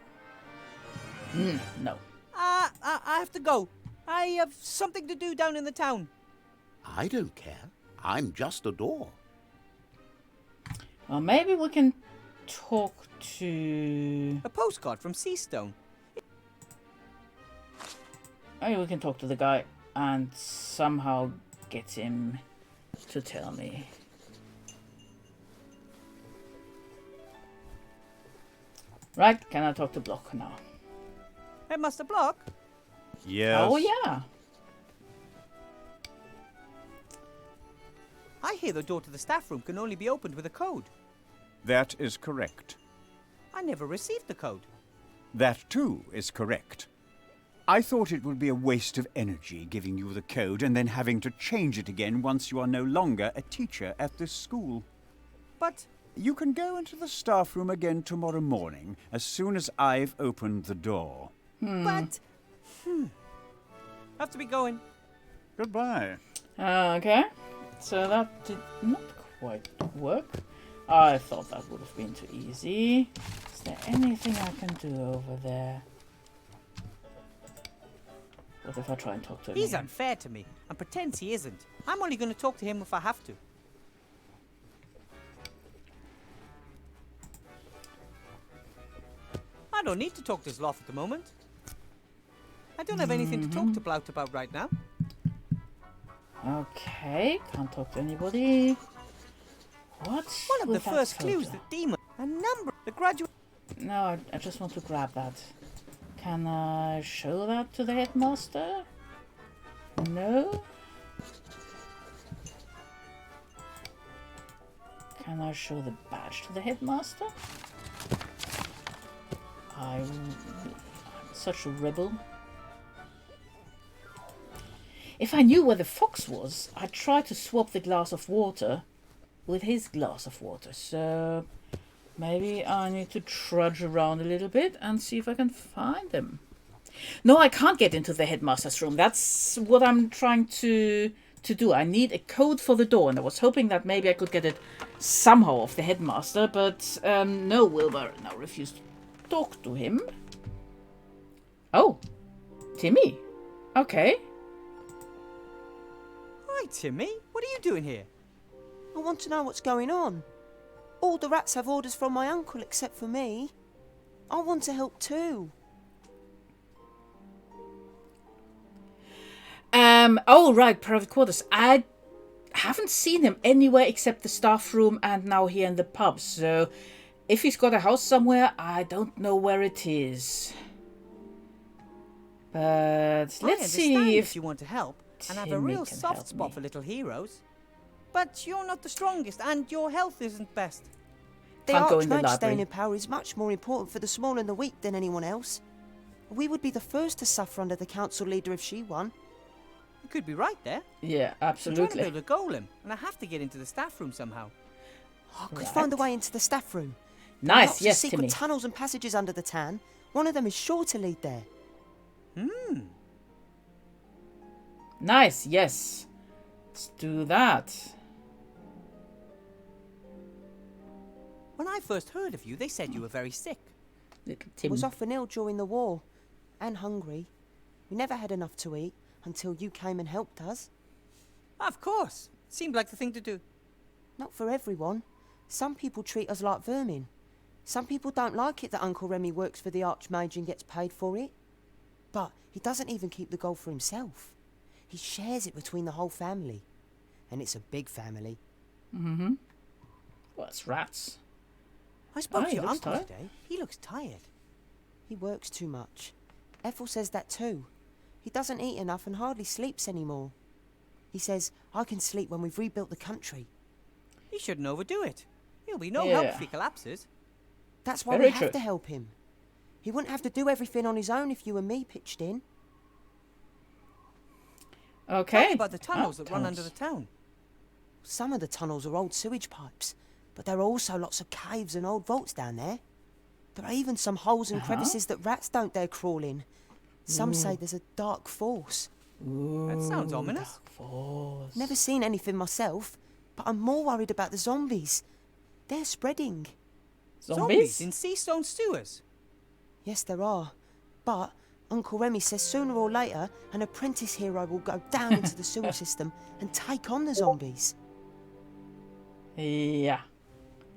No. I have to go. I have something to do down in the town. I don't care. I'm just a door. Well, maybe we can talk to... A postcard from Seastone. Maybe we can talk to the guy and somehow get him to tell me. Right, can I talk to Block now? Headmaster Block? Yes. Oh, yeah. I hear the door to the staff room can only be opened with a code. That is correct. I never received the code. That too is correct. I thought it would be a waste of energy giving you the code and then having to change it again once you are no longer a teacher at this school. But... You can go into the staff room again tomorrow morning as soon as I've opened the door. But... Have to be going. Goodbye. Okay, so that did not quite work. I thought that would have been too easy. Is there anything I can do over there? What if I try and talk to him? He's again? unfair to me and pretends he isn't. I'm only going to talk to him if I have to. I don't need to talk to Zloth at the moment. I don't have anything to talk to Blout about right now. Okay, can't talk to anybody. What? One of the with that first clues photo? that demon... A number... The graduate... No, I just want to grab that. Can I show that to the headmaster? No? Can I show the badge to the headmaster? I'm such a rebel. If I knew where the fox was, I'd try to swap the glass of water with his glass of water. So maybe I need to trudge around a little bit and see if I can find him. No, I can't get into the headmaster's room. That's what I'm trying to do. I need a code for the door, and I was hoping that maybe I could get it somehow off the headmaster, but no, Wilbur now refused to talk to him. Oh, Timmy. Okay. Hi, Timmy. What are you doing here? I want to know what's going on. All the rats have orders from my uncle except for me. I want to help too. Oh, right, private quarters. I haven't seen him anywhere except the staff room and now here in the pub. So if he's got a house somewhere, I don't know where it is. But let's see if you want to help and have a Timmy real can soft help spot me. for little heroes. But you're not the strongest and your health isn't best. The Can't go in the Archmage staying library. in power is much more important for the small and the weak than anyone else. We would be the first to suffer under the council leader if she won. You could be right there. Yeah, I'm absolutely. trying to build a golem, and I have to get into the staff room somehow. I could find a way into the staff room. Nice, There are lots of yes, secret Timmy. tunnels and passages under the town. One of them is sure to lead there. Nice, yes. Let's do that. When I first heard of you, they said you were very sick. Little I Tim. was often ill during the war, and hungry. We never had enough to eat until you came and helped us. Of course. Seemed like the thing to do. Not for everyone. Some people treat us like vermin. Some people don't like it that Uncle Remy works for the Archmage and gets paid for it. But he doesn't even keep the gold for himself. He shares it between the whole family. And it's a big family. Mm-hmm. Well, it's rats. I spoke to he your looks uncle tired. today. He looks tired. He works too much. Ethel says that too. He doesn't eat enough and hardly sleeps anymore. He says, I can sleep when we've rebuilt the country. He shouldn't overdo it. He'll be no Yeah. help if he collapses. That's why Very we have true. to help him. He wouldn't have to do everything on his own if you and me pitched in. Okay. Tell me about the tunnels Oh, that run tunnels. under the town. Some of the tunnels are old sewage pipes, but there are also lots of caves and old vaults down there. There are even some holes and crevices that rats don't dare crawl in. Some say Ooh. there's a dark force. That sounds ominous. Never seen anything myself, but I'm more worried about the zombies. They're spreading. Zombies in Seastone sewers? Yes, there are. But Uncle Remy says sooner or later an apprentice hero will go down into the sewer system and take on the zombies. Yeah.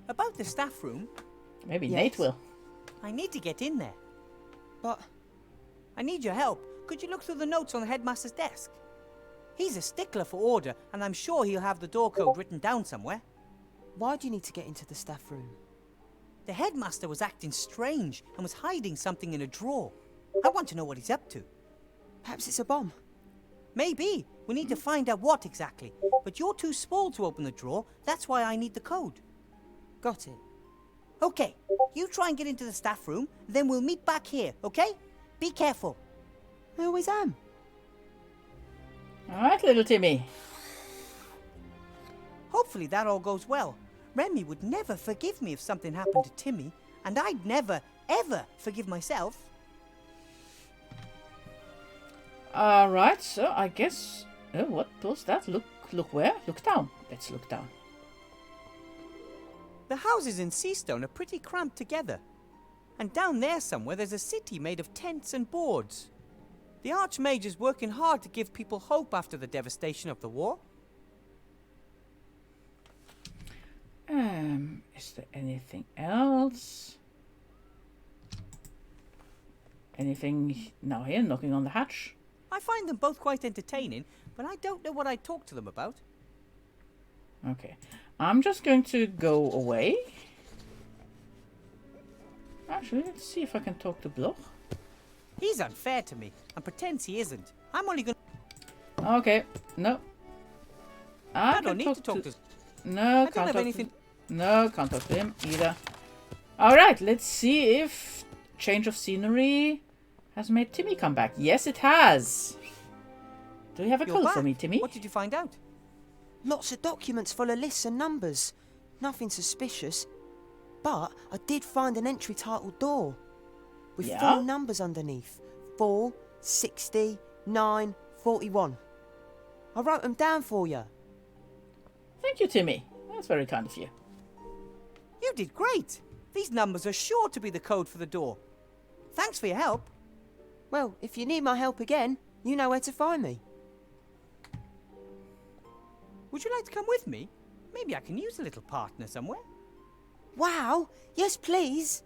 About the staff room. Maybe Yes. Nate will. I need to get in there. But I need your help. Could you look through the notes on the headmaster's desk? He's a stickler for order, and I'm sure he'll have the door code written down somewhere. Why do you need to get into the staff room? The headmaster was acting strange and was hiding something in a drawer. I want to know what he's up to. Perhaps it's a bomb. Maybe. We need to find out what exactly. But you're too small to open the drawer. That's why I need the code. Got it. Okay. You try and get into the staff room, then we'll meet back here, okay? Be careful. I always am. All right, little Timmy. Hopefully that all goes well. Remy would never forgive me if something happened to Timmy, and I'd never, ever forgive myself. All right, so I guess. Oh, what was that? Look where? Look down. Let's look down. The houses in Seastone are pretty cramped together. And down there somewhere there's a city made of tents and boards. The Archmage's working hard to give people hope after the devastation of the war. Is there anything else? Anything now here, knocking on the hatch? I find them both quite entertaining, but I don't know what I'd talk to them about. Okay, I'm just going to go away. Actually, let's see if I can talk to Bloch. He's unfair to me and pretends he isn't. I'm only going to... Okay, no. I don't need to talk to... No, I don't can't have talk anything... No, can't talk to him either. Alright, let's see if change of scenery has made Timmy come back. Yes, it has. Do you have a You're code back. for me, Timmy? What did you find out? Lots of documents full of lists and numbers. Nothing suspicious. But I did find an entry titled door. With Yeah? 4 numbers underneath. 4, 60, 9, 41. I wrote them down for you. Thank you, Timmy. That's very kind of you. You did great. These numbers are sure to be the code for the door. Thanks for your help. Well, if you need my help again, you know where to find me. Would you like to come with me? Maybe I can use a little partner somewhere. Wow! Yes, please!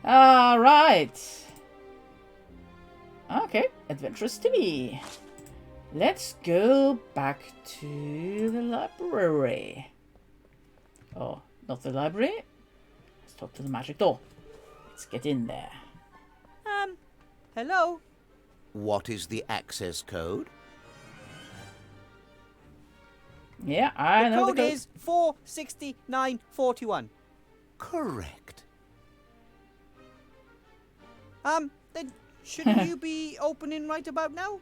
Alright. Okay, adventurous Timmy. Let's go back to the library. Oh, not the library. Let's talk to the magic door. Let's get in there. Hello? What is the access code? Yeah, I know The code is 46941. Correct. Then shouldn't you be opening right about now?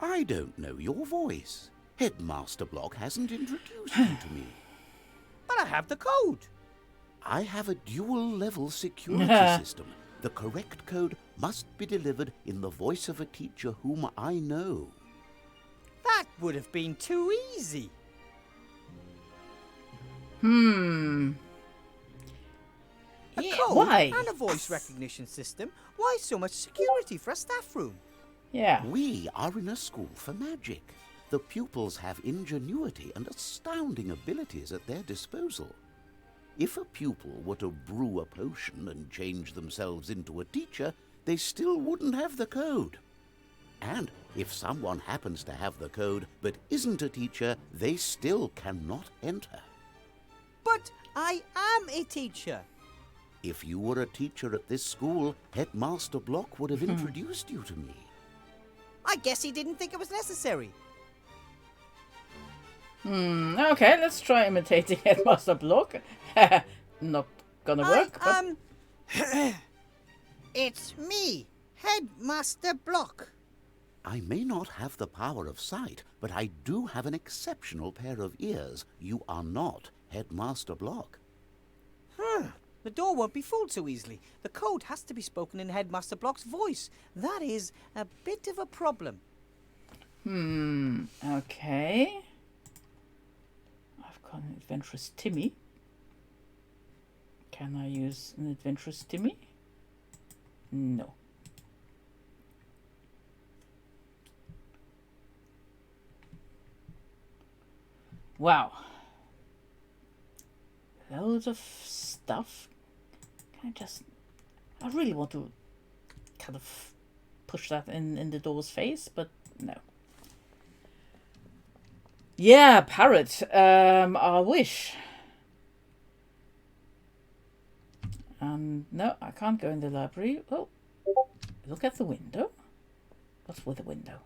I don't know your voice. Headmaster Block hasn't introduced you to me. But I have the code. I have a dual-level security system. The correct code must be delivered in the voice of a teacher whom I know. That would have been too easy. Hmm. A Yeah, code why? and a voice recognition system. Why so much security for a staff room? Yeah. We are in a school for magic. The pupils have ingenuity and astounding abilities at their disposal. If a pupil were to brew a potion and change themselves into a teacher, they still wouldn't have the code. And If someone happens to have the code but isn't a teacher, they still cannot enter. But I am a teacher. If you were a teacher at this school, Headmaster Block would have introduced you to me. I guess he didn't think it was necessary. Okay, let's try imitating Headmaster Block. Not gonna work, but... It's me, Headmaster Block. I may not have the power of sight, but I do have an exceptional pair of ears. You are not Headmaster Block. The door won't be fooled so easily. The code has to be spoken in Headmaster Block's voice. That is a bit of a problem. Okay. I've got an adventurous Timmy. Can I use an adventurous Timmy? No. Wow. Loads of stuff. Can I really want to kind of push that in the door's face, but no. Yeah, parrot. I wish. No, I can't go in the library. Oh, look at the window. What's with the window?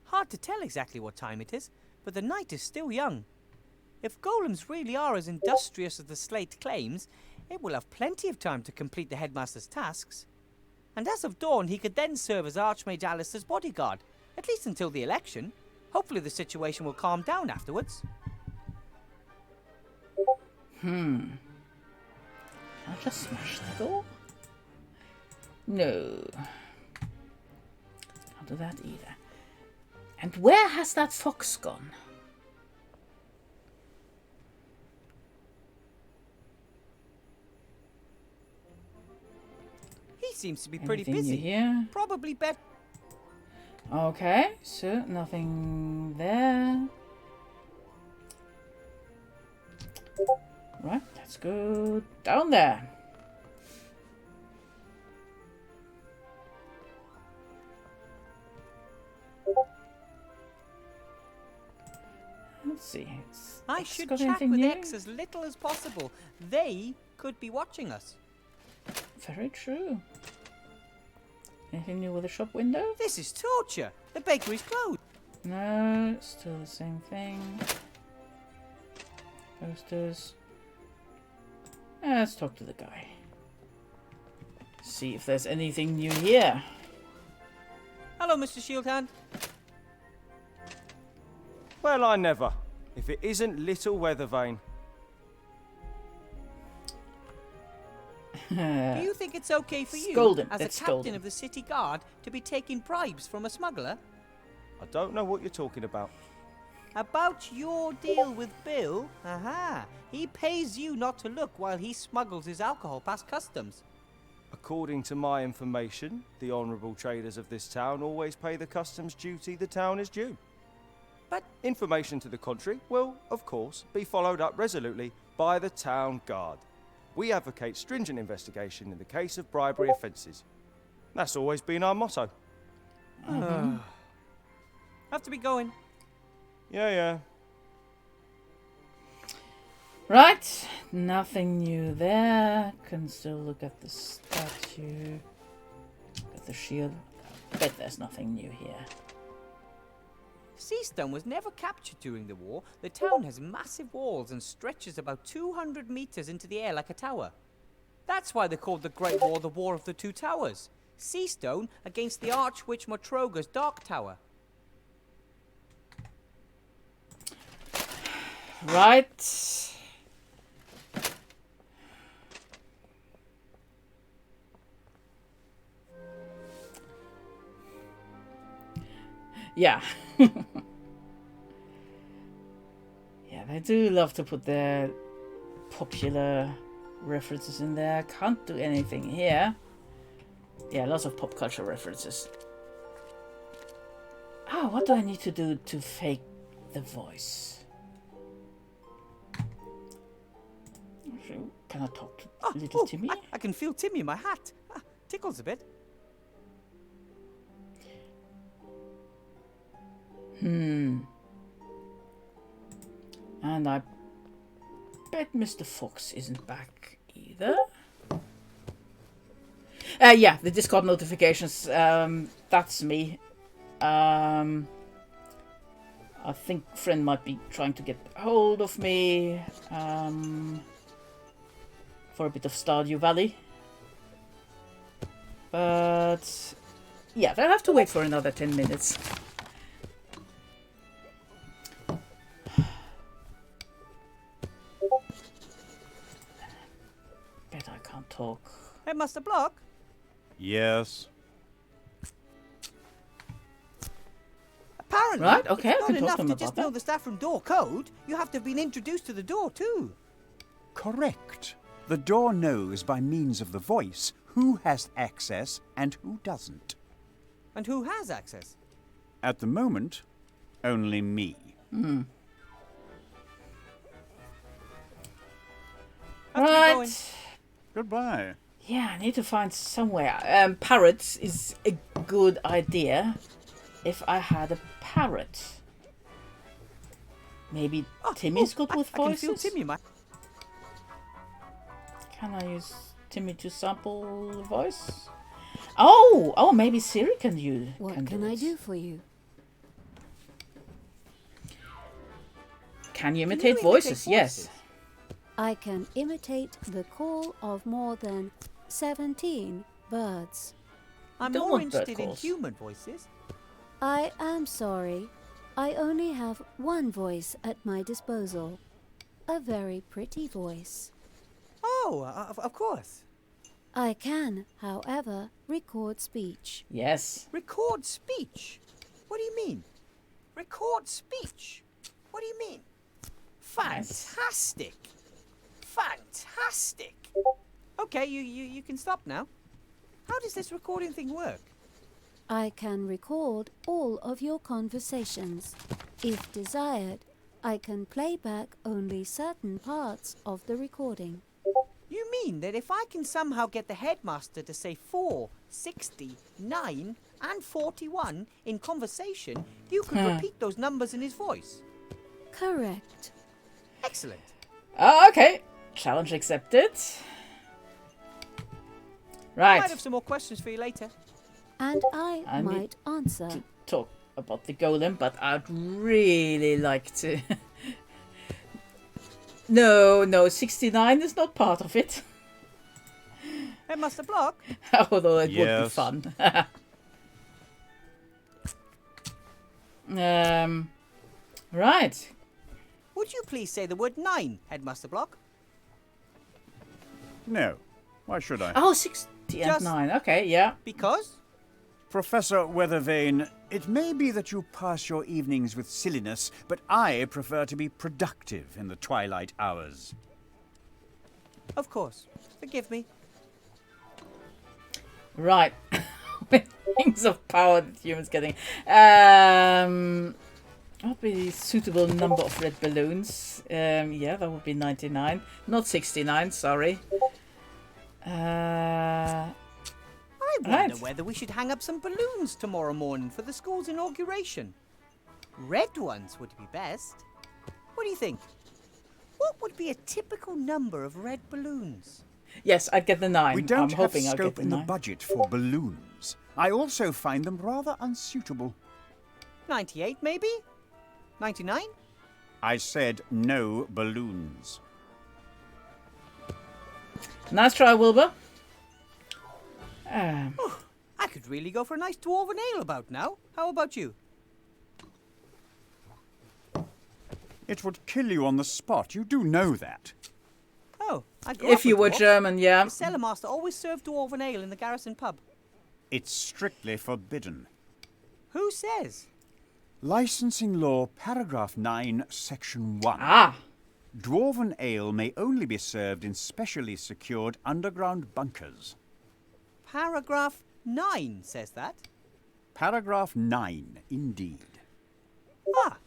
Hard to tell exactly what time it is, but the night is still young. If golems really are as industrious as the slate claims, it will have plenty of time to complete the headmaster's tasks. And as of dawn, he could then serve as Archmage Alistair's bodyguard, at least until the election. Hopefully the situation will calm down afterwards. Can I just smash the door? No. Can't do that either. And where has that fox gone? He seems to be pretty Anything busy. new here? Probably bet. Okay, so nothing there. Right, let's go down there. Let's see. I should chat with X as little as possible. They could be watching us. Very true. Anything new with the shop window? This is torture. The bakery's closed. No, still the same thing. Posters. Let's talk to the guy. See if there's anything new here. Hello, Mr. Shieldhand. Well, I never. If it isn't little Weathervane. Do you think it's okay for you, Scold him. as Let's a scold captain him. of the city guard, to be taking bribes from a smuggler? I don't know what you're talking about. About your deal with Bill? Aha! He pays you not to look while he smuggles his alcohol past customs. According to my information, the honourable traders of this town always pay the customs duty the town is due. But information to the contrary will, of course, be followed up resolutely by the town guard. We advocate stringent investigation in the case of bribery offences. That's always been our motto. Have to be going. Yeah. Right, nothing new there. Can still look at the statue. At the shield. Bet there's nothing new here. Seastone was never captured during the war. The town has massive walls and stretches about 200 meters into the air like a tower. That's why they called the Great War the War of the Two Towers. Seastone against the Archwitch Motroga's Dark Tower. Right. Yeah. Yeah, they do love to put their popular references in there. Can't do anything here. Yeah, lots of pop culture references. Ah, what do I need to do to fake the voice? Can I talk to little Timmy? I can feel Timmy in my hat. tickles a bit. And I bet Mr. Fox isn't back either. Yeah, the Discord notifications. That's me. I think friend might be trying to get hold of me for a bit of Stardew Valley. But yeah, they'll have to wait for another 10 minutes. Bet I can't talk. Headmaster Block? Yes. Apparently, Right, okay, it's I can not talk enough to him to about just that. know the staff room door code. You have to have been introduced to the door too. Correct. The door knows by means of the voice who has access and who doesn't. And who has access? At the moment, only me. Right. Goodbye. Yeah, I need to find somewhere. Parrots is a good idea. If I had a parrot. Maybe Timmy's good with I can voices? feel Timmy, man. Can I use Timmy to sample the voice? Oh, maybe Siri can use. What can I do for you? Can you imitate voices? Yes. I can imitate the call of more than 17 birds. I'm Don't more want bird interested in calls. human voices. I am sorry. I only have one voice at my disposal. A very pretty voice. Oh, of course. I can, however, record speech. Yes. Record speech? What do you mean? Record speech? What do you mean? Fantastic! Fantastic! Okay, you can stop now. How does this recording thing work? I can record all of your conversations. If desired, I can play back only certain parts of the recording. You mean that if I can somehow get the headmaster to say 4, 60, 9 and 41 in conversation, you could repeat those numbers in his voice? Correct. Excellent. Okay. Challenge accepted. I Right. might have some more questions for you later. And I I need might answer. to talk about the golem, but I'd really like to. No, 69 is not part of it. Headmaster Block? Although it would be Yes. fun. Right. Would you please say the word 9, Headmaster Block? No. Why should I? Oh, 60 and Just 9. Okay, yeah. Because? Professor Weathervane, it may be that you pass your evenings with silliness, but I prefer to be productive in the twilight hours. Of course. Forgive me. Right. Rings of power that humans getting. What would be a suitable number of red balloons? Yeah, that would be 99. Not 69, sorry. I wonder Right. whether we should hang up some balloons tomorrow morning for the school's inauguration. Red ones would be best. What do you think? What would be a typical number of red balloons? Yes, I'd get the 9. We don't I'm have hoping I'll get scope the in the 9. budget for balloons. I also find them rather unsuitable. 98, maybe? 99? I said no balloons. Nice try, Wilbur. I could really go for a nice dwarven ale about now. How about you? It would kill you on the spot. You do know that. Oh, I grew If up you with were dwarves. German, yeah. The cellar master always served dwarven ale in the garrison pub. It's strictly forbidden. Who says? Licensing Law, Paragraph 9, Section 1. Ah! Dwarven ale may only be served in specially secured underground bunkers. Paragraph 9 says that. Paragraph 9, indeed. Ah,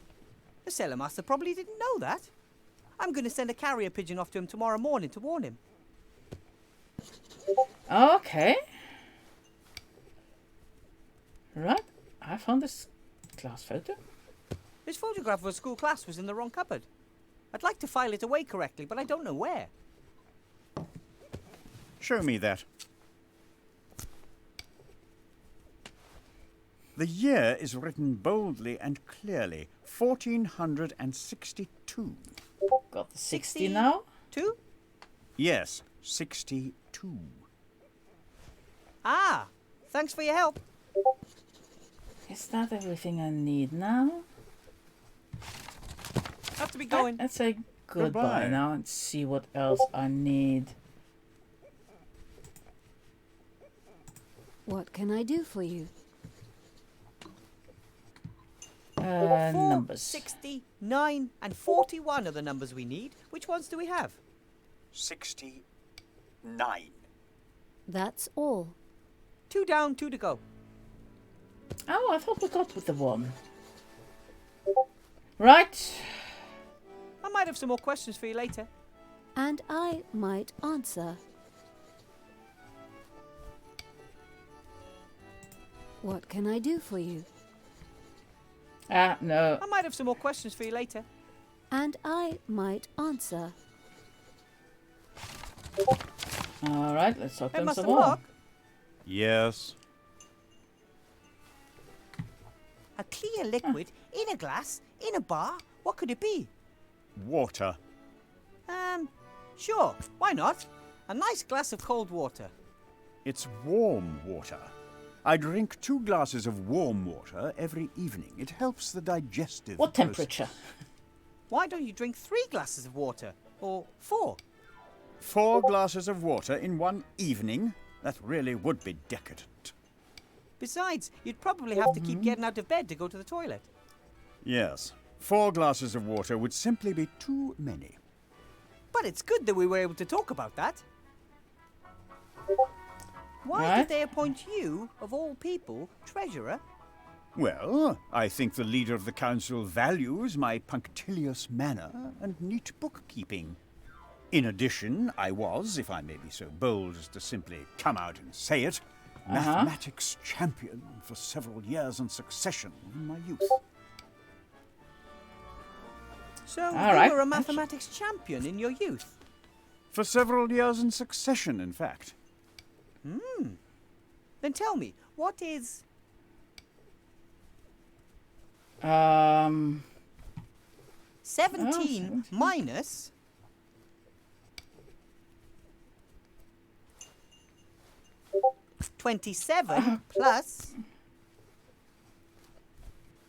the cellar master probably didn't know that. I'm going to send a carrier pigeon off to him tomorrow morning to warn him. Okay. Right, I found this class photo. This photograph of a school class was in the wrong cupboard. I'd like to file it away correctly, but I don't know where. Show me that. The year is written boldly and clearly. 1462. Got the 60 now? 2? Yes, 62. Ah, thanks for your help. Is that everything I need now? Have to be going. Let's say goodbye now and see what else I need. What can I do for you? 4, Numbers. 69, and 41 are the numbers we need. Which ones do we have? 69. That's all. 2 down, 2 to go. Oh, I thought we got with the 1. Right. I might have some more questions for you later. And I might answer. What can I do for you? No. I might have some more questions for you later. And I might answer. Alright, let's talk Hey, them Master some more. Block, Yes. a clear liquid in a glass, in a bar. What could it be? Water. Sure. Why not? A nice glass of cold water. It's warm water. I drink 2 glasses of warm water every evening. It helps the digestive What process. temperature? Why don't you drink 3 glasses of water? Or 4? 4 glasses of water in one evening? That really would be decadent. Besides, you'd probably have to keep getting out of bed to go to the toilet. Yes. 4 glasses of water would simply be too many. But it's good that we were able to talk about that. Why Right. did they appoint you, of all people, treasurer? Well, I think the leader of the council values my punctilious manner and neat bookkeeping. In addition, I was, if I may be so bold as to simply come out and say it, mathematics champion for several years in succession in my youth. So All you right. were a mathematics champion in your youth? For several years in succession, in fact. Then tell me, what is... 17 minus... $27 plus...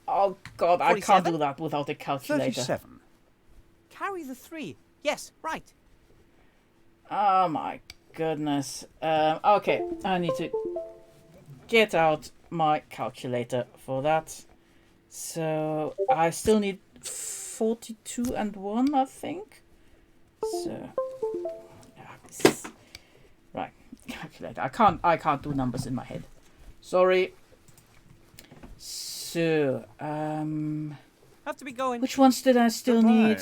Oh god, I can't 47? do that without a calculator. 37. Carry the 3. Yes, right. Oh my goodness. Okay, I need to get out my calculator for that. So I still need 42 and 1, I think. So right, calculator. I can't do numbers in my head. Sorry. So Have to be going. which ones did I still Goodbye. need?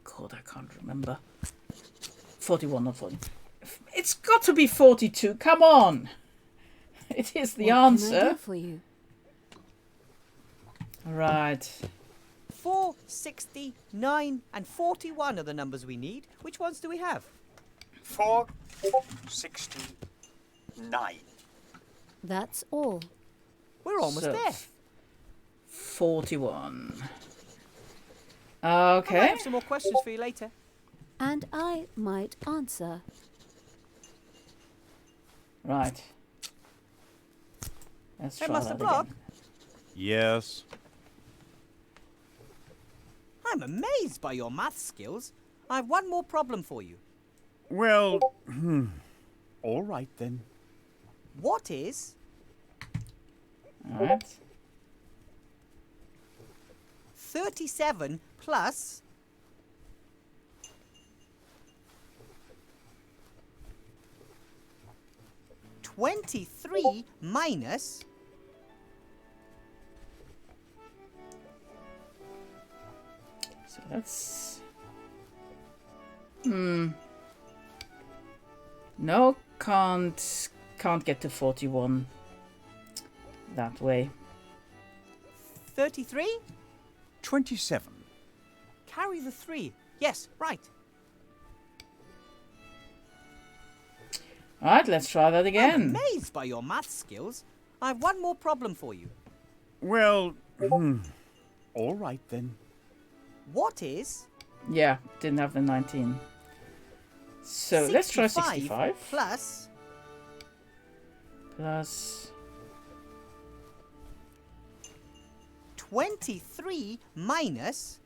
God, I can't remember. 41 or 40. It's got to be 42. Come on. It is the What can I answer. do for you? Right. 4, 69, and 41 are the numbers we need. Which ones do we have? 469. That's all. We're almost So, there. 41. I might Okay. have some more questions for you later. And I might answer. Right. Let's Hey, try Master that Block, again. Yes. I'm amazed by your math skills. I have one more problem for you. Well, all right then. What is All right. 37 plus... $23 minus... So that's... No, can't get to 41. that way. 33? 27. Carry the 3. Yes, right. Alright, let's try that I'm again. amazed by your math skills. I have one more problem for you. Well, all right then. What is Yeah, didn't have the 19. So let's try 65. Plus Plus 23 minus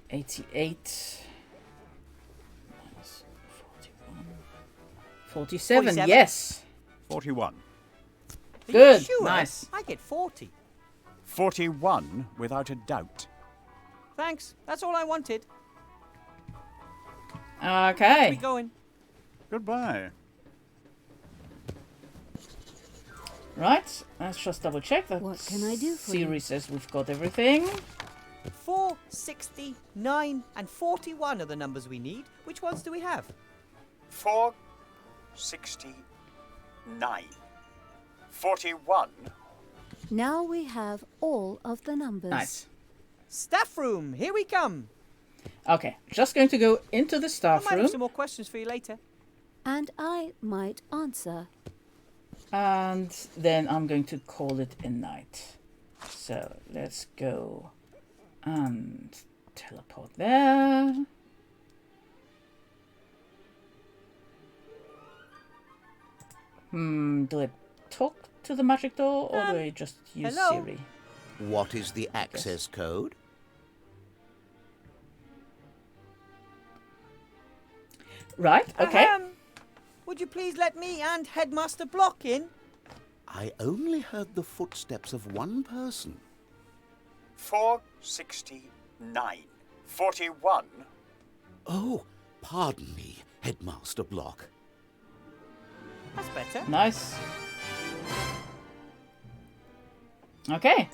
88 minus 41. 47, 47? yes. 41. Are Good, you sure? nice. I get 40. 41, without a doubt. Thanks. That's all I wanted. Okay. We going. Goodbye. Right, let's just double check that. What can I do for you? Siri says we've got everything. 4, 69, and 41 are the numbers we need. Which ones do we have? 469. 41. Now we have all of the numbers. Nice. Staff room, here we come. Okay, just going to go into the I staff might room. have some more questions for you later. And I might answer. And then I'm going to call it a night. So let's go and teleport there. Do I talk to the magic door or do I just use hello? Siri? What is the access code? Right, okay. Would you please let me and Headmaster Block in? I only heard the footsteps of one person. 469. 41. Oh, pardon me, Headmaster Block. That's better. Nice. Okay,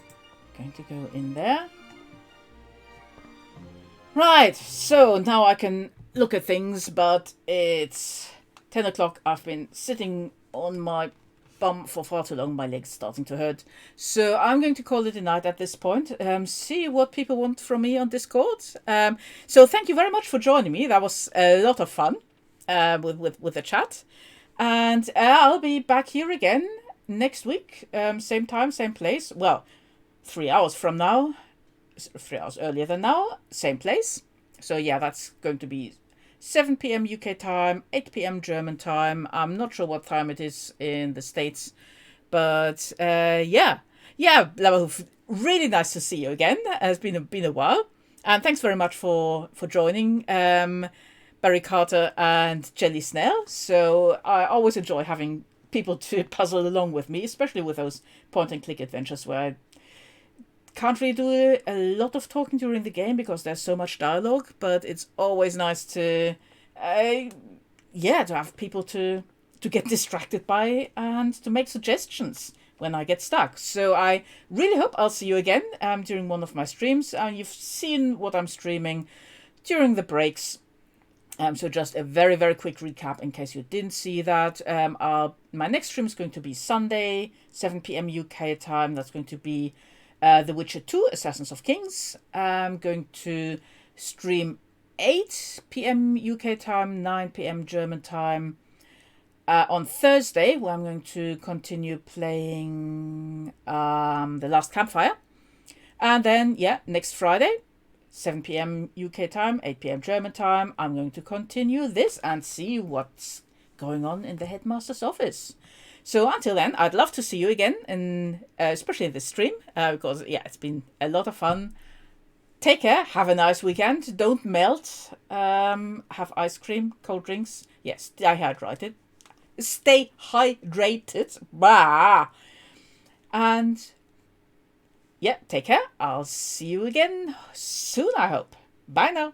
going to go in there. Right, so now I can look at things, but it's 10 o'clock. I've been sitting on my bum for far too long. My leg's starting to hurt. So I'm going to call it a night at this point. See what people want from me on Discord. So thank you very much for joining me. That was a lot of fun with the chat. And I'll be back here again next week. Same time, same place. Well, 3 hours from now. 3 hours earlier than now. Same place. So yeah, that's going to be 7 p.m. UK time, 8 p.m. German time. I'm not sure what time it is in the States. But yeah, really nice to see you again. It's been a while. And thanks very much for joining. Barry Carter and Jelly Snail. So I always enjoy having people to puzzle along with me, especially with those point-and-click adventures where I can't really do a lot of talking during the game because there's so much dialogue, but it's always nice to have people to get distracted by and to make suggestions when I get stuck. So I really hope I'll see you again during one of my streams. You've seen what I'm streaming during the breaks. So just a very, very quick recap in case you didn't see that. My next stream is going to be Sunday, 7 p.m. UK time. That's going to be The Witcher 2, Assassins of Kings. I'm going to stream 8 p.m. UK time, 9 p.m. German time. On Thursday, where I'm going to continue playing The Last Campfire. And then, next Friday, 7 p.m. UK time, 8 p.m. German time, I'm going to continue this and see what's going on in the headmaster's office. So until then, I'd love to see you again, especially in this stream, because it's been a lot of fun. Take care, have a nice weekend, don't melt, have ice cream, cold drinks, stay hydrated. Stay hydrated. Bah! And take care. I'll see you again soon, I hope. Bye now.